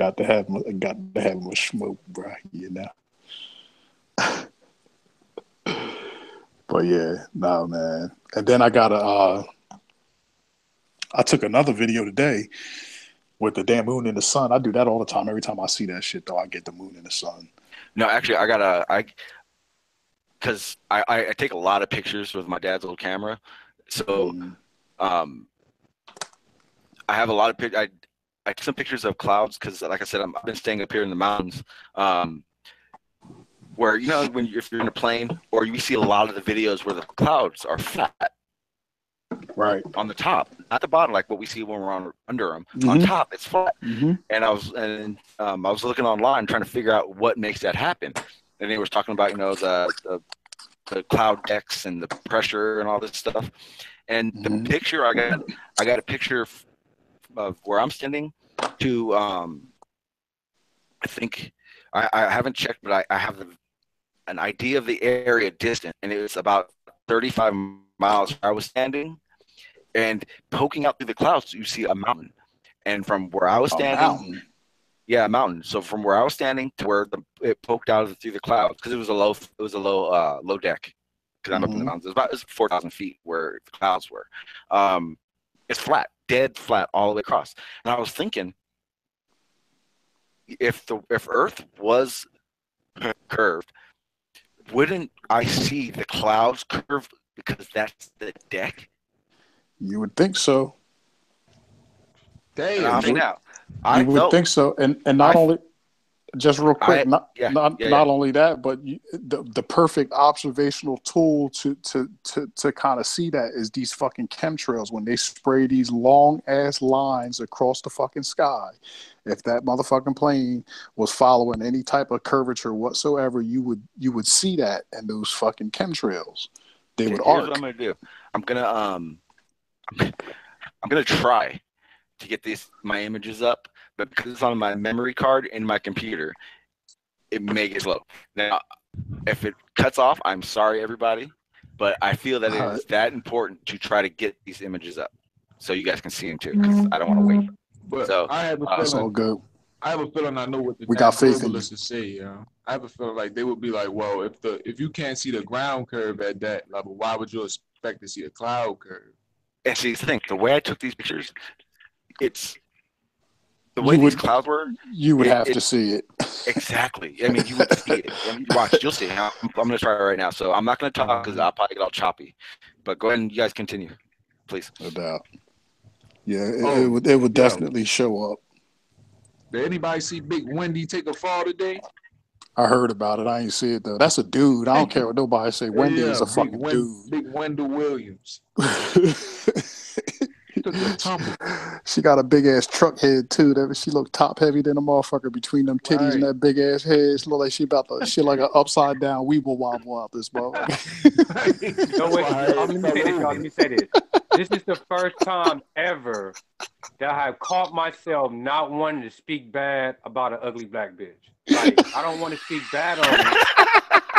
Speaker 4: got to have my smoke, bro. But yeah, no, man. And then I took another video today with the damn moon and the sun. I do that all the time. Every time I see that shit, though, I get the moon and the sun.
Speaker 1: No, actually, because I take a lot of pictures with my dad's old camera, so I have a lot of pictures. I took some pictures of clouds because, like I said, I've been staying up here in the mountains, where if you're in a plane, or you see a lot of the videos where the clouds are flat,
Speaker 4: right
Speaker 1: on the top, not the bottom, like what we see when we're under them. Mm-hmm. On top, it's flat.
Speaker 4: Mm-hmm.
Speaker 1: And I was looking online trying to figure out what makes that happen. And they was talking about the cloud decks and the pressure and all this stuff. And the picture I got a picture of where I'm standing to I think I haven't checked, but I have an idea of the area distance, and it was about 35 miles where I was standing. And poking out through the clouds, you see a mountain. And from where I was standing, a mountain. So from where I was standing to where it poked out through the clouds, because it was a low deck. Because I'm up in the mountains. It's 4,000 feet where the clouds were. It's flat, dead flat all the way across. And I was thinking, if Earth was curved, wouldn't I see the clouds curved because that's the deck?
Speaker 4: You would think so.
Speaker 2: Damn.
Speaker 4: You would think so. And not only, just real quick, not only that, but the perfect observational tool to kind of see that is these fucking chemtrails when they spray these long ass lines across the fucking sky. If that motherfucking plane was following any type of curvature whatsoever, you would see that in those fucking chemtrails. They would arc.
Speaker 1: Here's what I'm gonna do. I'm gonna try to get my images up, but because it's on my memory card in my computer, it may get slow. Now, if it cuts off, I'm sorry, everybody, but I feel that it is that important to try to get these images up so you guys can see them too. Because I don't want to wait.
Speaker 2: But
Speaker 1: so
Speaker 2: I have a feeling.
Speaker 4: It's all good.
Speaker 2: I have a feeling I know what the globalists say. I have a feeling like they would be like, well, if you can't see the ground curve at that level, why would you expect to see a cloud curve?
Speaker 1: And see, think the way I took these pictures, it's the way these clouds were.
Speaker 4: You would have to see it.
Speaker 1: Exactly. I mean, you would see it. I mean, watch, you'll see. I'm going to try it right now. So I'm not going to talk because I'll probably get all choppy. But go ahead and you guys continue, please.
Speaker 4: No doubt. Yeah, it would definitely show up.
Speaker 2: Did anybody see Big Wendy take a fall today?
Speaker 4: I heard about it. I ain't see it though. That's a dude. I don't care what nobody say. Wendy is a fucking dude.
Speaker 2: Big Wendell Williams.
Speaker 4: She got a big ass truck head too. She looked top heavy than a motherfucker between them titties and that big ass head. She look like she about to shit like an upside down weeble wobble out this motherfucker.
Speaker 9: Let me say this. This is the first time ever that I have caught myself not wanting to speak bad about an ugly black bitch. Like, I don't want to speak bad on it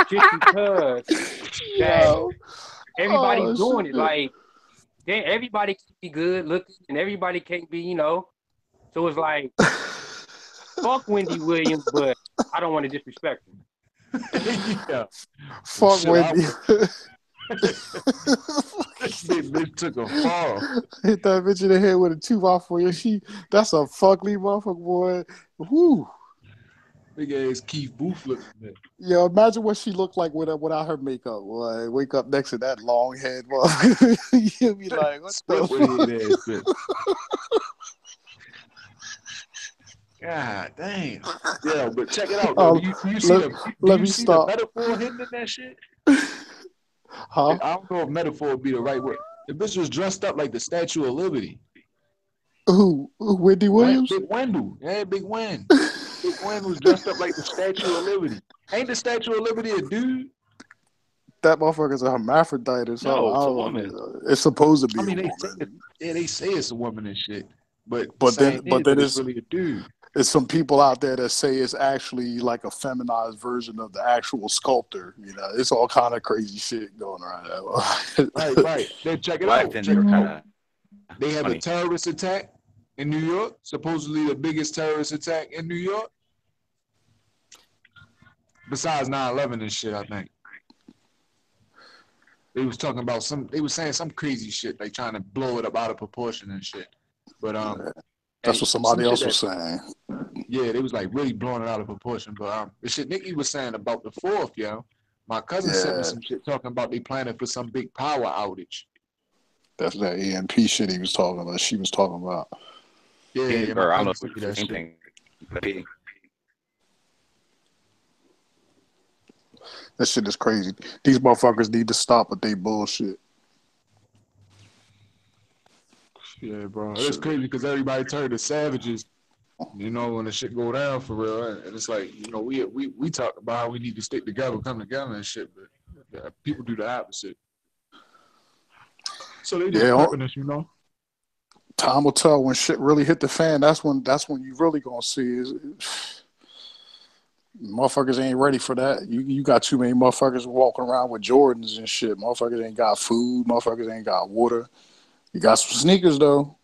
Speaker 9: just because everybody's doing it. Like, everybody can be good looking and everybody can't be, So it's like, fuck Wendy Williams, but I don't want to disrespect him.
Speaker 4: Fuck Wendy.
Speaker 2: That bitch took a fall.
Speaker 4: Hit that bitch in the head with a 2x4. That's a fugly motherfucker, boy. Whoo.
Speaker 2: Big ass Keith Booth looking at.
Speaker 4: Yo, imagine what she looked like without her makeup. Boy, wake up next to that long head, boy. You'll be like, what the fuck?
Speaker 2: God damn. Yeah, but check it out. Though. You see the metaphor hidden in that shit?
Speaker 4: Huh?
Speaker 2: I don't know if metaphor would be the right word. The bitch was dressed up like the Statue of Liberty.
Speaker 4: Who? Wendy Williams?
Speaker 2: Big Wendell. Yeah, Big Wen. Big Wen was dressed up like the Statue of Liberty. Ain't the Statue of Liberty a dude?
Speaker 4: That motherfucker's a hermaphrodite or something.
Speaker 1: No,
Speaker 4: I
Speaker 1: it's a
Speaker 4: don't
Speaker 1: woman.
Speaker 4: know. It's supposed to be
Speaker 2: I mean,
Speaker 4: a
Speaker 2: they say it's a woman and shit. But
Speaker 4: then
Speaker 2: it's really a dude.
Speaker 4: There's some people out there that say it's actually like a feminized version of the actual sculptor. You know, it's all kind of crazy shit going around.
Speaker 2: Right. Then check it
Speaker 1: Back
Speaker 2: out.
Speaker 1: then they were kind of
Speaker 2: They have a
Speaker 1: funny.
Speaker 2: terrorist attack in New York, supposedly the biggest terrorist attack in New York. Besides 9/11 and shit, I think. They was talking about they was saying some crazy shit, like trying to blow it up out of proportion and shit. But
Speaker 4: that's what somebody else was saying.
Speaker 2: Yeah, they was like really blowing it out of proportion. But the shit Nikki was saying about the 4th, yo. My cousin sent me some shit talking about they planning for some big power outage.
Speaker 4: That's that EMP shit he was talking about. She was talking about.
Speaker 2: Yeah,
Speaker 1: or I don't know if
Speaker 2: cousin
Speaker 1: it's
Speaker 2: sent
Speaker 1: the
Speaker 2: me
Speaker 1: same
Speaker 2: that
Speaker 1: thing.
Speaker 4: That shit is crazy. These motherfuckers need to stop with their bullshit.
Speaker 2: Yeah, bro. It's crazy because everybody turned to savages, you know, when the shit go down for real. And it's like, you know, we talk about how we need to stick together, come together and shit, but people do the opposite. So they just prepping us, you know.
Speaker 4: Time will tell when shit really hit the fan. That's when you really gonna see is motherfuckers ain't ready for that. You got too many motherfuckers walking around with Jordans and shit. Motherfuckers ain't got food. Motherfuckers ain't got water. You got some sneakers though.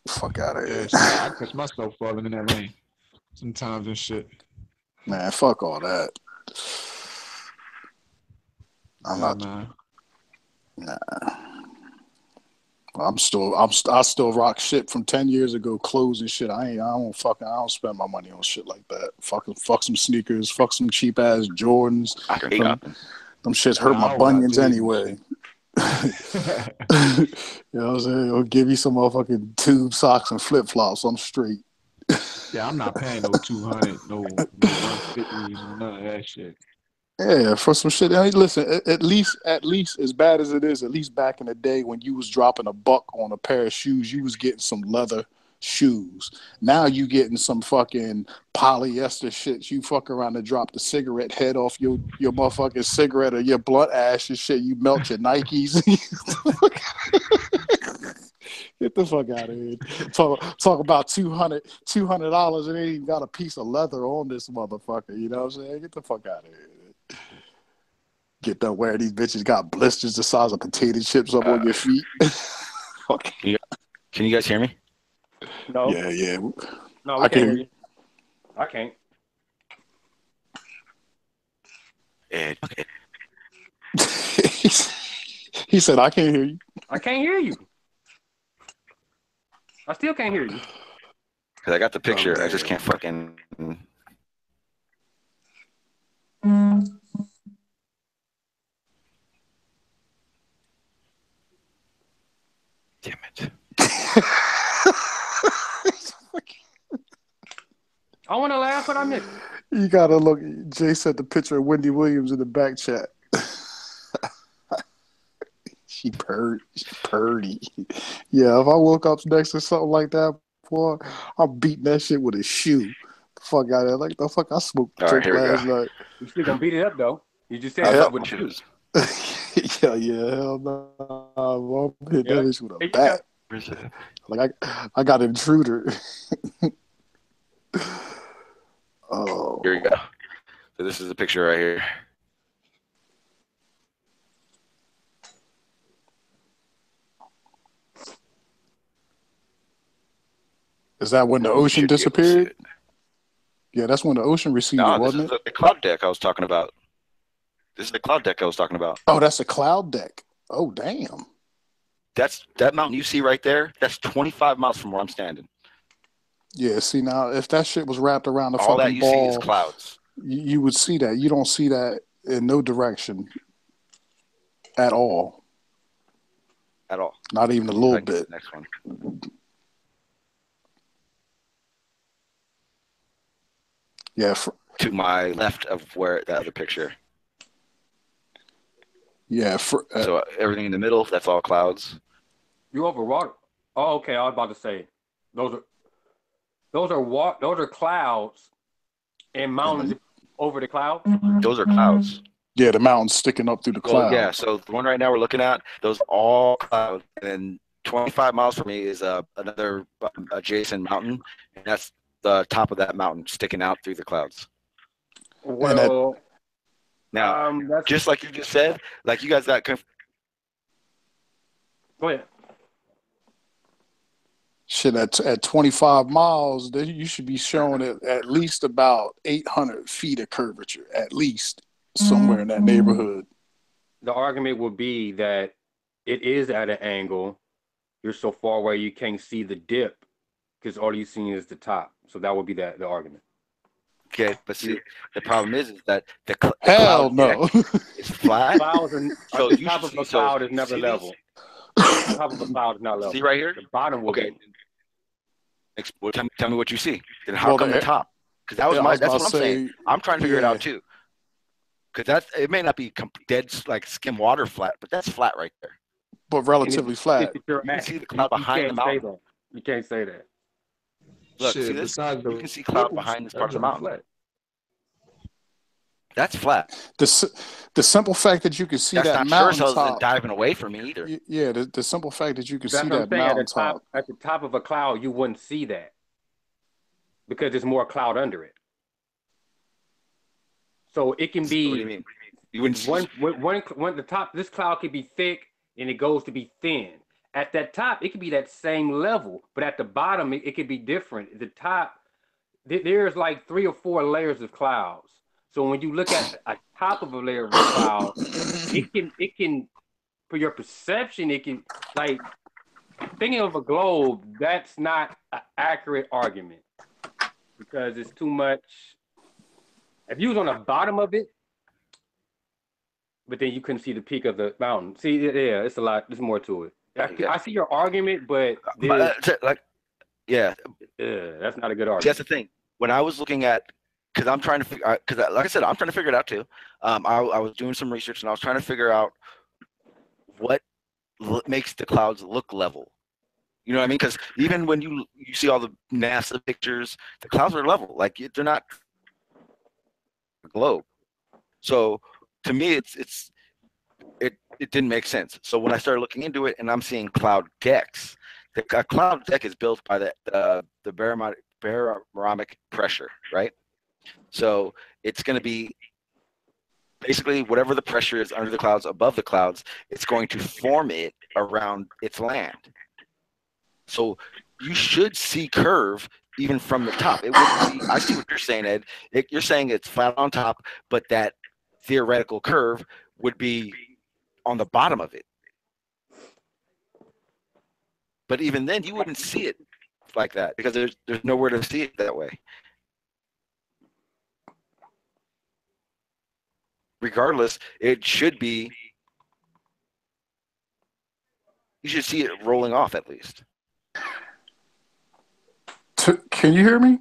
Speaker 4: Fuck out of here.
Speaker 2: Yeah, I catch myself falling in that lane sometimes and shit.
Speaker 4: Man, fuck all that. I'm not.
Speaker 2: Man.
Speaker 4: Nah. I still rock shit from 10 years ago, clothes and shit. I don't spend my money on shit like that. Fuck some sneakers, fuck some cheap ass Jordans. Them shits hurt my bunions anyway. You know what I'm saying? Or give you some motherfucking tube socks and flip flops. I'm straight.
Speaker 2: Yeah, I'm not paying no 200, no 150, no none of that shit.
Speaker 4: Yeah, for some shit. I mean, listen, at least as bad as it is, at least back in the day when you was dropping $1 on a pair of shoes, you was getting some leather shoes. Now you getting some fucking polyester shit. You fuck around and drop the cigarette head off your motherfucking cigarette or your blunt ash and shit. You melt your Nikes. Get the fuck out of here. Talk about $200 and they ain't even got a piece of leather on this motherfucker. You know what I'm saying? Get the fuck out of here. Get done wearing these bitches got blisters the size of potato chips up on your feet.
Speaker 1: Can you guys hear me?
Speaker 9: No.
Speaker 4: Yeah.
Speaker 9: No, I can't hear you. I can't.
Speaker 1: Okay.
Speaker 4: He said, I can't hear you.
Speaker 9: I can't hear you. I still can't hear you.
Speaker 1: Because I got the picture. I just can't fucking... Damn it.
Speaker 9: I want to laugh, but I missed it.
Speaker 4: You gotta look. Jay sent the picture of Wendy Williams in the back chat. She purdy. Yeah, if I woke up next to something like that, boy, I'm beating that shit with a shoe. The fuck out of there. Like the fuck I smoked drink last night.
Speaker 9: You still gonna beat it up though. You just said
Speaker 1: that
Speaker 9: with shoes.
Speaker 4: yeah, hell no. I'm hitting that bitch with a bat. Like I got an intruder. Oh.
Speaker 1: Here we go. So this is the picture right here.
Speaker 4: Is that when the ocean disappeared? Yeah, that's when the ocean receded, wasn't it?
Speaker 1: This is the cloud deck I was talking about. This is the cloud deck I was talking about.
Speaker 4: Oh, that's a cloud deck. Oh, damn.
Speaker 1: That mountain you see right there, that's 25 miles from where I'm standing.
Speaker 4: Yeah, see now, if that shit was wrapped around the
Speaker 1: all
Speaker 4: fucking
Speaker 1: that you
Speaker 4: ball,
Speaker 1: see is clouds.
Speaker 4: You would see that. You don't see that in no direction at all.
Speaker 1: At all.
Speaker 4: Not even a little bit.
Speaker 1: Next one.
Speaker 4: Yeah.
Speaker 1: To my left of where that other picture.
Speaker 4: Yeah.
Speaker 1: So everything in the middle, that's all clouds.
Speaker 9: You over water? Oh, okay. I was about to say, those are those are clouds and
Speaker 4: And
Speaker 9: mountains over the clouds.
Speaker 1: Those are clouds.
Speaker 4: yeah, the mountains sticking up through the
Speaker 1: Well, yeah.
Speaker 4: clouds.
Speaker 1: So the one right now we're looking at, those are all clouds, and 25 miles from me is another adjacent mountain, and that's the top of that mountain sticking out through the clouds.
Speaker 4: And at
Speaker 9: Well,
Speaker 1: Now,
Speaker 9: that's
Speaker 1: just like you just said, like you guys got
Speaker 9: go ahead.
Speaker 4: shit at 25 miles, then you should be showing at least about 800 feet of curvature, at least somewhere in that neighborhood.
Speaker 9: The argument would be that it is at an angle. You're so far away you can't see the dip because all you see is the top. So that would be the argument.
Speaker 1: okay, but see, the problem is that the
Speaker 4: Hell
Speaker 1: cloud deck
Speaker 4: no.
Speaker 1: is flat,
Speaker 9: Clouds and
Speaker 1: so
Speaker 9: the
Speaker 1: you
Speaker 9: top
Speaker 1: should
Speaker 9: of
Speaker 1: see.
Speaker 9: a
Speaker 1: So
Speaker 9: cloud is
Speaker 1: you
Speaker 9: never
Speaker 1: see
Speaker 9: level.
Speaker 1: these?
Speaker 9: The top of a cloud is not level.
Speaker 1: See right here?
Speaker 9: The bottom will
Speaker 1: Okay,
Speaker 9: be.
Speaker 1: well, tell me what you see. Then how
Speaker 4: Well,
Speaker 1: come the top? Because that was
Speaker 4: I was
Speaker 1: that's
Speaker 4: about
Speaker 1: what
Speaker 4: to
Speaker 1: I'm saying.
Speaker 4: say,
Speaker 1: I'm trying to figure it
Speaker 4: yeah.
Speaker 1: out too. Because it may not be dead like skim water flat, but that's flat right there.
Speaker 4: But
Speaker 9: And
Speaker 4: relatively flat.
Speaker 9: it's your
Speaker 1: You can
Speaker 9: ass.
Speaker 1: see the cloud
Speaker 9: You
Speaker 1: behind the
Speaker 9: can't say
Speaker 1: mountain.
Speaker 9: that. You can't say that.
Speaker 1: Look, see
Speaker 5: Shit,
Speaker 1: this?
Speaker 5: besides the
Speaker 1: You can see cloud
Speaker 5: ripples,
Speaker 1: behind this
Speaker 5: that
Speaker 1: part of the
Speaker 5: joint
Speaker 1: mountain.
Speaker 5: flat.
Speaker 1: That's flat.
Speaker 4: The simple fact that you can see
Speaker 1: That's
Speaker 4: that
Speaker 1: not sure as hell isn't
Speaker 4: mountaintop,
Speaker 1: diving away from me either.
Speaker 4: yeah, the simple fact that you can
Speaker 9: That's
Speaker 4: see
Speaker 9: what I'm
Speaker 4: that
Speaker 9: saying.
Speaker 4: mountaintop.
Speaker 9: At the top of a cloud, you wouldn't see that because there's more cloud under it. So it can
Speaker 1: What do you
Speaker 9: be
Speaker 1: mean? You wouldn't see.
Speaker 9: one the top. This cloud could be thick and it goes to be thin. At that top, it could be that same level, but at the bottom, it could be different. The top, there's like 3 or 4 layers of clouds. So when you look at a top of a layer of a cloud, it can for your perception, it can like thinking of a globe. That's not an accurate argument because it's too much. If you was on the bottom of it, but then you couldn't see the peak of the mountain. See, yeah, it's a lot. There's more to it. I see your argument, but
Speaker 1: like, yeah,
Speaker 9: that's not a good
Speaker 1: that's
Speaker 9: argument.
Speaker 1: the thing. When I was looking at, because I'm trying to figure, because like I said, I'm trying to figure it out too. I was doing some research and I was trying to figure out what makes the clouds look level. You know what I mean? Because even when you see all the NASA pictures, the clouds are level. Like they're not a globe. So to me, it didn't make sense. So when I started looking into it, and I'm seeing cloud decks, a cloud deck is built by the barometric pressure, right? So it's going to be basically whatever the pressure is under the clouds, above the clouds, it's going to form it around its land. So you should see curve even from the top. It wouldn't be. I see what you're saying, Ed. You're saying it's flat on top, but that theoretical curve would be on the bottom of it. But even then, you wouldn't see it like that because there's nowhere to see it that way. Regardless, it should be. You should see it rolling off at least.
Speaker 4: Can you hear me?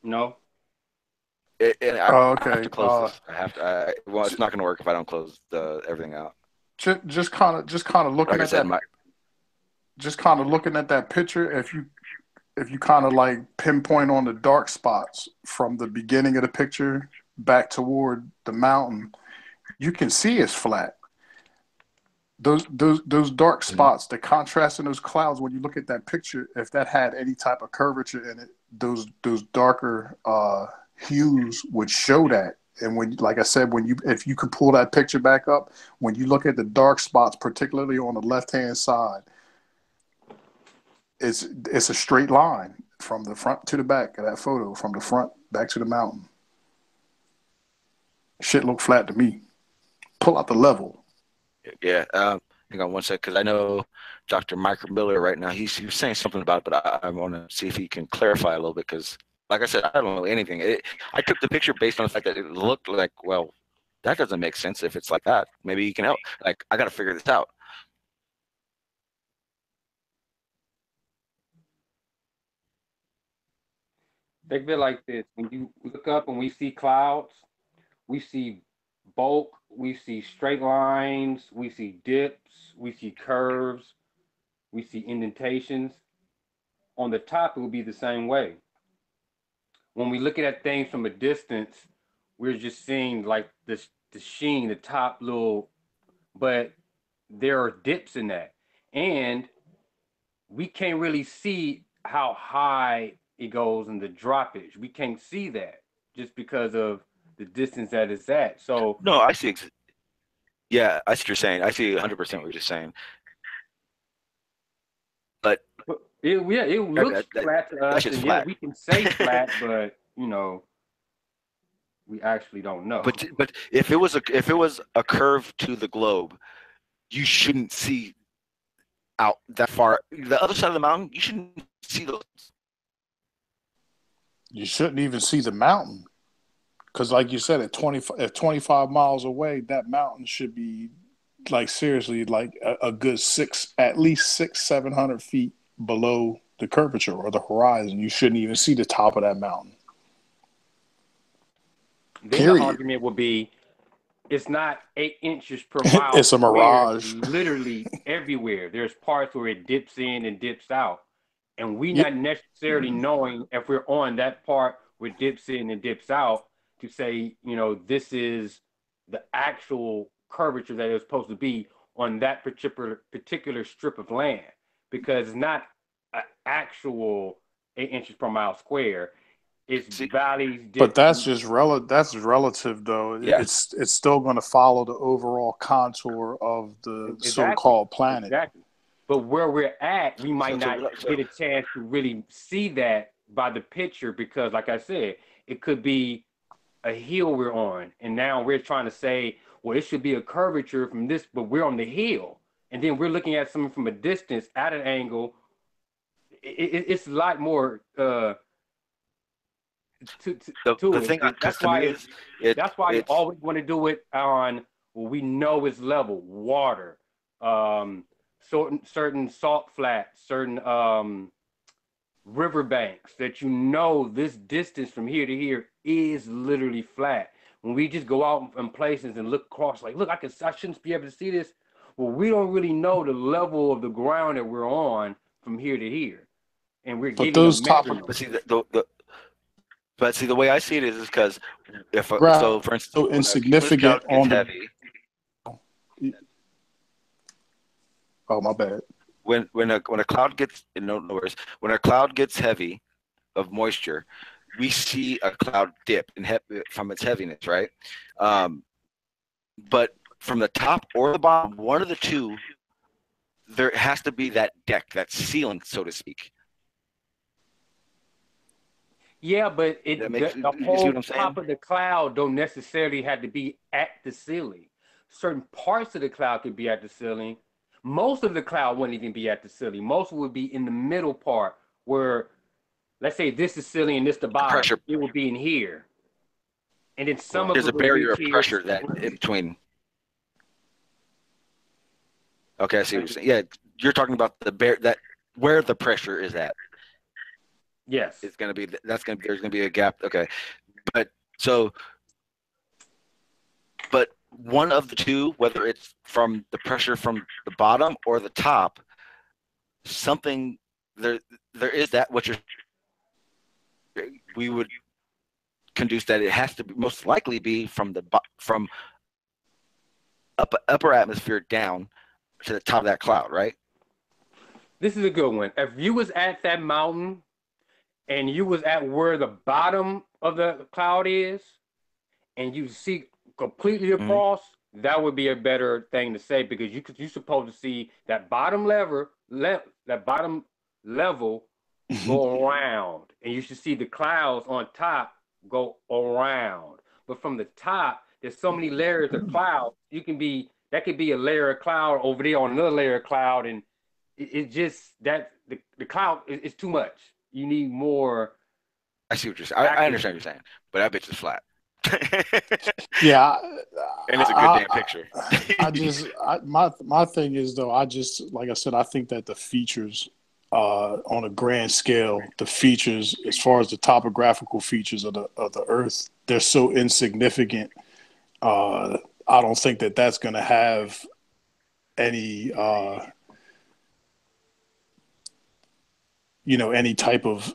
Speaker 9: No.
Speaker 1: I
Speaker 4: Okay.
Speaker 1: have to close this. I have to. Well, it's not going to work if I don't close everything out.
Speaker 4: Just kind of looking
Speaker 1: Like I
Speaker 4: at
Speaker 1: said,
Speaker 4: that. Just kind of looking at that picture. If you kind of like pinpoint on the dark spots from the beginning of the picture back toward the mountain, you can see it's flat. Those dark spots, the contrast in those clouds, when you look at that picture, if that had any type of curvature in it, those darker hues would show that. And when, like I said, if you could pull that picture back up, when you look at the dark spots, particularly on the left-hand side, it's a straight line from the front to the back of that photo, from the front back to the mountain. Shit look flat to me. Pull out the level.
Speaker 1: Yeah. Hang on one sec, because I know Dr. Michael Miller right now. He was saying something about it, but I want to see if he can clarify a little bit because, like I said, I don't know anything. I took the picture based on the fact that it looked like, well, that doesn't make sense if it's like that. Maybe you can help. Like, I got to figure this out.
Speaker 9: Think of it like this: when you look up and we see clouds, we see bulk, we see straight lines, we see dips, we see curves. We see indentations. On the top, it will be the same way. When we look at things from a distance, we're just seeing like the sheen, the top little, but there are dips in that. And we can't really see how high it goes in the droppage. We can't see that just because of the distance that it's at. So
Speaker 1: No, I see. Yeah, I see what you're saying. I see 100% what you're saying. But
Speaker 9: yeah, it looks flat to
Speaker 1: that's
Speaker 9: us,
Speaker 1: just
Speaker 9: and yeah,
Speaker 1: flat.
Speaker 9: we can say flat, but we actually don't know.
Speaker 1: But if it was a curve to the globe, you shouldn't see out that far. The other side of the mountain, you shouldn't see those.
Speaker 4: You shouldn't even see the mountain. Because like you said, at 25 miles away, that mountain should be like seriously like a good at least 700 feet below the curvature or the horizon. You shouldn't even see the top of that mountain.
Speaker 9: Then the argument would be, it's not 8 inches per mile.
Speaker 4: It's a mirage.
Speaker 9: Literally everywhere. There's parts where it dips in and dips out. And we not necessarily knowing if we're on that part where it dips in and dips out to say, this is the actual curvature that it's supposed to be on that particular strip of land. Because it's not an actual 8 inches per mile square. It's valleys.
Speaker 4: But that's just that's relative, though. Yeah. It's still going to follow the overall contour of the so-called planet.
Speaker 9: Exactly. But where we're at, we might not get a chance to really see that by the picture because, like I said, it could be a hill we're on, and now we're trying to say, well, it should be a curvature from this, but we're on the hill, and then we're looking at something from a distance at an angle. It's a lot more. To
Speaker 1: the thing
Speaker 9: that's why you always want to do it on what we know is level water, certain salt flats, certain riverbanks that this distance from here to here is literally flat. When we just go out in places and look across, like, look, I shouldn't be able to see this. Well, we don't really know the level of the ground that we're on from here to here, and we're getting those
Speaker 1: topics. But see, the way I see it is because if for instance,
Speaker 4: so insignificant on the
Speaker 1: heavy.
Speaker 4: Oh, my bad.
Speaker 1: When a cloud gets when a cloud gets heavy of moisture, we see a cloud dip from its heaviness, right? But from the top or the bottom, one of the two, there has to be that deck, that ceiling, so to speak.
Speaker 9: Yeah, but the whole top of the cloud don't necessarily have to be at the ceiling. Certain parts of the cloud could be at the ceiling. Most of the cloud wouldn't even be at the ceiling. Most would be in the middle part where, let's say this is ceiling and this the bottom. Pressure. It would be in here. And then some of
Speaker 1: there's a barrier of pressure that in between. Okay, I see what you're saying. Yeah, you're talking about where the pressure is at.
Speaker 9: Yes,
Speaker 1: it's gonna be. There's gonna be a gap. Okay, but one of the two, whether it's from the pressure from the bottom or the top, something there is that we would conduce that it has to be most likely be from upper atmosphere down to the top of that cloud, right?
Speaker 9: This is a good one. If you was at that mountain and you was at where the bottom of the cloud is, and you see completely across, that would be a better thing to say because you're supposed to see that bottom level go around, and you should see the clouds on top go around. But from the top, there's so many layers of cloud. That could be a layer of cloud over there on another layer of cloud, and it just that the cloud is too much. You need more.
Speaker 1: I see what you're saying. I understand what you're saying, but that bitch is flat.
Speaker 4: Yeah,
Speaker 1: and it's a good damn picture.
Speaker 4: My thing is though, like I said, I think that the features on a grand scale, the features as far as the topographical features of the Earth, they're so insignificant. I don't think that that's going to have any any type of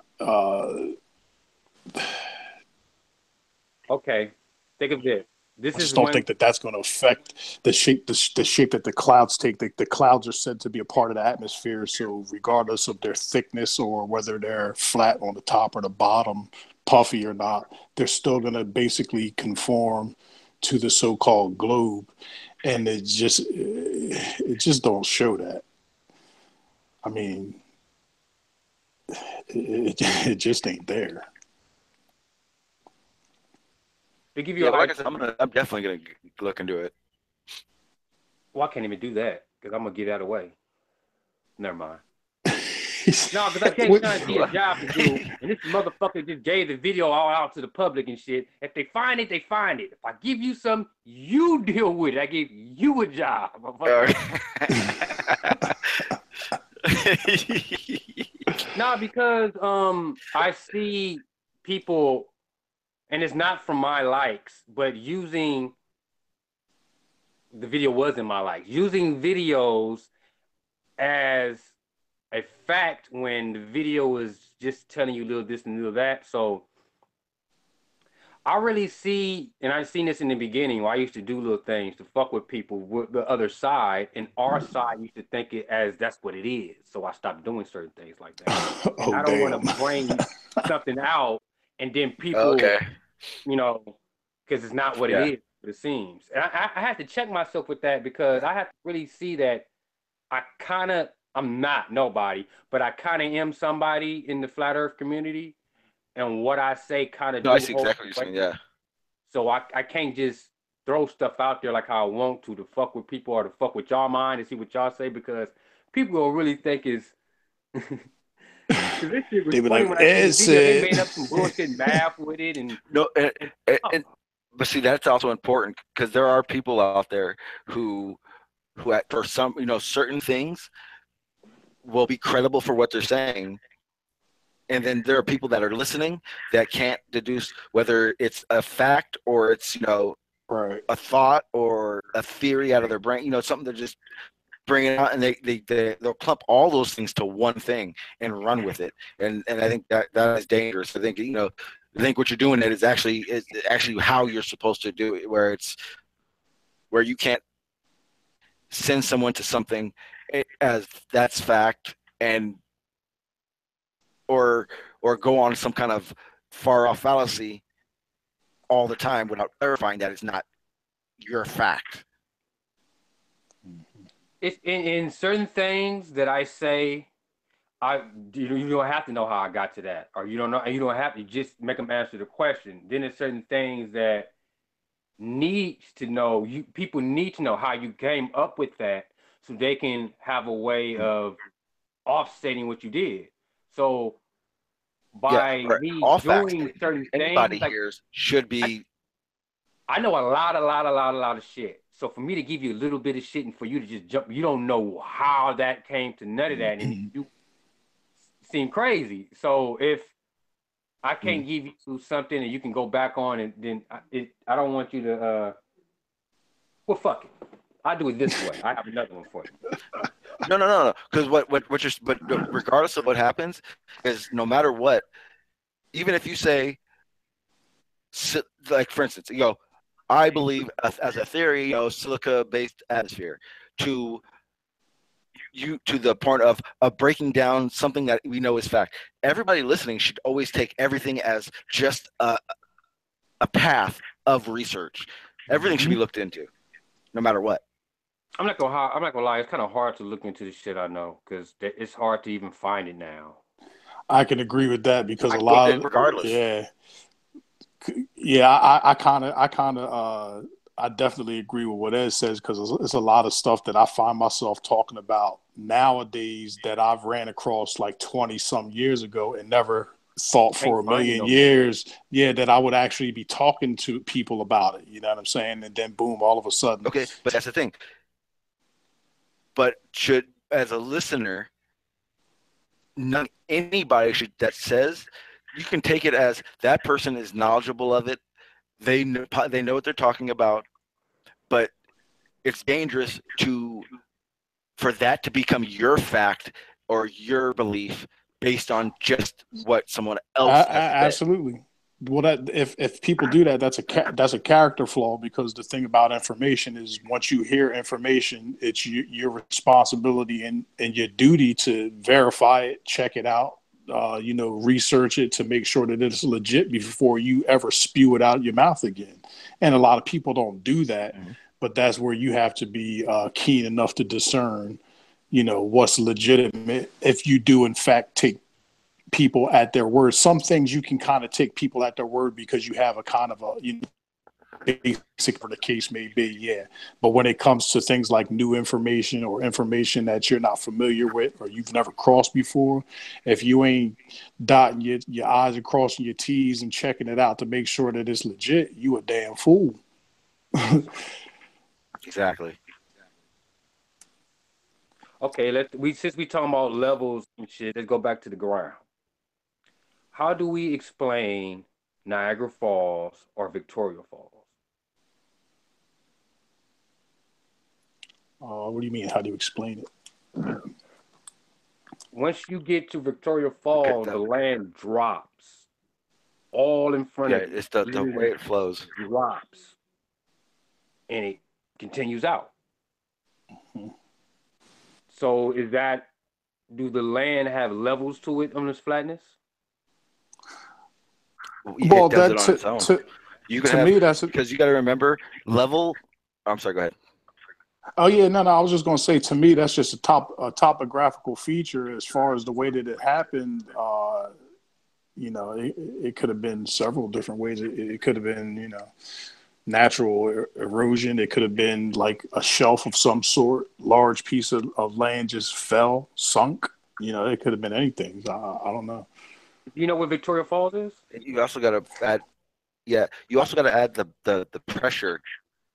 Speaker 9: Okay, think of this.
Speaker 4: I
Speaker 9: This is
Speaker 4: just don't
Speaker 9: when
Speaker 4: think that that's going to affect the shape that the clouds take. The clouds are said to be a part of the atmosphere, so regardless of their thickness or whether they're flat on the top or the bottom, puffy or not, they're still going to basically conform to the so-called globe, and it just don't show that. I mean, it just ain't there.
Speaker 9: to give you
Speaker 1: Yeah,
Speaker 9: an
Speaker 1: but like I
Speaker 9: idea.
Speaker 1: said, I'm definitely gonna look into it.
Speaker 9: Well, I can't even do that because I'm gonna get out of the way. Never mind. No, because I kept trying to see a job to do, and this motherfucker just gave the video all out to the public and shit. If they find it, they find it. If I give you some, you deal with it. I give you a job. No, because I see people, and it's not from my likes, but using the video wasn't my likes. Using videos as a fact when the video is just telling you a little this and a little that. So I really see, and I've seen this in the beginning where I used to do little things to fuck with people with the other side, and our side used to think it as that's what it is. So I stopped doing certain things like that. And
Speaker 4: Oh
Speaker 9: I don't want
Speaker 4: damn!
Speaker 9: to bring something out and then people,
Speaker 1: Okay.
Speaker 9: you know, because it's not what it
Speaker 1: Yeah.
Speaker 9: is, what it seems. And I had to check myself with that because I have to really see that I'm not nobody, but I kind of am somebody in the flat earth community. And what I say kind of
Speaker 1: No, I
Speaker 9: do
Speaker 1: see
Speaker 9: hold
Speaker 1: exactly what you're
Speaker 9: weight.
Speaker 1: saying. Yeah.
Speaker 9: So I can't just throw stuff out there like how I want to fuck with people or to fuck with y'all mind and see what y'all say because people will really think it's because this shit was
Speaker 4: They be
Speaker 9: funny
Speaker 4: like,
Speaker 9: when I seen the
Speaker 4: Ed
Speaker 9: video. They
Speaker 4: said.
Speaker 9: made up some bullshit math with it and,
Speaker 1: No,
Speaker 9: oh,
Speaker 1: but see, that's also important because there are people out there who for some certain things will be credible for what they're saying, and then there are people that are listening that can't deduce whether it's a fact or it's
Speaker 4: Right.
Speaker 1: a thought or a theory out of their brain, something they're just bringing out, and they'll clump all those things to one thing and run with it, and I think that is dangerous. I think what you're doing is actually how you're supposed to do it, where you can't send someone to something as that's fact, and or go on some kind of far off fallacy all the time without clarifying that it's not your fact.
Speaker 9: it's in certain things that I say. You don't have to know how I got to that, or you don't have to just make them answer the question. Then there's certain things that people need to know how you came up with that so they can have a way of offsetting what you did. So
Speaker 1: Yeah,
Speaker 9: by
Speaker 1: right.
Speaker 9: me
Speaker 1: All facts
Speaker 9: doing certain
Speaker 1: anybody
Speaker 9: things, like
Speaker 1: hears should
Speaker 9: I,
Speaker 1: be.
Speaker 9: I know a lot of shit. So for me to give you a little bit of shit and for you to just jump, you don't know how that came to none of that, and you seem crazy. So if I can't give you something and you can go back on, and then I don't want you to. Well, fuck it. I do it this way. I have another one for you.
Speaker 1: No. Because but regardless of what happens, is no matter what, even if you say, like for instance, I believe as a theory, silica-based atmosphere, to to the point of breaking down something that we know is fact. Everybody listening should always take everything as just a path of research. Everything should be looked into, no matter what.
Speaker 9: I'm not gonna lie. It's kind of hard to look into the shit I know because it's hard to even find it now.
Speaker 4: I can agree with that because a
Speaker 1: Well,
Speaker 4: lot of
Speaker 1: regardless.
Speaker 4: yeah. I definitely agree with what Ed says because it's a lot of stuff that I find myself talking about nowadays that I've ran across like 20 some years ago and never thought for
Speaker 9: Can't
Speaker 4: a
Speaker 9: find it
Speaker 4: million
Speaker 9: no more.
Speaker 4: years, that I would actually be talking to people about it. You know what I'm saying? And then boom, all of a sudden.
Speaker 1: Okay, but that's the thing. But as a listener, anybody that says, you can take it as that person is knowledgeable of it. They know what they're talking about, but it's dangerous for that to become your fact or your belief based on just what someone else has said.
Speaker 4: Absolutely. Well, that if people do that, that's a character flaw, because the thing about information is once you hear information, it's your responsibility and your duty to verify it, check it out, research it to make sure that it's legit before you ever spew it out your mouth again. And a lot of people don't do that, but that's where you have to be keen enough to discern, what's legitimate if you do in fact take people at their word. Some things you can kind of take people at their word because you have a kind of basic for the case may be, yeah. But when it comes to things like new information or information that you're not familiar with or you've never crossed before, if you ain't dotting your I's and crossing your T's and checking it out to make sure that it's legit, you a damn fool.
Speaker 1: Exactly.
Speaker 9: Okay, since we talking about levels and shit, let's go back to the ground. How do we explain Niagara Falls or Victoria Falls?
Speaker 4: What do you mean? How do you explain it?
Speaker 9: Once you get to Victoria Falls, the land drops all in front of you.
Speaker 1: It's the way it flows.
Speaker 9: Drops. And it continues out.
Speaker 4: Mm-hmm.
Speaker 9: So do the land have levels to it on this flatness?
Speaker 1: Well, it does it on its own.
Speaker 4: That's
Speaker 1: because you got to remember level. I'm sorry. Go ahead.
Speaker 4: Oh yeah, no. I was just going to say, to me, that's just a topographical feature. As far as the way that it happened, it could have been several different ways. It could have been, natural erosion. It could have been like a shelf of some sort, large piece of land just fell, sunk. It could have been anything. I don't know.
Speaker 9: You know what Victoria Falls is?
Speaker 1: You also got to add, you also got to add the pressure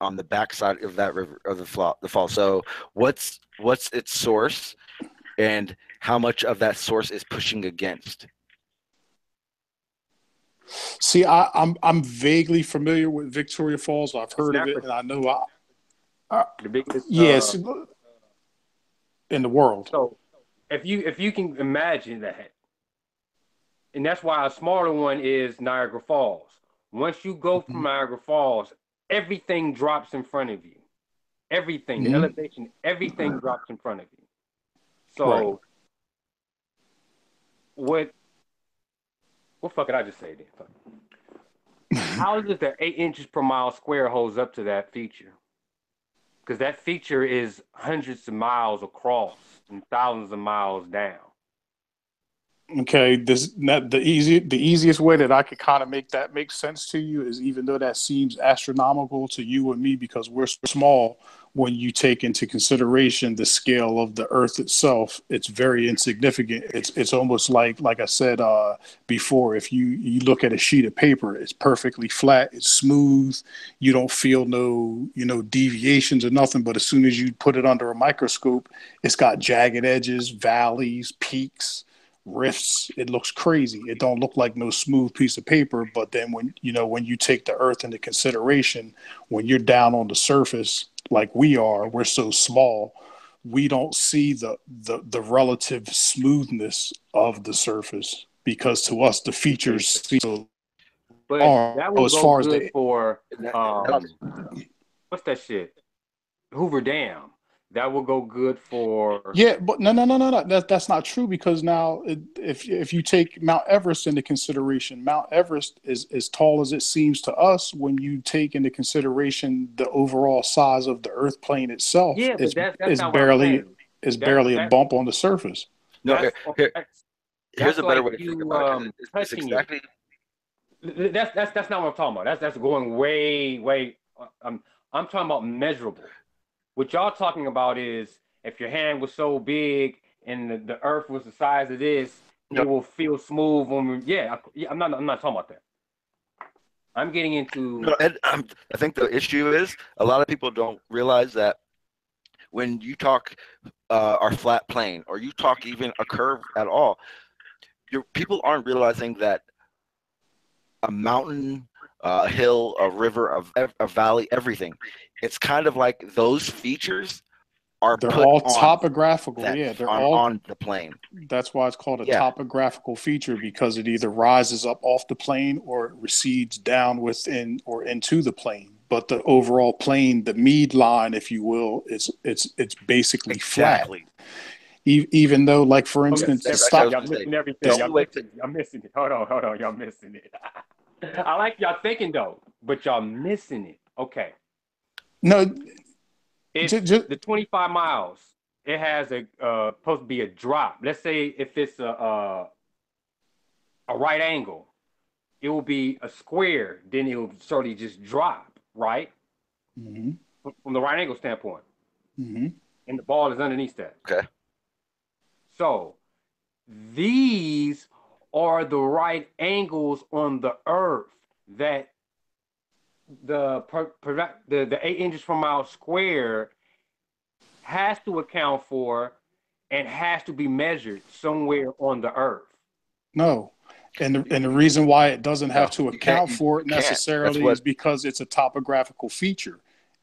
Speaker 1: on the backside of that river of the fall. So what's its source, and how much of that source is pushing against?
Speaker 4: See, I'm vaguely familiar with Victoria Falls. I've heard of it, and I know
Speaker 9: the biggest.
Speaker 4: Yes, in the world.
Speaker 9: So if you can imagine that. And that's why a smaller one is Niagara Falls. Once you go from Niagara Falls, everything drops in front of you. Everything, the elevation, everything drops in front of you. So, what fuck did I just say then? How is it that 8 inches per mile square holds up to that feature? Because that feature is hundreds of miles across and thousands of miles down.
Speaker 4: Okay, the easiest way that I could kind of make that make sense to you is, even though that seems astronomical to you and me because we're small, when you take into consideration the scale of the Earth itself, it's very insignificant. It's almost like I said before, if you look at a sheet of paper, it's perfectly flat, it's smooth, you don't feel no deviations or nothing. But as soon as you put it under a microscope, it's got jagged edges, valleys, peaks, rifts. It looks crazy. It don't look like no smooth piece of paper. But then when you take the Earth into consideration, when you're down on the surface like we're so small, we don't see the relative smoothness of the surface, because to us the features seem
Speaker 9: but that would
Speaker 4: as
Speaker 9: go
Speaker 4: far
Speaker 9: good
Speaker 4: as
Speaker 9: for what's that shit? Hoover Dam. That will go good for.
Speaker 4: Yeah, but no. That's not true, because now if you take Mount Everest into consideration, Mount Everest is as tall as it seems to us. When you take into consideration the overall size of the Earth plane itself,
Speaker 9: Yeah, but that's not
Speaker 4: barely
Speaker 9: what I'm saying.
Speaker 4: a bump on the surface.
Speaker 1: No, here's a better
Speaker 9: like
Speaker 1: way to think about it. It's
Speaker 9: touching
Speaker 1: exactly.
Speaker 9: That's not what I'm talking about. That's going way. I'm talking about measurable. What y'all talking about is if your hand was so big and the Earth was the size it is, it will feel smooth. I'm not talking about that. I'm getting into.
Speaker 1: No, and I think the issue is a lot of people don't realize that when you talk our flat plane, or you talk even a curve at all, people aren't realizing that a mountain, a hill, a river, a valley, everything. It's kind of like those features are
Speaker 4: They're
Speaker 1: put
Speaker 4: all
Speaker 1: on
Speaker 4: topographical.
Speaker 1: that
Speaker 4: Yeah, they're all.
Speaker 1: on the plane.
Speaker 4: That's why it's called a
Speaker 1: Yeah.
Speaker 4: topographical feature, because it either rises up off the plane or it recedes down within or into the plane. But the overall plane, the mead line, if you will, it's basically
Speaker 1: Exactly.
Speaker 4: flat. Even though, like for
Speaker 9: Okay,
Speaker 4: instance, the
Speaker 1: That's
Speaker 4: stop.
Speaker 1: what I
Speaker 9: y'all
Speaker 1: was gonna say.
Speaker 9: missing
Speaker 1: The
Speaker 9: everything.
Speaker 1: only way to
Speaker 9: Y'all missing it. Hold on, y'all missing it. I like y'all thinking though, but y'all missing it. Okay,
Speaker 4: No,
Speaker 9: it's
Speaker 4: just
Speaker 9: the 25 miles. It has a supposed to be a drop. Let's say if it's a right angle, it will be a square. Then it will surely just drop, right?
Speaker 4: hmm
Speaker 9: From the right angle standpoint,
Speaker 4: hmm
Speaker 9: and the ball is underneath that.
Speaker 1: okay.
Speaker 9: So these are the right angles on the Earth that the 8 inches per mile square has to account for and has to be measured somewhere on the Earth.
Speaker 4: no. And the reason why it doesn't
Speaker 1: No,
Speaker 4: have to
Speaker 1: you can't.
Speaker 4: account for it
Speaker 1: You can't. That's
Speaker 4: necessarily
Speaker 1: what.
Speaker 4: is because it's a topographical feature.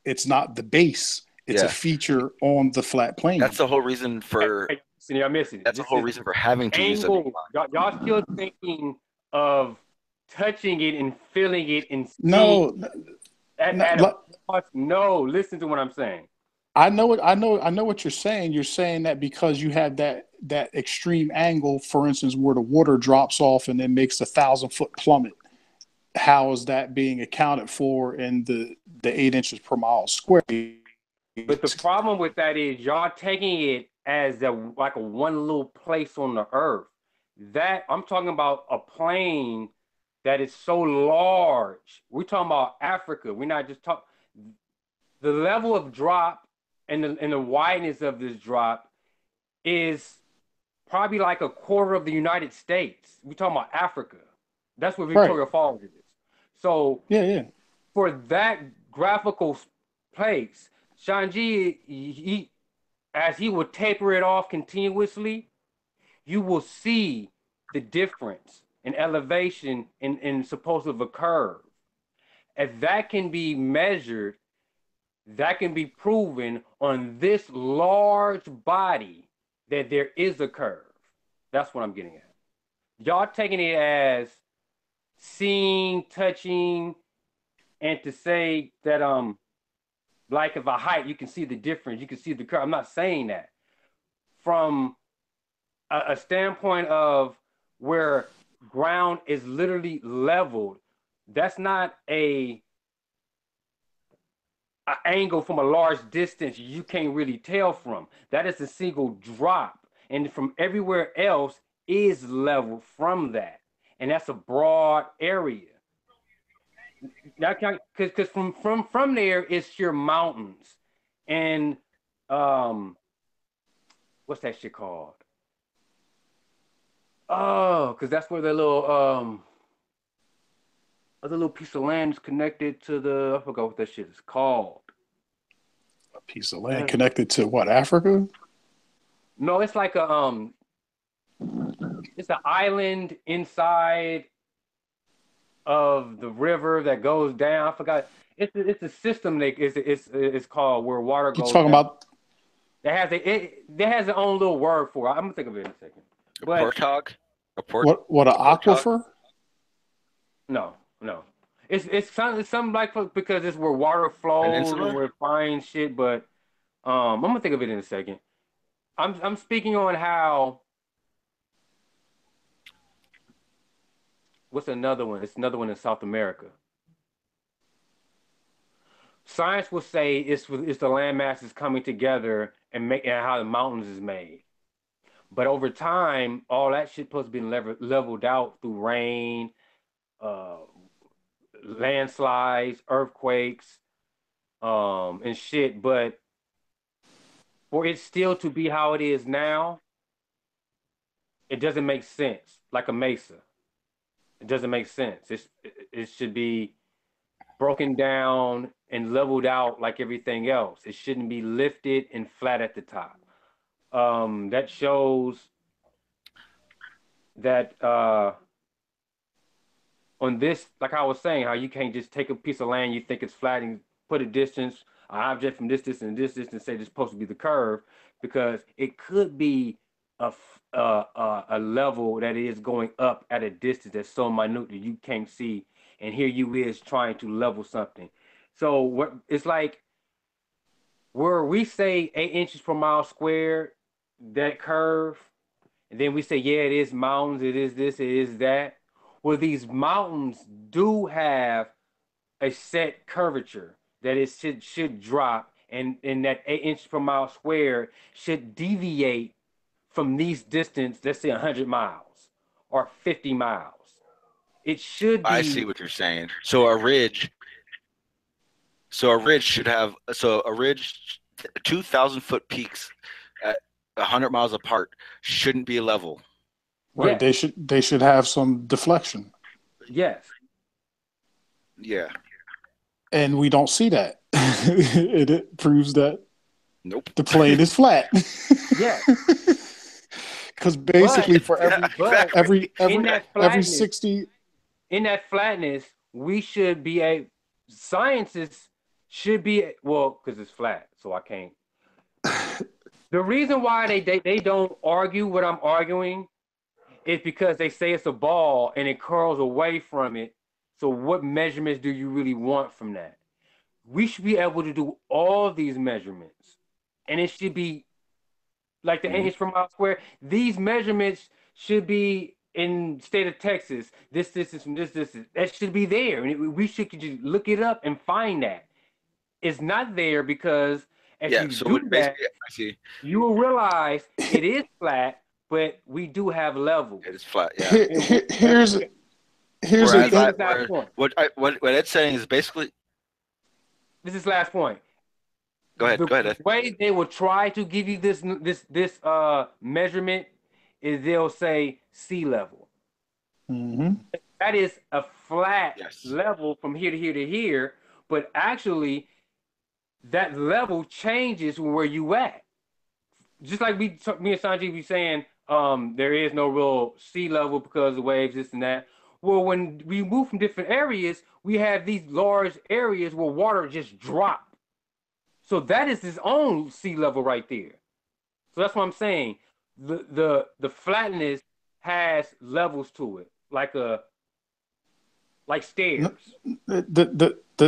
Speaker 4: It's not the base. It's a
Speaker 1: Yeah.
Speaker 4: feature on the flat plane.
Speaker 1: That's the whole reason for.
Speaker 9: Hey, listen, y'all missing it.
Speaker 1: That's the
Speaker 9: This
Speaker 1: whole
Speaker 9: is
Speaker 1: reason for having to use a
Speaker 9: angle. Y'all still thinking of touching it and feeling it and seeing
Speaker 4: No,
Speaker 9: at
Speaker 4: no,
Speaker 9: a no. Listen to what I'm saying.
Speaker 4: I know it. I know what you're saying. You're saying that because you have that extreme angle, for instance, where the water drops off and then makes 1,000-foot plummet. How is that being accounted for in the 8 inches per mile square?
Speaker 9: But the problem with that is y'all taking it as like a one little place on the earth. That I'm talking about a plane that is so large. We're talking about Africa. We're not just talking the level of drop and the wideness of this drop is probably like a quarter of the United States. We're talking about Africa. That's where
Speaker 4: Right.
Speaker 9: Victoria Falls is. So
Speaker 4: Yeah.
Speaker 9: for that graphical place, Shanji, as he would taper it off continuously, you will see the difference in elevation in supposed of a curve. If that can be measured, that can be proven on this large body that there is a curve. That's what I'm getting at. Y'all taking it as seeing, touching, and to say that like if a height, you can see the difference, you can see the curve. I'm not saying that. From a standpoint of where ground is literally leveled, that's not a angle from a large distance you can't really tell from. That is a single drop. And from everywhere else is level from that. And that's a broad area. Because from there it's your mountains. And what's that shit called? Oh, because that's where the little other little piece of land is connected to the I forgot what that shit is called.
Speaker 4: A piece of land connected to what, Africa?
Speaker 9: No, it's like it's an island inside of the river that goes down. I forgot. It's a system that it's called where water
Speaker 4: You
Speaker 9: goes
Speaker 4: talking
Speaker 9: down.
Speaker 4: about
Speaker 9: That has its own little word for it. I'm gonna think of it in a second.
Speaker 1: A
Speaker 9: But
Speaker 1: porthog? A port?
Speaker 4: what an
Speaker 1: a porthog?
Speaker 4: aquifer?
Speaker 9: no. It's something like because it's where water flows and
Speaker 1: Peninsula?
Speaker 9: where it finds shit. But I'm gonna think of it in a second. I'm speaking on how. What's another one? It's another one in South America. Science will say it's the land masses coming together and how the mountains is made. But over time, all that shit supposed to be leveled out through rain, uh, landslides, earthquakes, and shit. But for it still to be how it is now, it doesn't make sense. Like a mesa, it doesn't make sense. It should be broken down and leveled out like everything else. It shouldn't be lifted and flat at the top. That shows that on this, like I was saying, how you can't just take a piece of land you think it's flat and put a distance an object from this distance and this distance, say this is supposed to be the curve, because it could be a level that is going up at a distance that's so minute that you can't see, and here you is trying to level something. So what it's like where we say 8 inches per mile squared, that curve, and then we say, yeah, it is mountains, it is this, it is that. Well, these mountains do have a set curvature that it should drop, and that 8 inches per mile squared should deviate from these distance, let's say 100 miles or 50 miles. It should
Speaker 1: I see
Speaker 9: be,
Speaker 1: what you're saying. So a ridge 2,000-foot peaks at 100 miles apart shouldn't be level.
Speaker 4: Right.
Speaker 9: yes,
Speaker 4: They should have some deflection.
Speaker 9: yes,
Speaker 1: Yeah.
Speaker 4: And we don't see that. It proves that
Speaker 1: Nope.
Speaker 4: the plane is flat.
Speaker 9: yes.
Speaker 4: Because basically for
Speaker 1: Yeah,
Speaker 9: But
Speaker 1: exactly.
Speaker 9: in that
Speaker 4: every
Speaker 9: flatness,
Speaker 4: 60,
Speaker 9: we should be scientists should be, well, because it's flat, so I can't. The reason why they don't argue what I'm arguing is because they say it's a ball and it curls away from it. So what measurements do you really want from that? We should be able to do all these measurements, and it should be like the 8 inch per mile square. These measurements should be in state of Texas. This distance from this distance. That should be there. And we should just look it up and find that. It's not there because if
Speaker 1: Yeah,
Speaker 9: you
Speaker 1: so
Speaker 9: do that,
Speaker 1: basically, I see.
Speaker 9: you will realize it is flat, but we do have levels.
Speaker 1: It is flat, yeah.
Speaker 4: here's
Speaker 9: Let
Speaker 4: the
Speaker 9: me
Speaker 1: Whereas
Speaker 9: get
Speaker 4: thing.
Speaker 9: this last point.
Speaker 1: what Ed's saying is basically,
Speaker 9: This is last point.
Speaker 1: go ahead,
Speaker 9: The
Speaker 1: Ed.
Speaker 9: way they will try to give you this measurement is they'll say sea level.
Speaker 4: Mhm.
Speaker 9: That is a flat
Speaker 1: Yes.
Speaker 9: level from here to here to here, but actually that level changes from where you at. Just like me and Sanji be saying, there is no real sea level because of waves, this and that. Well, when we move from different areas, we have these large areas where water just drop. So that is its own sea level right there. So that's what I'm saying. The flatness has levels to it, like stairs.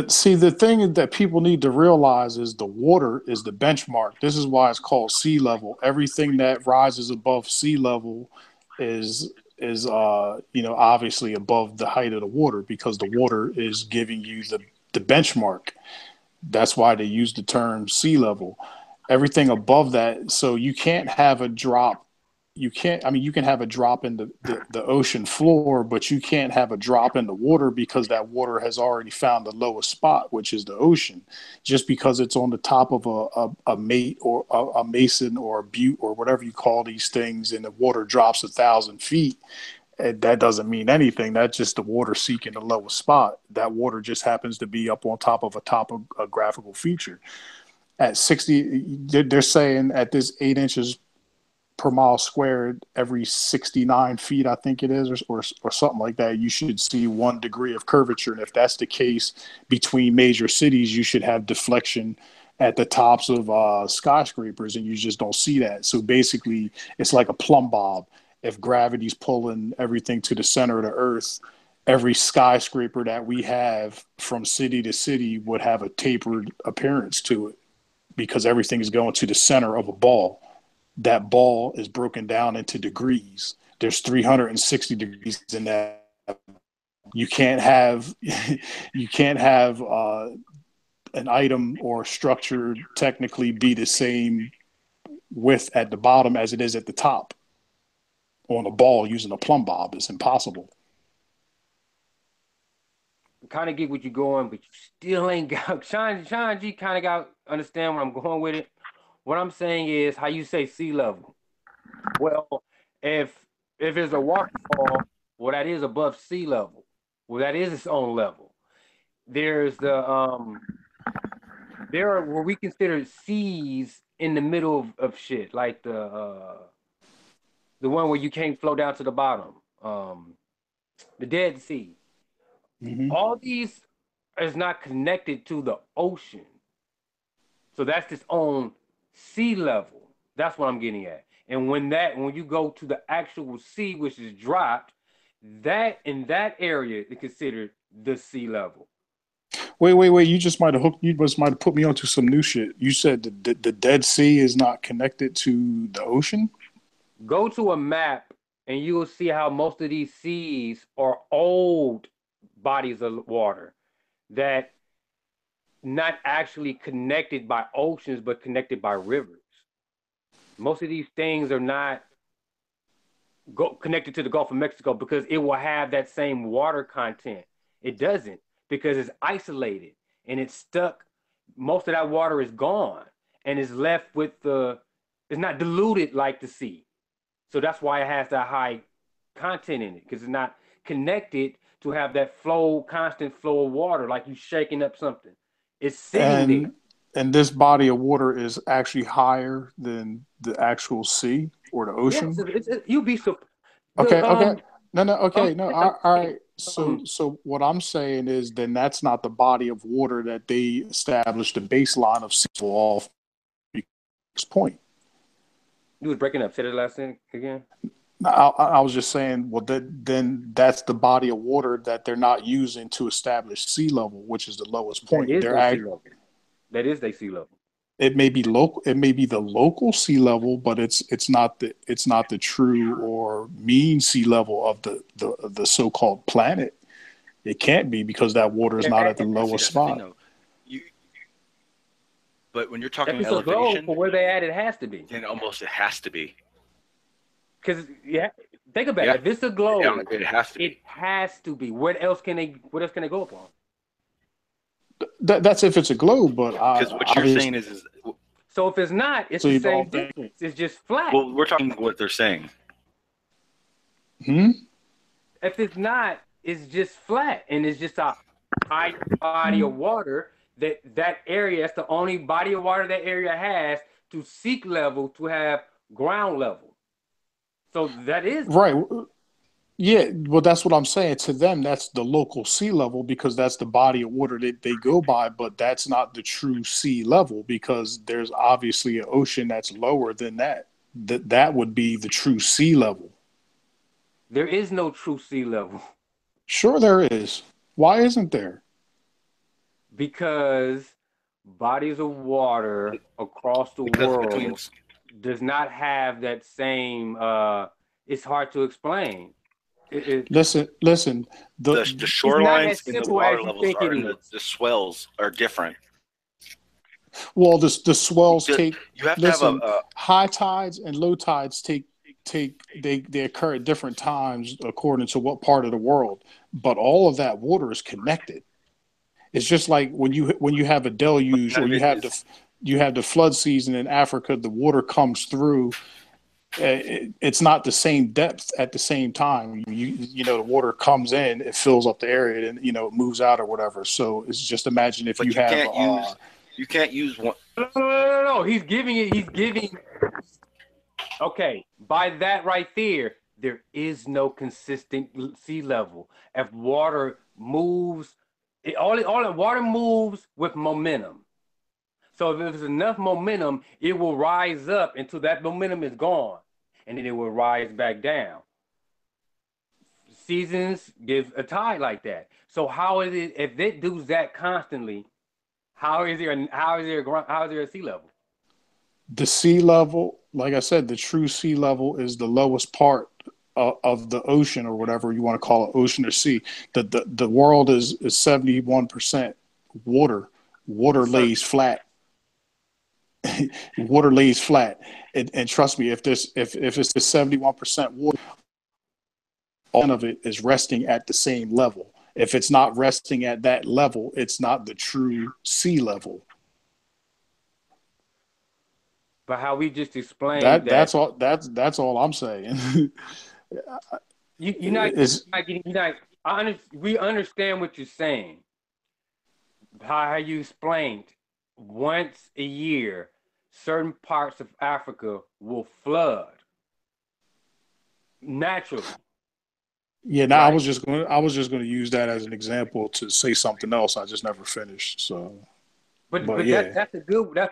Speaker 4: See, the thing that people need to realize is the water is the benchmark. This is why it's called sea level. Everything that rises above sea level is obviously above the height of the water because the water is giving you the benchmark. That's why they use the term sea level. Everything above that, so you can't have a drop. You can't. I mean, you can have a drop in the ocean floor, but you can't have a drop in the water because that water has already found the lowest spot, which is the ocean. Just because it's on the top of a mate or a mason or a butte or whatever you call these things, and the water drops 1,000 feet, that doesn't mean anything. That's just the water seeking the lowest spot. That water just happens to be up on top of a topographical feature. At 60, they're saying at this 8 inches per mile squared every 69 feet, I think it is, or something like that, you should see 1 degree of curvature. And if that's the case between major cities, you should have deflection at the tops of skyscrapers, and you just don't see that. So basically, it's like a plumb bob. If gravity's pulling everything to the center of the earth, every skyscraper that we have from city to city would have a tapered appearance to it because everything is going to the center of a ball. That ball is broken down into degrees. There's 360 degrees in that. You can't have an item or structure technically be the same width at the bottom as it is at the top on a ball using a plumb bob. It's impossible.
Speaker 9: Kind of get what you're going, but you still ain't got Sean G kind of got understand where I'm going with it. What I'm saying is how you say sea level. Well, if it's a waterfall, well, that is above sea level. Well, that is its own level. There's there are what we consider seas in the middle of shit, like the one where you can't flow down to the bottom, the Dead Sea.
Speaker 4: Mm-hmm.
Speaker 9: All these is not connected to the ocean. So that's its own sea level. That's what I'm getting at. And when you go to the actual sea, which is dropped, that in that area is considered the sea level.
Speaker 10: Wait. You just might have put me onto some new shit. You said the Dead Sea is not connected to the ocean?
Speaker 9: Go to a map and you will see how most of these seas are old bodies of water that not actually connected by oceans, but connected by rivers. Most of these things are not connected to the Gulf of Mexico because it will have that same water content. It doesn't, because it's isolated and it's stuck. Most of that water is gone and is left with it's not diluted like the sea. So that's why it has that high content in it, because it's not connected to have that constant flow of water, like you shaking up something. It's sitting there.
Speaker 10: And this body of water is actually higher than the actual sea or the ocean?
Speaker 9: Yes, you'd be so.
Speaker 10: Okay.
Speaker 9: Okay.
Speaker 10: No. All right. So what I'm saying is, then that's not the body of water that they established the baseline of sea level off. Point.
Speaker 9: You was breaking up. Say the last thing again.
Speaker 10: I was just saying, well, then that's the body of water that they're not using to establish sea level, which is the lowest point.
Speaker 9: That is their sea level. That is their sea level.
Speaker 10: It may be local. It may be the local sea level, but it's not the true or mean sea level of the so-called planet. It can't be, because that water is not at the lowest spot.
Speaker 1: But when you're talking
Speaker 9: if it's
Speaker 1: elevation,
Speaker 9: for where they at, it has to be.
Speaker 1: Then almost it has to be.
Speaker 9: Because think about it. If it's a globe,
Speaker 1: it has to be.
Speaker 9: It has to be. What else can they go upon?
Speaker 10: That's if it's a globe, but
Speaker 1: because what you're saying is
Speaker 9: so if it's not, it's the same distance. It's just flat.
Speaker 1: Well, we're talking what they're saying.
Speaker 9: If it's not, it's just flat, and it's just a high body of water. That area, that's the only body of water that area has to sea level, to have ground level. So that is
Speaker 10: right. Yeah, well, that's what I'm saying. To them, that's the local sea level, because that's the body of water that they go by, but that's not the true sea level, because there's obviously an ocean that's lower than that. That would be the true sea level.
Speaker 9: There is no true sea level.
Speaker 10: Sure there is. Why isn't there?
Speaker 9: Because bodies of water across the world does not have that same, it's hard to explain.
Speaker 10: Listen.
Speaker 1: The shorelines and the water levels the swells are different.
Speaker 10: Well, the swells take.
Speaker 1: You have to have
Speaker 10: high tides and low tides they occur at different times according to what part of the world. But all of that water is connected. It's just like when you have a deluge, or you have the flood season in Africa. The water comes through. It's not the same depth at the same time. The water comes in, it fills up the area, and it moves out or whatever. So it's just, imagine if you
Speaker 1: can't use one.
Speaker 9: No. He's giving. Okay, by that right there is no consistent sea level. If water moves, all the water moves with momentum. So if there's enough momentum, it will rise up until that momentum is gone, and then it will rise back down. Seasons give a tide like that. So how is it, if it does that constantly? How is there a sea level?
Speaker 10: The sea level, like I said, the true sea level is the lowest part of the ocean, or whatever you want to call it, ocean or sea. The world is 71% water. Water lays flat. Water lays flat, and trust me, if it's the 71% water, all of it is resting at the same level. If it's not resting at that level, it's not the true sea level.
Speaker 9: But how we just explained
Speaker 10: that's all I'm saying.
Speaker 9: We understand what you're saying. How you explained, once a year, certain parts of Africa will flood naturally.
Speaker 10: Yeah, right? I was just going to use that as an example to say something else. I just never finished. So
Speaker 9: But
Speaker 10: yeah,
Speaker 9: that's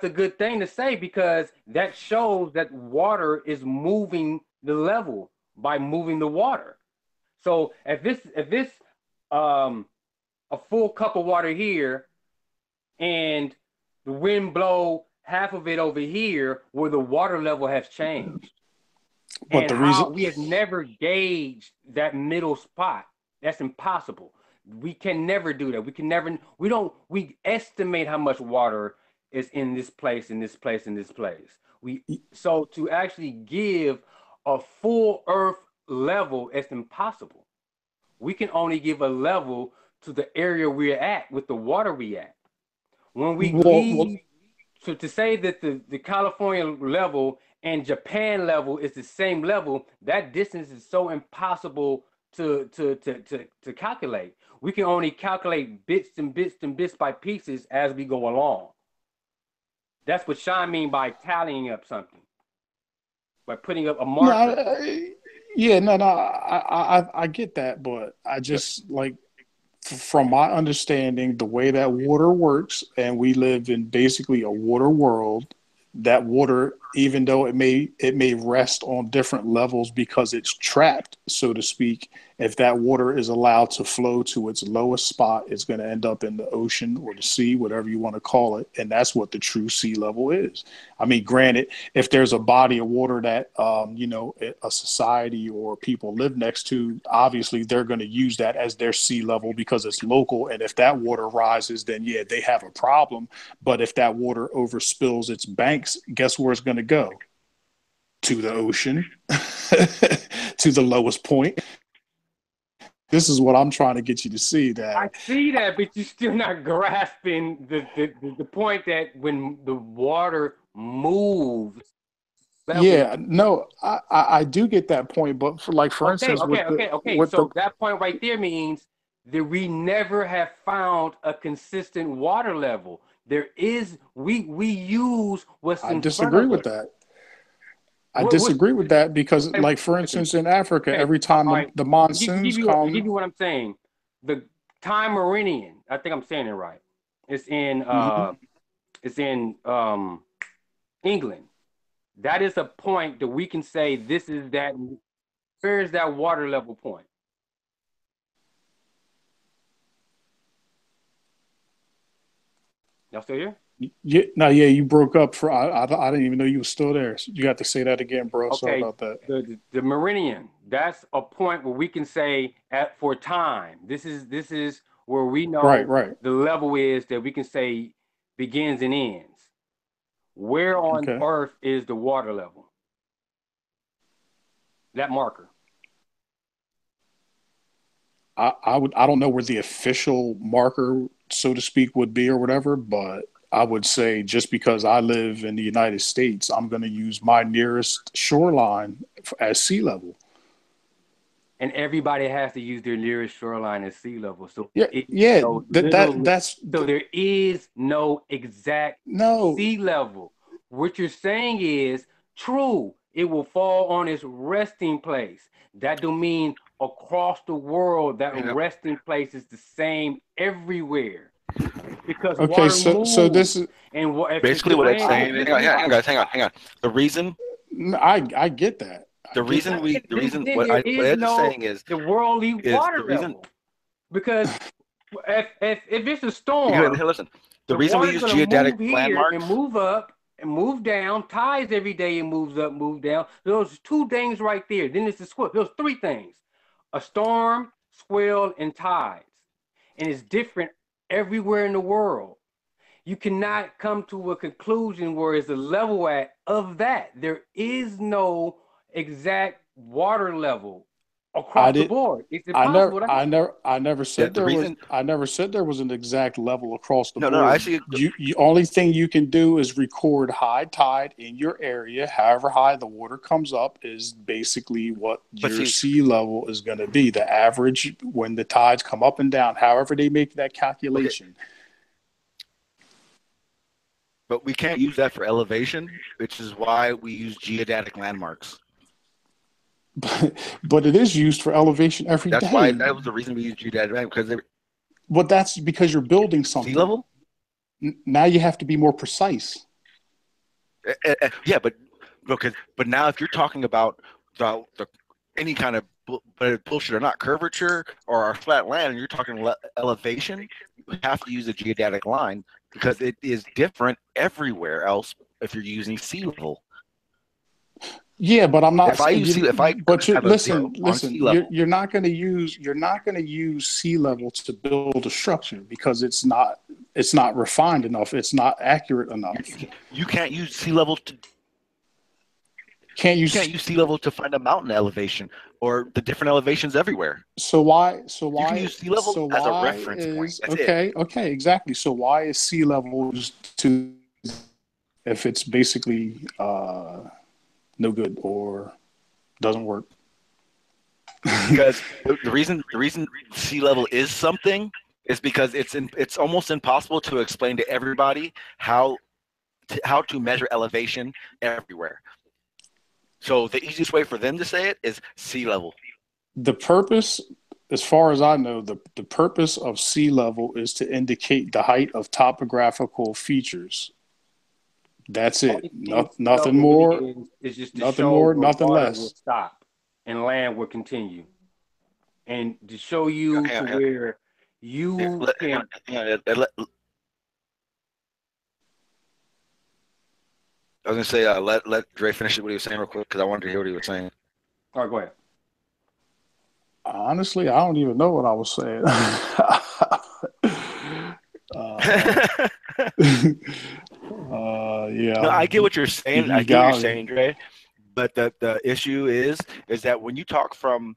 Speaker 9: a good thing to say because that shows that water is moving the level by moving the water. So if this um a full cup of water here and the wind blow half of it over here where the water level has changed
Speaker 10: but
Speaker 9: and
Speaker 10: the reason,
Speaker 9: how we have never gauged that middle spot. That's impossible. We can never do that. We estimate how much water is in this place, in this place, in this place. So to actually give a full earth level, it's impossible. We can only give a level to the area we're at with the water we at. When we
Speaker 10: well,
Speaker 9: leave, so to say that the California level and Japan level is the same level, that distance is so impossible to calculate. We can only calculate bits and bits and bits by pieces as we go along. That's what Sean mean by tallying up something, by putting up a
Speaker 10: no,
Speaker 9: marker.
Speaker 10: yeah, no, I get that, but I just like from my understanding, the way that water works, and we live in basically a water world. That water, even though it may rest on different levels because it's trapped, so to speak. If that water is allowed to flow to its lowest spot, it's going to end up in the ocean or the sea, whatever you want to call it, and that's what the true sea level is. I mean, granted, if there's a body of water that a society or people live next to, obviously they're going to use that as their sea level because it's local, and if that water rises, then yeah, they have a problem. But if that water overspills its banks, guess where it's going to go? To the ocean, to the lowest point. This is what I'm trying to get you to see,
Speaker 9: I
Speaker 10: that
Speaker 9: see that, but you're still not grasping the point that when the water moves, level.
Speaker 10: yeah, no, I do get that point, but for
Speaker 9: Okay,
Speaker 10: instance,
Speaker 9: okay,
Speaker 10: with the
Speaker 9: okay, okay.
Speaker 10: with the
Speaker 9: So that point right there means that we never have found a consistent water level. There is we use what's
Speaker 10: I
Speaker 9: in front
Speaker 10: disagree
Speaker 9: of
Speaker 10: with
Speaker 9: us.
Speaker 10: that. I
Speaker 9: What
Speaker 10: disagree with that because,
Speaker 9: okay,
Speaker 10: like for instance, in Africa,
Speaker 9: okay,
Speaker 10: every
Speaker 9: all
Speaker 10: time the,
Speaker 9: right.
Speaker 10: the
Speaker 9: Give
Speaker 10: monsoons
Speaker 9: you what
Speaker 10: come,
Speaker 9: I'm saying. The time meridian, I think I'm saying it right. It's in
Speaker 10: mhm,
Speaker 9: it's in England. That is a point that we can say this is that. Where is that water level point? Y'all still here?
Speaker 10: yeah, no, yeah, you broke up for. I didn't even know you were still there. So you got to say that again, bro. Sorry
Speaker 9: Okay,
Speaker 10: about that.
Speaker 9: the meridian. That's a point where we can say at for time. This is where we
Speaker 10: Right,
Speaker 9: know
Speaker 10: right.
Speaker 9: the level is that we can say begins and ends. Where on
Speaker 10: Okay.
Speaker 9: Earth is the water level? That marker.
Speaker 10: I don't know where the official marker, so to speak, would be or whatever, but I would say just because I live in the United States, I'm going to use my nearest shoreline as sea level.
Speaker 9: And everybody has to use their nearest shoreline as sea level. So
Speaker 10: Yeah,
Speaker 9: it
Speaker 10: yeah.
Speaker 9: so
Speaker 10: That that
Speaker 9: literally,
Speaker 10: that's
Speaker 9: so there is no exact
Speaker 10: no.
Speaker 9: sea level. What you're saying is true. It will fall on its resting place. That don't mean across the world that
Speaker 1: Yeah.
Speaker 9: resting place is the same everywhere because
Speaker 10: Okay,
Speaker 9: water
Speaker 10: so this
Speaker 9: moves
Speaker 10: is
Speaker 9: and if it's
Speaker 1: Basically, what it's
Speaker 9: land,
Speaker 1: saying.
Speaker 9: listen,
Speaker 1: Hang on, guys. Hang on. The reason,
Speaker 10: I get that. I
Speaker 1: the
Speaker 10: get
Speaker 1: reason
Speaker 10: that.
Speaker 1: we, the reason
Speaker 9: then
Speaker 1: what
Speaker 9: there
Speaker 1: what
Speaker 9: is
Speaker 1: Ed is
Speaker 9: no
Speaker 1: saying
Speaker 9: the worldly
Speaker 1: is
Speaker 9: water
Speaker 1: the reason.
Speaker 9: level because if it's a
Speaker 1: Here,
Speaker 9: storm,
Speaker 1: listen. The
Speaker 9: the
Speaker 1: reason we
Speaker 9: water's
Speaker 1: use
Speaker 9: gonna
Speaker 1: geodetic
Speaker 9: move here and
Speaker 1: landmarks.
Speaker 9: move up and move down. Tides every day and moves up, move down. Those two things right there. Then it's the swell. Those three things: a storm, swell, and tides. And it's different everywhere in the world. You cannot come to a conclusion where it's a level at of that. There is no exact water level
Speaker 10: I
Speaker 9: across the
Speaker 10: did.
Speaker 9: board. It's
Speaker 10: I never,
Speaker 9: impossible to
Speaker 10: I
Speaker 9: have.
Speaker 10: never, I never
Speaker 1: Yeah,
Speaker 10: said
Speaker 1: the
Speaker 10: there was.
Speaker 1: reason.
Speaker 10: I never said there was an exact level across the
Speaker 1: No,
Speaker 10: board.
Speaker 1: actually,
Speaker 10: You only thing you can do is record high tide in your area. However high the water comes up is basically what
Speaker 1: but
Speaker 10: your
Speaker 1: see,
Speaker 10: sea level is going to be. The average when the tides come up and down. However they make that
Speaker 1: okay,
Speaker 10: calculation.
Speaker 1: but we can't use that for elevation, which is why we use geodetic landmarks.
Speaker 10: But it is used for elevation every
Speaker 1: That's why
Speaker 10: day.
Speaker 1: that was the reason we use geodetic landmarks because they're
Speaker 10: But that's because you're building
Speaker 1: sea
Speaker 10: something.
Speaker 1: level.
Speaker 10: Now you have to be more precise.
Speaker 1: Yeah, but now if you're talking about the any kind of bullshit or not curvature or flat land, and you're talking elevation, you have to use a geodetic line because it is different everywhere else if you're using sea level.
Speaker 10: Yeah, but I'm not.
Speaker 1: If I use if I
Speaker 10: But
Speaker 1: have
Speaker 10: listen,
Speaker 1: sea level,
Speaker 10: you're not going to use sea level to build a structure because it's not refined enough. It's not accurate enough.
Speaker 1: You can't use sea level to.
Speaker 10: Can't
Speaker 1: You
Speaker 10: use
Speaker 1: can't use sea level to find a mountain elevation or the different elevations everywhere.
Speaker 10: So why?
Speaker 1: You can use sea level as a reference point. That's it.
Speaker 10: Okay, exactly. So why is sea level to if it's basically no good or doesn't work?
Speaker 1: Because the reason sea level is something is because it's almost impossible to explain to everybody how to measure elevation everywhere. So the easiest way for them to say it is sea level.
Speaker 10: The purpose, as far as I know, the purpose of sea level is to indicate the height of topographical features. That's it. Nothing more.
Speaker 9: It's just to
Speaker 10: nothing
Speaker 9: show
Speaker 10: more.
Speaker 9: where
Speaker 10: Nothing
Speaker 9: water
Speaker 10: less.
Speaker 9: will stop and land will continue, and to show you where you can.
Speaker 1: I was gonna say let Dre finish what he was saying real quick because I wanted to hear what he was saying.
Speaker 9: All right, go ahead.
Speaker 10: Honestly, I don't even know what I was saying. Yeah.
Speaker 1: No, I get what you're saying. I get what you're saying, Dre. But the issue is that when you talk from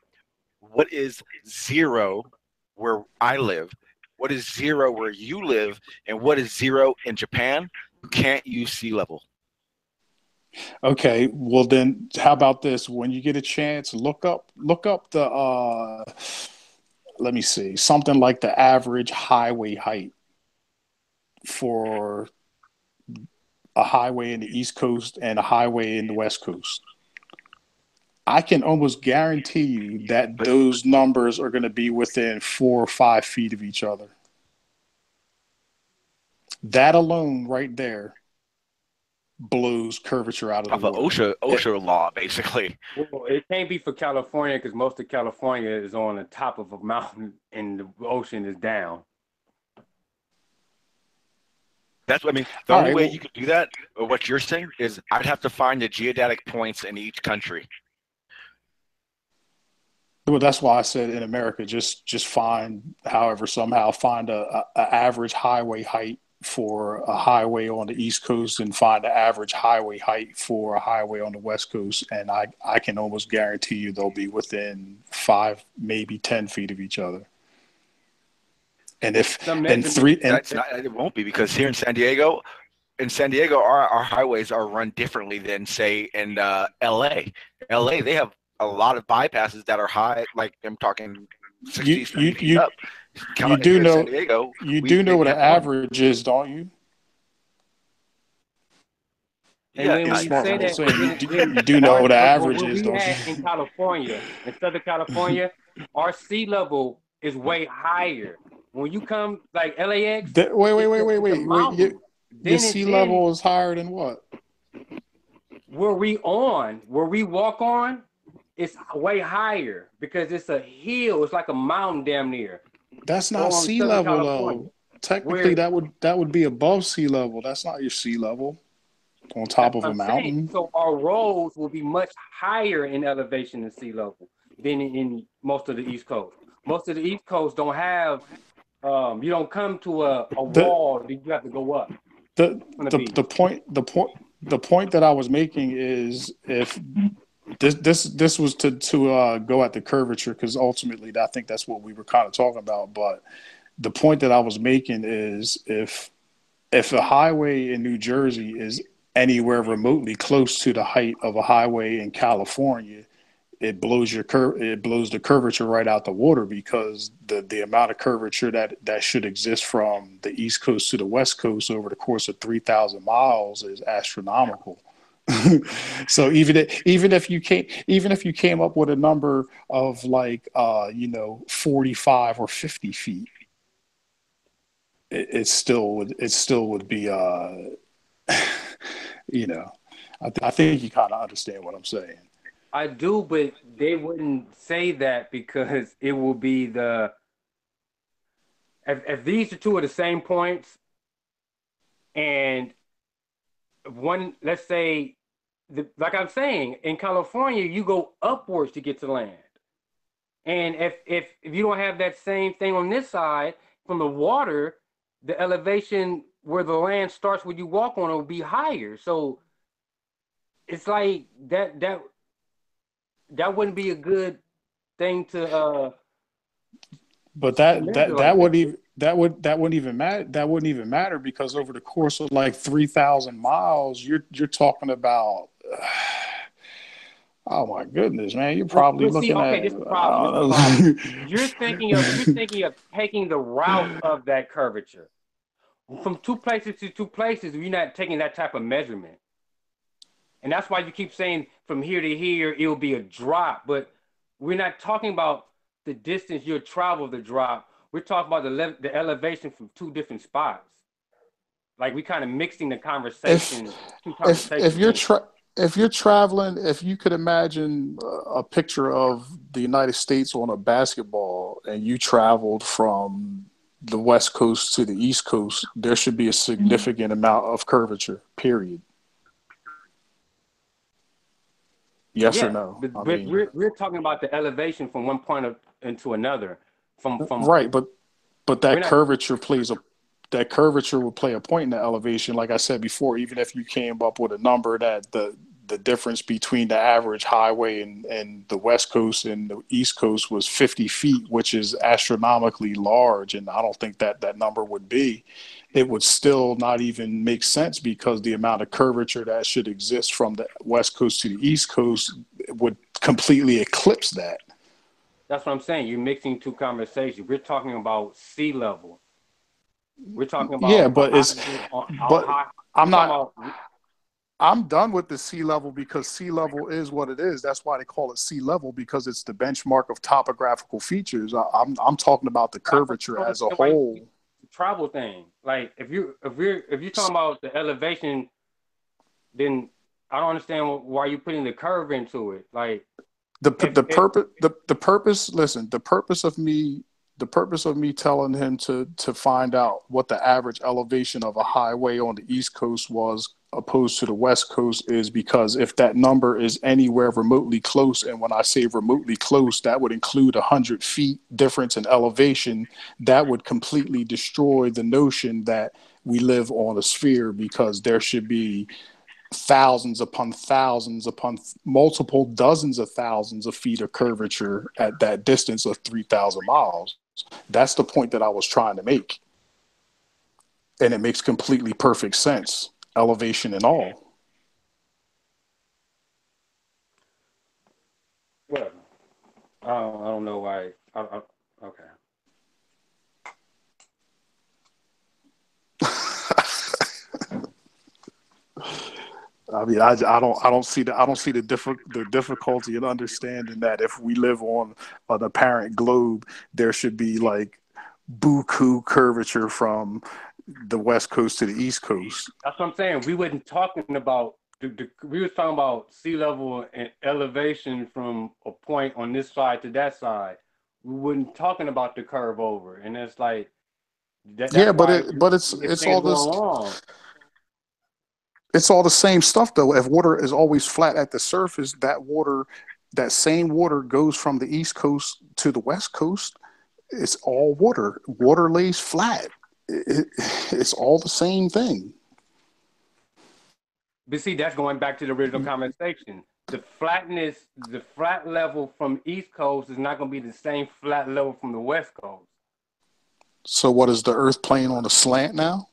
Speaker 1: what is zero where I live, what is zero where you live, and what is zero in Japan, you can't use sea level.
Speaker 10: Okay, well then, how about this? When you get a chance, look up the let me see, something like the average highway height for a highway in the East Coast and a highway in the West Coast. I can almost guarantee you that those numbers are going to be within 4 or 5 feet of each other. That alone, right there, blows curvature out of the water.
Speaker 1: OSHA law, basically.
Speaker 9: Well, it can't be for California because most of California is on the top of a mountain and the ocean is down.
Speaker 1: That's what I mean. The only way you could do that, or what you're saying, is I'd have to find the geodetic points in each country.
Speaker 10: Well, that's why I said in America, just find, somehow find a average highway height for a highway on the East Coast and find the average highway height for a highway on the West Coast, and I can almost guarantee you they'll be within 5, maybe 10 feet of each other. And if
Speaker 1: it won't be, because here in San Diego, our highways are run differently than say in LA. LA, they have a lot of bypasses that are high, like I'm talking 60, 70 feet up.
Speaker 10: You do know San Diego, what an average is, don't you?
Speaker 9: And when you say that,
Speaker 10: you do know what an average is, don't you?
Speaker 9: In California, in Southern California, our sea level is way higher. When you come like LAX,
Speaker 10: wait. The sea level is higher than what?
Speaker 9: Where we walk on, it's way higher because it's a hill. It's like a mountain damn near.
Speaker 10: That's not sea level though. Technically, that would be above sea level. That's not your sea level. On top of a mountain.
Speaker 9: So our roads will be much higher in elevation than sea level than in most of the East Coast. Most of the East Coast don't have. You don't come to a wall that you have to go up.
Speaker 10: The point that I was making is, if this was to go at the curvature, because ultimately I think that's what we were kind of talking about. But the point that I was making is, if a highway in New Jersey is anywhere remotely close to the height of a highway in California, it blows the curvature right out the water, because the amount of curvature that should exist from the East Coast to the West Coast over the course of 3,000 miles is astronomical. So even if you came up with a number of like 45 or 50 feet, it still would be you know, I think you kind of understand what I'm saying.
Speaker 9: I do, but they wouldn't say that because it will be if these are two of the same points and one, let's say, like I'm saying, in California, you go upwards to get to land. And if you don't have that same thing on this side from the water, the elevation where the land starts when you walk on it will be higher. So it's like that wouldn't be a good thing
Speaker 10: But
Speaker 9: to measure like that.
Speaker 10: that wouldn't even matter. That wouldn't even matter because over the course of like 3,000 miles, you're talking about. Oh my goodness, man! You're probably
Speaker 9: Well, see,
Speaker 10: looking
Speaker 9: okay,
Speaker 10: at.
Speaker 9: this is the problem. This is the problem. You're thinking of taking the route of that curvature from two places to two places. You're not taking that type of measurement, and that's why you keep saying from here to here it will be a drop. But we're not talking about the distance you'll travel the drop. We're talking about the elevation from two different spots. Like we kind of mixing the
Speaker 10: if
Speaker 9: conversation, two
Speaker 10: if
Speaker 9: conversation things.
Speaker 10: if you're traveling, if you could imagine a picture of the United States on a basketball, and you traveled from the West Coast to the East Coast, there should be a significant amount of curvature. Period. Yes or
Speaker 9: Yeah,
Speaker 10: no? I
Speaker 9: but
Speaker 10: mean,
Speaker 9: we're talking about the elevation from one point into another. From
Speaker 10: right, but
Speaker 9: we're not.
Speaker 10: that curvature will play a point in the elevation. Like I said before, even if you came up with a number that the difference between the average highway and the West Coast and the East Coast was 50 feet, which is astronomically large, and I don't think that number would be. It would still not even make sense because the amount of curvature that should exist from the West Coast to the East Coast would completely eclipse that.
Speaker 9: That's what I'm saying. You're mixing two conversations. We're talking about sea level. We're talking
Speaker 10: Yeah,
Speaker 9: about
Speaker 10: but it's but
Speaker 9: high.
Speaker 10: I'm
Speaker 9: We're talking
Speaker 10: not
Speaker 9: about
Speaker 10: I'm done with the sea level because sea level is what it is. That's why they call it sea level because it's the benchmark of topographical features. I'm talking about the
Speaker 9: I
Speaker 10: curvature
Speaker 9: don't
Speaker 10: as a
Speaker 9: understand why you
Speaker 10: whole.
Speaker 9: the travel thing. Like if you're talking about the elevation, then I don't understand why you're putting the curve into it. Like if
Speaker 10: The purpose, listen, the purpose of me telling him to find out what the average elevation of a highway on the East Coast was opposed to the West Coast is because if that number is anywhere remotely close, and when I say remotely close, that would include 100 feet difference in elevation, that would completely destroy the notion that we live on a sphere because there should be thousands upon multiple dozens of thousands of feet of curvature at that distance of 3,000 miles. That's the point that I was trying to make. And it makes completely perfect sense, elevation and all.
Speaker 9: whatever. I don't know why. Okay.
Speaker 10: I mean, I don't see the difficulty in understanding that if we live on an apparent globe, there should be like buku curvature from the West Coast to the East Coast.
Speaker 9: That's what I'm saying. We wasn't talking about we was talking about sea level and elevation from a point on this side to that side. We wasn't talking about the curve over, and it's like
Speaker 10: Yeah,
Speaker 9: that's why
Speaker 10: but
Speaker 9: if things going wrong.
Speaker 10: it's all the same stuff though. If water is always flat at the surface, that same water goes from the East Coast to the West Coast. It's all water. Water lays flat. It's all the same thing.
Speaker 9: But see, that's going back to the original conversation. The flat level from East Coast is not going to be the same flat level from the West Coast.
Speaker 10: So what is the Earth plane on a slant now?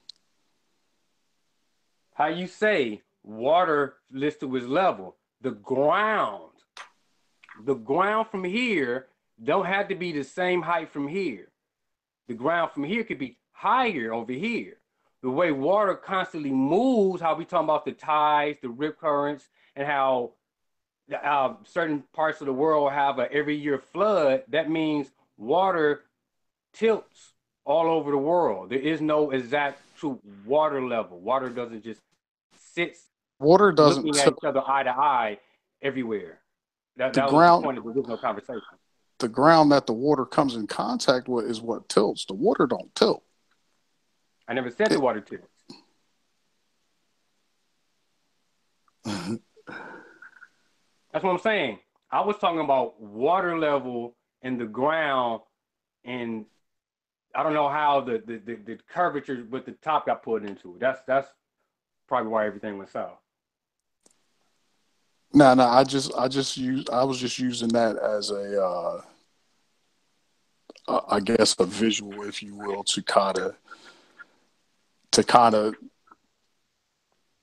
Speaker 9: How you say water listed was level? The ground from here don't have to be the same height from here. The ground from here could be higher over here. The way water constantly moves, how we talking about the tides, the rip currents, and how certain parts of the world have a every year flood, that means water tilts all over the world. There is no exact true water level. Water doesn't just sit
Speaker 10: Water doesn't
Speaker 9: looking at
Speaker 10: tilt.
Speaker 9: each other eye to eye everywhere. That
Speaker 10: The
Speaker 9: was the
Speaker 10: ground,
Speaker 9: point of the original conversation.
Speaker 10: the ground that the water comes in contact with is what tilts. The water don't tilt.
Speaker 9: I never said the water tilts. That's what I'm saying. I was talking about water level and the ground, and I don't know how the curvature with the top got put into it. That's probably why everything went south.
Speaker 10: No, I was just using that as I guess a visual, if you will, to kind of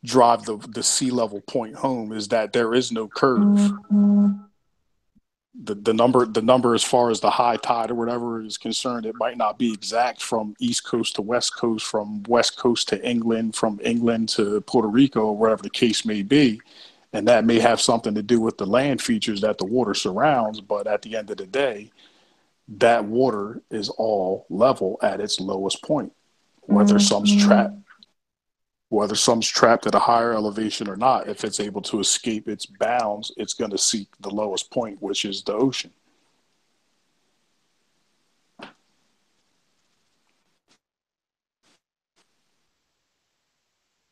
Speaker 10: drive the sea level point home, is that there is no curve. The number as far as the high tide or whatever is concerned, it might not be exact from East Coast to West Coast, from West Coast to England, from England to Puerto Rico, or whatever the case may be. And that may have something to do with the land features that the water surrounds. But at the end of the day, that water is all level at its lowest point, whether some's trapped at a higher elevation or not. If it's able to escape its bounds, it's going to seek the lowest point, which is the ocean.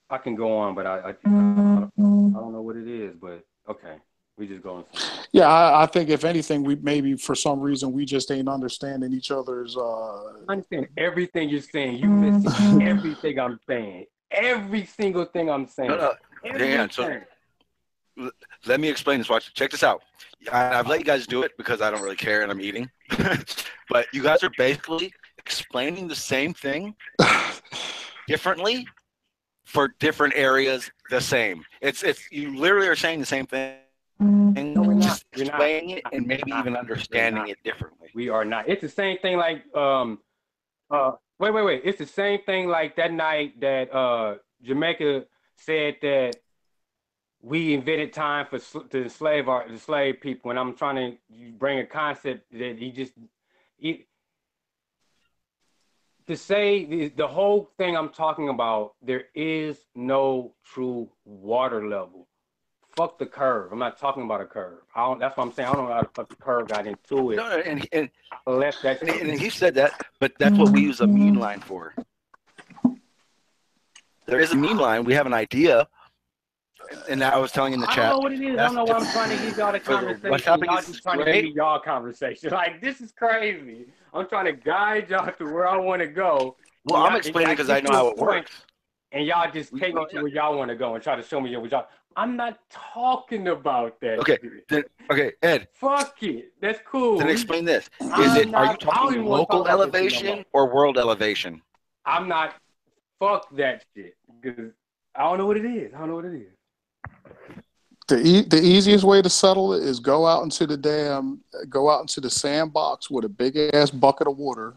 Speaker 9: I can go on, but I don't know what it is, but okay. We just going.
Speaker 10: Yeah, I think if anything, we maybe for some reason we just ain't understanding each other's.
Speaker 9: I understand everything you're saying. You missing everything I'm saying. Every single thing I'm saying.
Speaker 1: No. Hang on. So let me explain this. Watch. Check this out. I've let you guys do it because I don't really care and I'm eating. But you guys are basically explaining the same thing differently for different areas. The same. It's you literally are saying the same thing.
Speaker 9: No, we're not.
Speaker 1: Just explaining it and maybe even understanding it differently.
Speaker 9: We are not. It's the same thing like wait. It's the same thing like that night that Jamaica said that we invented time to enslave people, and I'm trying to bring a concept that to say the whole thing I'm talking about. There is no true water level. Fuck the curve. I'm not talking about a curve. That's what I'm saying. I don't know how the fuck the curve got into it.
Speaker 1: No, and
Speaker 9: I left that.
Speaker 1: And he said that, but that's what we use a mean line for. There is a mean line. We have an idea, and I was telling you in the chat.
Speaker 9: I don't know what it is. I don't know why I'm trying to give y'all the conversation. Y'all just trying to give me y'all conversation. Like, this is crazy. I'm trying to guide y'all to where I want to go.
Speaker 1: Well, I'm explaining because I know how it works.
Speaker 9: And y'all just take me to where y'all want to go and try to show me what y'all. I'm not talking about that.
Speaker 1: Okay, Ed.
Speaker 9: Fuck it. That's cool.
Speaker 1: Then explain this. Are you talking local elevation or world elevation?
Speaker 9: I'm not. Fuck that shit. Because I don't know what it is.
Speaker 10: The easiest way to settle it is go out into the sandbox with a big ass bucket of water,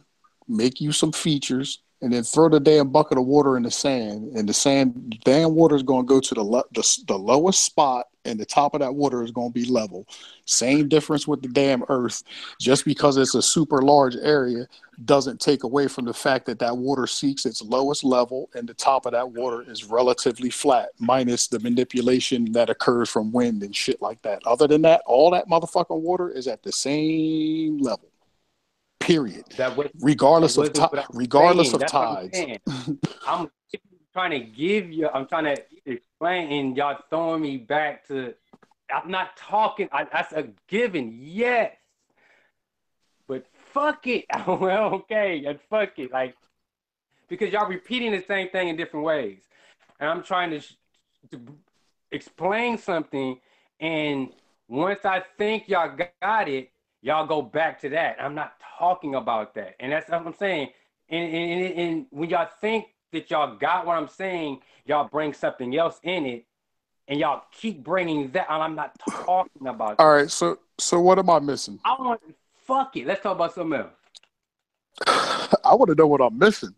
Speaker 10: make you some features, and then throw the damn bucket of water in the sand. And the damn water is going to go to the lowest spot, and the top of that water is going to be level. Same difference with the damn earth. Just because it's a super large area doesn't take away from the fact that water seeks its lowest level, and the top of that water is relatively flat, minus the manipulation that occurs from wind and shit like that. Other than that, all that motherfucking water is at the same level. Period. Regardless of tides.
Speaker 9: I'm trying to give you. I'm trying to explain, and y'all throwing me back to. I'm not talking. That's a given. Yes, but fuck it. Well, okay, and fuck it. Like, because y'all repeating the same thing in different ways, and I'm trying to explain something, and once I think y'all got it, y'all go back to that. I'm not talking about that. And that's what I'm saying. And when y'all think that y'all got what I'm saying, y'all bring something else in it, and y'all keep bringing that. And I'm not talking about that.
Speaker 10: All right, so what am I missing?
Speaker 9: Fuck it. Let's talk about something else.
Speaker 10: I want to know what I'm missing.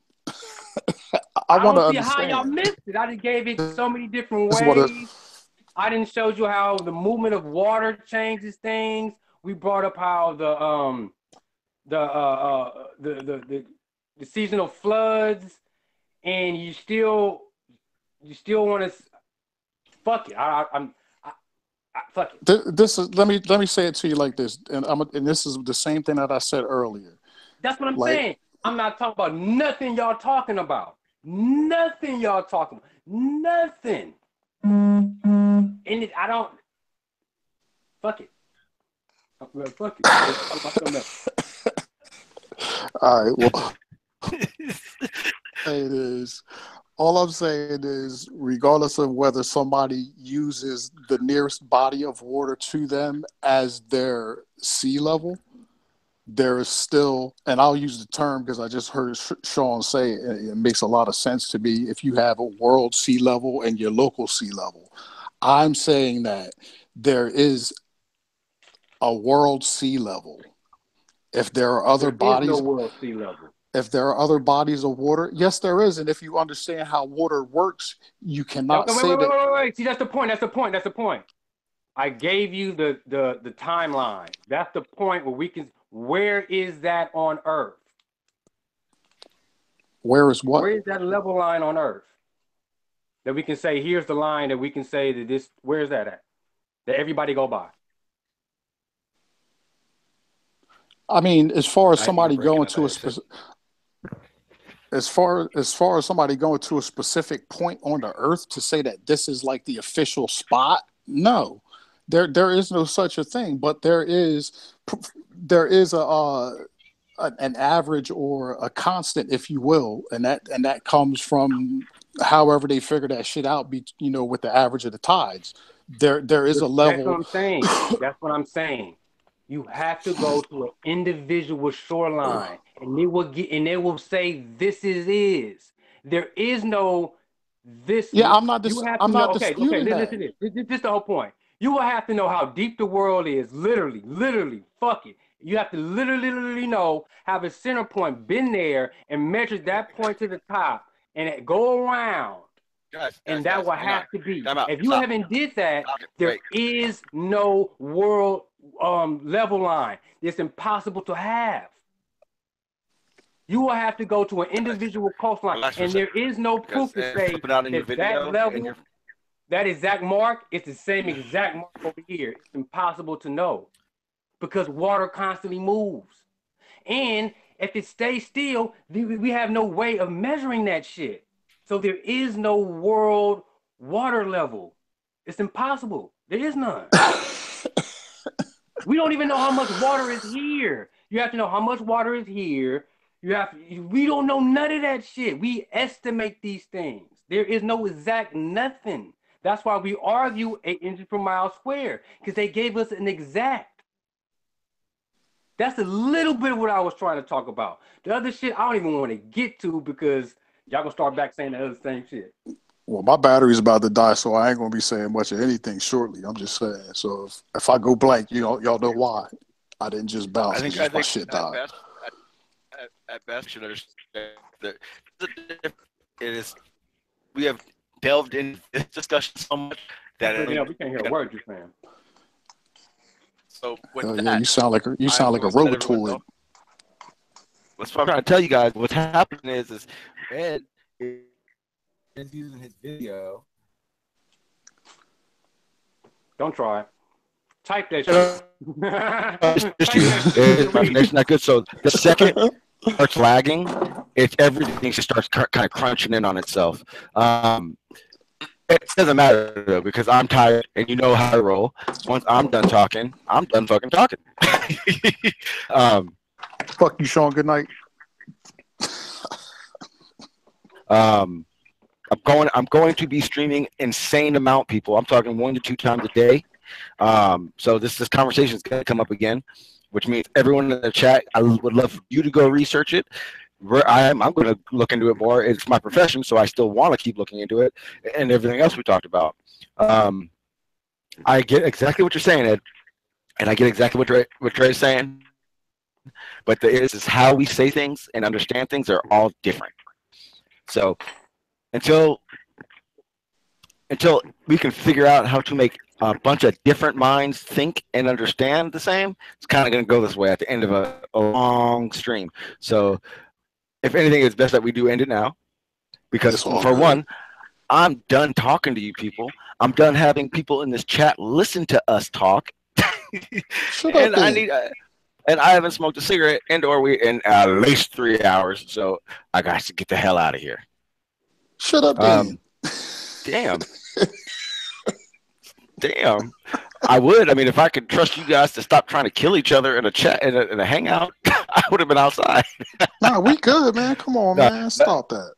Speaker 9: I want to understand how y'all missed it. I just gave it so many different ways. I didn't show you how the movement of water changes things. We brought up how the the seasonal floods, and you still want to fuck it. Fuck it.
Speaker 10: This is let me say it to you like this, and this is the same thing that I said earlier.
Speaker 9: That's what I'm
Speaker 10: Like,
Speaker 9: saying. I'm not talking about nothing y'all talking about. Nothing y'all talking about. Nothing. And I don't. Fuck it. Fuck it. Let's talk about something else.
Speaker 10: all right, well, it is. All I'm saying is, regardless of whether somebody uses the nearest body of water to them as their sea level, there is still, and I'll use the term because I just heard Sean say it, it makes a lot of sense to me. If you have a world sea level and your local sea level, I'm saying that there is a world sea level. If there are other
Speaker 9: There is no
Speaker 10: bodies,
Speaker 9: world sea level.
Speaker 10: if there are other bodies of water, yes, there is. And if you understand how water works, you cannot
Speaker 9: Okay,
Speaker 10: say that.
Speaker 9: wait. See, that's the point. I gave you the timeline. That's the point where we can. Where is that on Earth?
Speaker 10: Where is what?
Speaker 9: Where is that level line on Earth? That we can say, here's the line that we can say that this. Where is that at? That everybody go by.
Speaker 10: I mean, as far as
Speaker 1: I
Speaker 10: somebody
Speaker 1: remember breaking
Speaker 10: going
Speaker 1: it
Speaker 10: to a
Speaker 1: like I said.
Speaker 10: specific, as far as somebody going to a specific point on the Earth to say that this is like the official spot, no, there is no such a thing. But there is an average or a constant, if you will, and that comes from however they figure that shit out. With the average of the tides, there is a
Speaker 9: That's what
Speaker 10: level.
Speaker 9: I'm saying. That's what I'm saying. You have to go to an individual shoreline, and they will say this is. There is no this.
Speaker 10: Yeah,
Speaker 9: You have to
Speaker 10: I'm
Speaker 9: know.
Speaker 10: not
Speaker 9: Okay.
Speaker 10: disputing
Speaker 9: Listen
Speaker 10: that.
Speaker 9: to this. This is the whole point. You will have to know how deep the world is. Literally. Fuck it. You have to literally know, have a center point, been there, and measure that point to the top, and go around. And that will
Speaker 1: Hang on.
Speaker 9: have to be.
Speaker 1: Time out.
Speaker 9: If you haven't did that, there
Speaker 1: Wait.
Speaker 9: is no world level line. It's impossible to have. You will have to go to an individual coastline,
Speaker 1: Relax for a
Speaker 9: and there
Speaker 1: second.
Speaker 9: is no
Speaker 1: Because
Speaker 9: proof to say
Speaker 1: flipping out in your
Speaker 9: that that
Speaker 1: video and
Speaker 9: level, that exact mark, is the same exact mark over here. It's impossible to know because water constantly moves. And if it stays still, we have no way of measuring that shit. So there is no world water level. It's impossible. There is none. We don't even know how much water is here. You have to know how much water is here. We don't know none of that shit. We estimate these things. There is no exact nothing. That's why we argue 8 inches per mile square, because they gave us an exact. That's a little bit of what I was trying to talk about. The other shit I don't even want to get to because y'all gonna start back saying the other same shit.
Speaker 10: Well, my battery's about to die, so I ain't gonna be saying much of anything shortly. I'm just saying. So if I go blank, y'all know why. I didn't just bounce
Speaker 1: I
Speaker 10: because my
Speaker 1: think
Speaker 10: shit died.
Speaker 1: at best we should understand that it is. We have delved into this discussion so much that
Speaker 9: we can't hear a word you're saying.
Speaker 1: So with
Speaker 10: Yeah,
Speaker 1: that,
Speaker 10: you sound like a
Speaker 1: I'm going to let everyone know.
Speaker 10: robotoid.
Speaker 1: That's what I'm trying to tell you guys. What's happening is Ed is using his video.
Speaker 9: Don't try it. Type that shit.
Speaker 1: It's not good. So the second it starts lagging, everything just starts kind of crunching in on itself. It doesn't matter though because I'm tired and you know how I roll. Once I'm done talking, I'm done fucking talking.
Speaker 10: Fuck you, Sean. Good night.
Speaker 1: I'm going to be streaming insane amount, people. I'm talking 1 to 2 times a day. So this conversation is going to come up again, which means everyone in the chat, I would love you to go research it. I'm going to look into it more. It's my profession, so I still want to keep looking into it and everything else we talked about. I get exactly what you're saying, Ed, and I get exactly what Trey's saying. But the is how we say things and understand things are all different. So until we can figure out how to make a bunch of different minds think and understand the same, it's kind of going to go this way at the end of a long stream. So if anything, it's best that we do end it now because
Speaker 4: It's all
Speaker 1: for
Speaker 4: good.
Speaker 1: one, I'm done talking to you people. I'm done having people in this chat listen to us talk,
Speaker 4: Shut up
Speaker 1: and I
Speaker 4: then.
Speaker 1: need. And I haven't smoked a cigarette and/or we in at least 3 hours, so I got to get the hell out of here.
Speaker 4: Shut up then.
Speaker 1: Damn. Damn. I would. I mean, if I could trust you guys to stop trying to kill each other in a chat in a hangout, I would have been outside.
Speaker 4: Nah, we good, man. Come on,
Speaker 1: No,
Speaker 4: man. Stop that.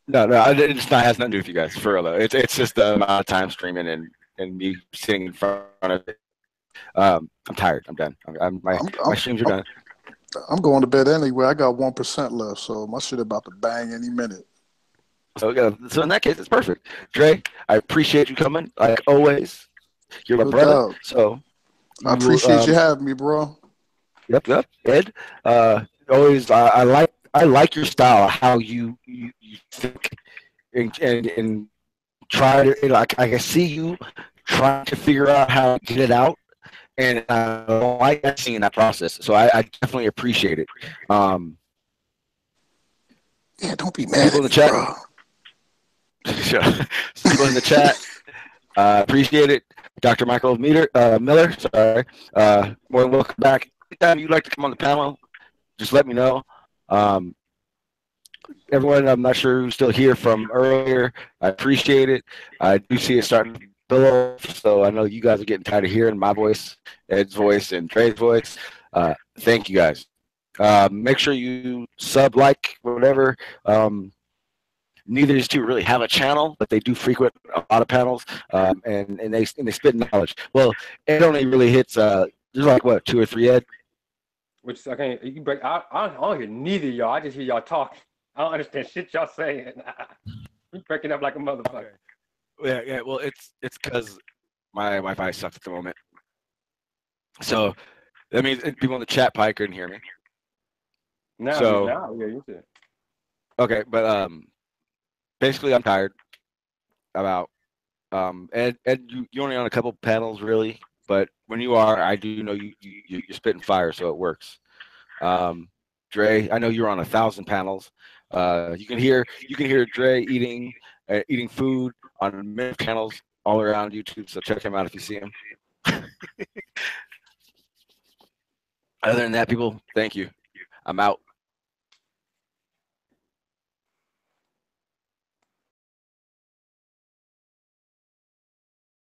Speaker 1: no, it's not has nothing to do with you guys for real though. It's just the amount of time streaming and me sitting in front of it. I'm tired. I'm done. My streams are done.
Speaker 4: I'm going to bed anyway. I got 1% left, so my shit about to bang any minute.
Speaker 1: So yeah, so in that case, it's perfect. Dre, I appreciate you coming like always. You're my
Speaker 4: No
Speaker 1: brother.
Speaker 4: doubt.
Speaker 1: So
Speaker 4: I appreciate you having me, bro.
Speaker 1: Yep. Ed, always I like your style, how you think and try to I can see you trying to figure out how to get it out, and I like seeing that process. So I definitely appreciate it.
Speaker 4: Yeah, don't be mad at me,
Speaker 1: chat,
Speaker 4: bro.
Speaker 1: people in the chat, appreciate it. Dr. Michael Miller, sorry, more than welcome back. Anytime you'd like to come on the panel, just let me know. Everyone, I'm not sure who's still here from earlier. I appreciate it. I do see it starting to billow, so I know you guys are getting tired of hearing my voice, Ed's voice, and Trey's voice. Thank you guys. Make sure you sub, like, whatever. Neither of these two really have a channel, but they do frequent a lot of panels, and they spit knowledge. Well, Ed only really hits. There's like what 2 or 3 Ed.
Speaker 9: Which I can't. You can break. I don't hear neither of y'all. I just hear y'all talking. I don't understand shit y'all saying. You breaking up like a motherfucker.
Speaker 1: Yeah. Well, it's because my Wi-Fi sucks at the moment. So that means people in the chat probably couldn't hear me.
Speaker 9: Now, yeah, you said.
Speaker 1: Okay, but basically, I'm tired. About Ed, you only on a couple panels really, but when you are, I do know you're spitting fire, so it works. Dre, I know you're on 1,000 panels. You can hear Dre eating food on many channels all around YouTube. So check him out if you see him. Other than that, people, thank you. I'm out.